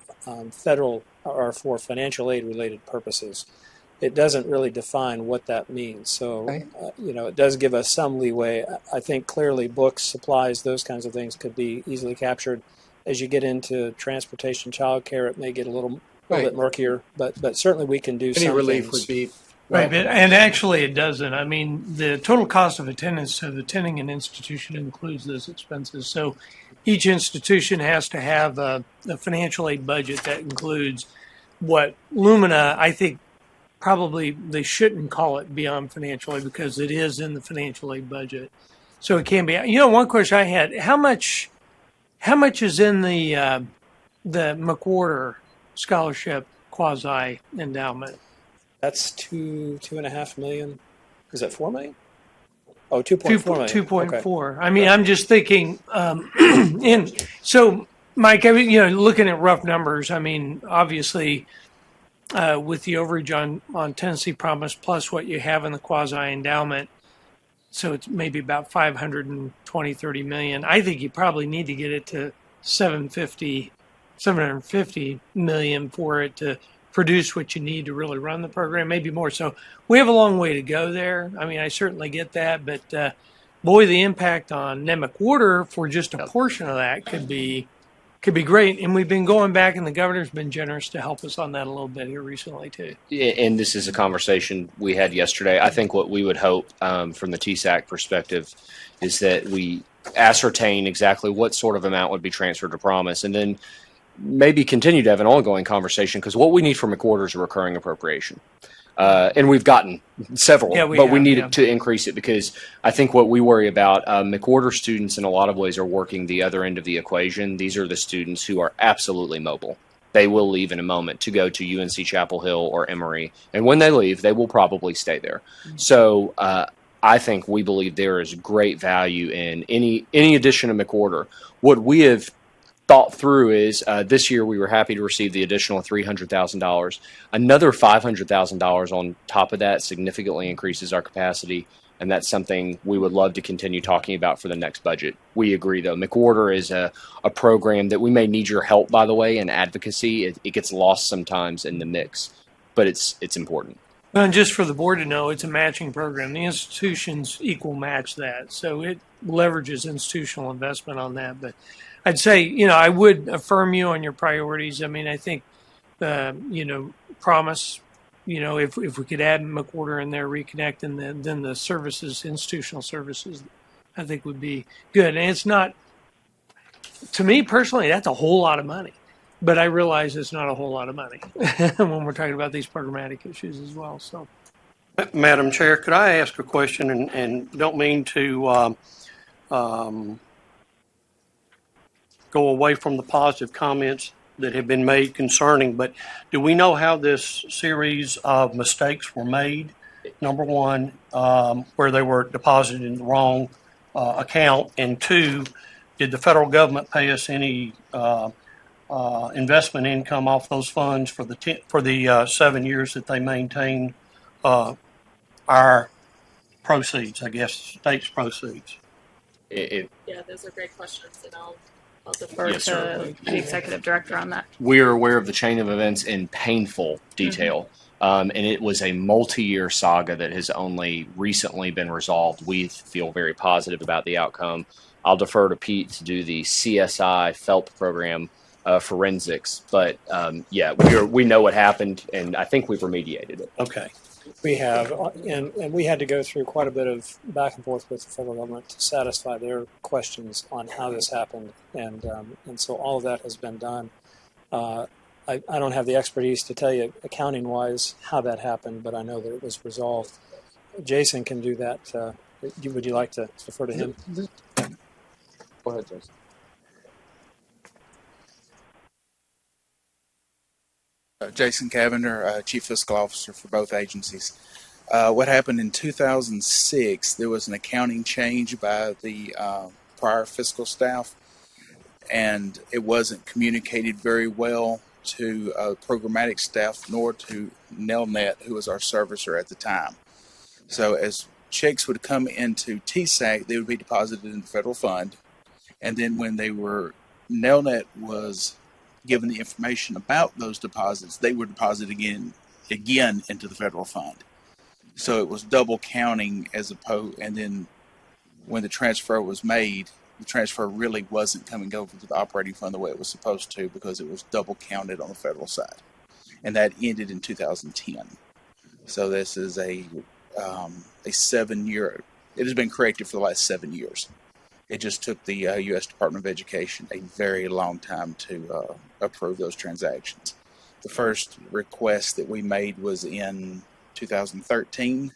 federal or for financial aid related purposes. It doesn't really define what that means. So, it does give us some leeway. I think clearly books, supplies, those kinds of things could be easily captured. As you get into transportation, childcare, it may get a little bit murkier, but certainly we can do any some relief things. would be right. And actually, it doesn't. I mean, the total cost of attendance of attending an institution includes those expenses. So each institution has to have a financial aid budget that includes what Lumina, I think, probably they shouldn't call it beyond financial aid because it is in the financial aid budget. So it can be. One question I had: How much is in the McWhorter scholarship quasi endowment? That's $2.5 million. Is that $4 million? Oh, 2.4 million. 2.4. Okay. I mean, I'm just thinking. So, Mike, looking at rough numbers, I mean, obviously, with the overage on Tennessee Promise plus what you have in the quasi endowment, so it's maybe about 30 million. I think you probably need to get it to 750 million for it to produce what you need to really run the program, maybe more. So we have a long way to go there. I mean, I certainly get that, but boy, the impact on McWhorter for just a portion of that could be great. And we've been going back, and the governor's been generous to help us on that a little bit here recently too. And this is a conversation we had yesterday. I think what we would hope from the TSAC perspective is that we ascertain exactly what sort of amount would be transferred to Promise, and then maybe continue to have an ongoing conversation, because what we need for McWhorter is a recurring appropriation. And we've gotten several, we need to increase it, because I think what we worry about, McWhorter students in a lot of ways are working the other end of the equation. These are the students who are absolutely mobile. They will leave in a moment to go to UNC Chapel Hill or Emory. And when they leave, they will probably stay there. So I think we believe there is great value in any addition of McWhorter. What we have thought through is this year we were happy to receive the additional $300,000. Another $500,000 on top of that significantly increases our capacity, and that's something we would love to continue talking about for the next budget. We agree, though. McWhorter is a program that we may need your help, by the way, in advocacy. It gets lost sometimes in the mix, but it's important. And just for the board to know, it's a matching program. The institutions equal match that, so it leverages institutional investment on that. But I'd say, I would affirm you on your priorities. I mean, I think, promise, if we could add McWhorter in there, reconnect, and then the services, institutional services, I think would be good. And it's not, to me personally, that's a whole lot of money. But I realize it's not a whole lot of money when we're talking about these programmatic issues as well. So, Madam Chair, could I ask a question, and don't mean to go away from the positive comments that have been made concerning, but do we know how this series of mistakes were made? Number one, where they were deposited in the wrong account, and two, did the federal government pay us any investment income off those funds for the 7 years that they maintain our proceeds, I guess, state's proceeds? Yeah, those are great questions, and I'll defer Yes, to sir. the executive director on that. We are aware of the chain of events in painful detail, and it was a multi-year saga that has only recently been resolved. We feel very positive about the outcome. I'll defer to Pete to do the CSI FELP program forensics, but we know what happened, and I think we've remediated it. Okay. We have, and we had to go through quite a bit of back and forth with the federal government to satisfy their questions on how this happened, and so all of that has been done. I don't have the expertise to tell you accounting-wise how that happened, but I know that it was resolved. Jason can do that. Would you like to defer to him? Go ahead, Jason. Jason Cavender, Chief Fiscal Officer for both agencies. What happened in 2006, there was an accounting change by the prior fiscal staff, and it wasn't communicated very well to programmatic staff nor to Nelnet, who was our servicer at the time. So as checks would come into TSAC, they would be deposited in the federal fund, and then when Nelnet was given the information about those deposits, they were deposited again into the federal fund. So it was double counting as opposed, and then when the transfer was made, the transfer really wasn't coming over to the operating fund the way it was supposed to, because it was double counted on the federal side. And that ended in 2010. So this is a 7-year, it has been corrected for the last 7 years. It just took the U.S. Department of Education a very long time to approve those transactions. The first request that we made was in 2013.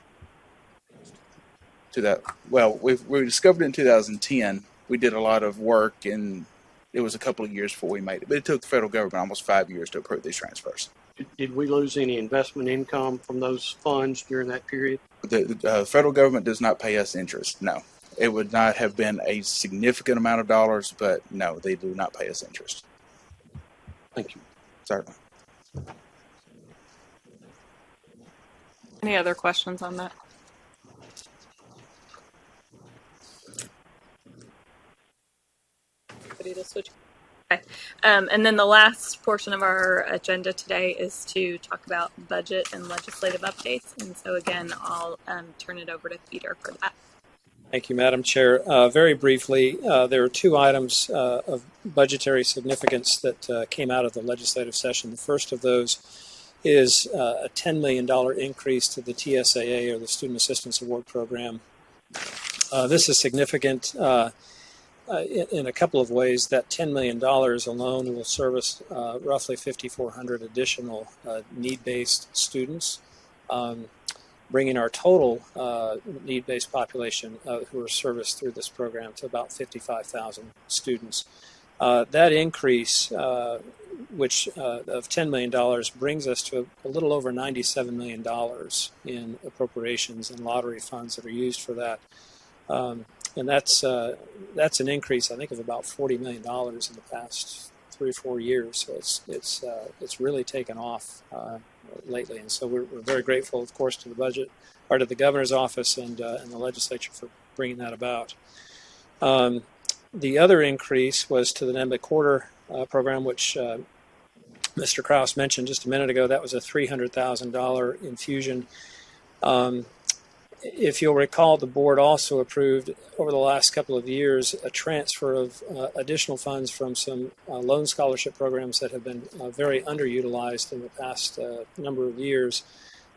We discovered it in 2010. We did a lot of work, and it was a couple of years before we made it. But it took the federal government almost 5 years to approve these transfers. Did we lose any investment income from those funds during that period? The federal government does not pay us interest, no. It would not have been a significant amount of dollars, but no, they do not pay us interest. Thank you. Certainly. Any other questions on that? Ready to switch? Okay. And then the last portion of our agenda today is to talk about budget and legislative updates. And so again, I'll turn it over to Peter for that. Thank you, Madam Chair. Very briefly, there are two items of budgetary significance that came out of the legislative session. The first of those is a $10 million increase to the TSAA, or the Student Assistance Award Program. This is significant in a couple of ways. That $10 million alone will service roughly 5,400 additional need-based students, bringing our total need-based population who are serviced through this program to about 55,000 students. That increase, which of $10 million, brings us to a little over $97 million in appropriations and lottery funds that are used for that. And that's an increase, I think, of about $40 million in the past 3 or 4 years. So it's really taken off lately, and so we're very grateful, of course, to the budget, or to the governor's office and the legislature for bringing that about. The other increase was to the NEMBIC Quarter program, which Mr. Kraus mentioned just a minute ago. That was a $300,000 infusion. If you'll recall, the board also approved over the last couple of years a transfer of additional funds from some loan scholarship programs that have been very underutilized in the past number of years.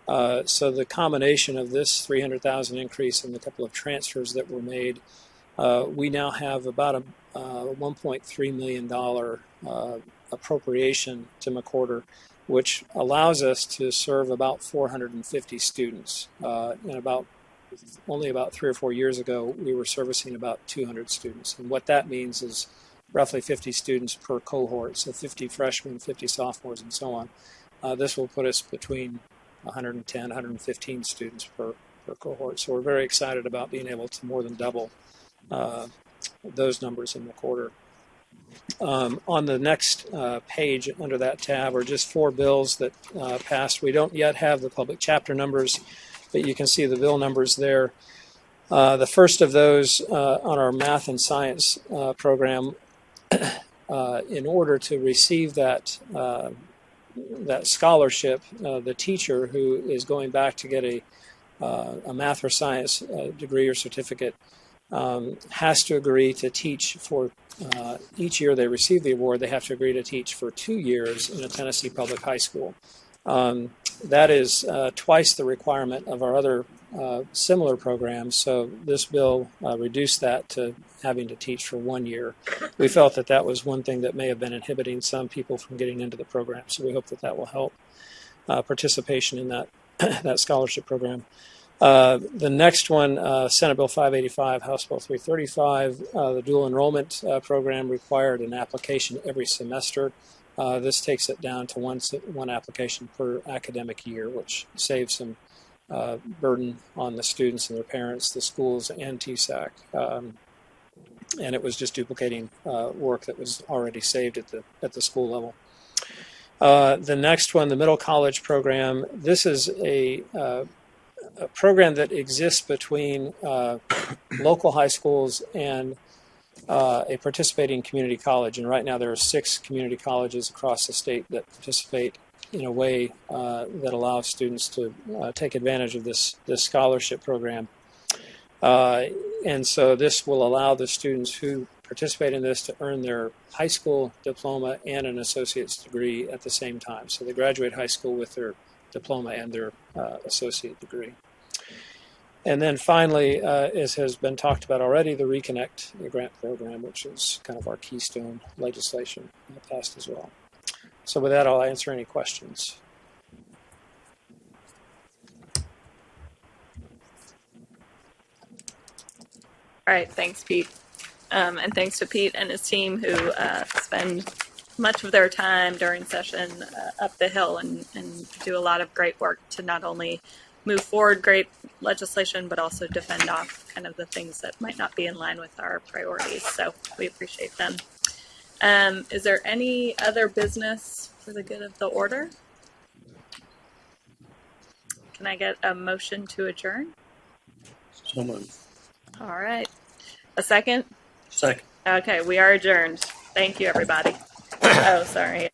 So the combination of this $300,000 increase and the couple of transfers that were made, we now have about a $1.3 million appropriation to McWhorter, which allows us to serve about 450 students. And only about 3 or 4 years ago, we were servicing about 200 students. And what that means is roughly 50 students per cohort, so 50 freshmen, 50 sophomores, and so on. This will put us between 110, 115 students per cohort. So we're very excited about being able to more than double those numbers in McWhorter. On the next page under that tab are just 4 bills that passed. We don't yet have the public chapter numbers, but you can see the bill numbers there. The first of those on our math and science program, in order to receive that scholarship, the teacher who is going back to get a math or science degree or certificate has to agree to teach for each year they receive the award. They have to agree to teach for 2 years in a Tennessee public high school. That is twice the requirement of our other similar programs, so this bill reduced that to having to teach for 1 year. We felt that that was one thing that may have been inhibiting some people from getting into the program, so we hope that that will help participation in that scholarship program. The next one, Senate Bill 585, House Bill 335, the dual enrollment program required an application every semester. This takes it down to one application per academic year, which saves some burden on the students and their parents, the schools, and TSAC. And it was just duplicating work that was already saved at the school level. The next one, the middle college program, this is a program that exists between local high schools and a participating community college. And right now there are 6 community colleges across the state that participate in a way that allows students to take advantage of this scholarship program. And so this will allow the students who participate in this to earn their high school diploma and an associate's degree at the same time. So they graduate high school with their diploma and their associate degree. And then finally, as has been talked about already, the Reconnect grant program, which is kind of our keystone legislation passed as well. So with that, I'll answer any questions. All right, thanks, Pete. And thanks to Pete and his team who spend much of their time during session up the hill and do a lot of great work to not only move forward great legislation, but also defend off kind of the things that might not be in line with our priorities. So we appreciate them. Is there any other business for the good of the order? Can I get a motion to adjourn? So moved. All right. A second? Second. Okay, we are adjourned. Thank you, everybody. Oh, sorry.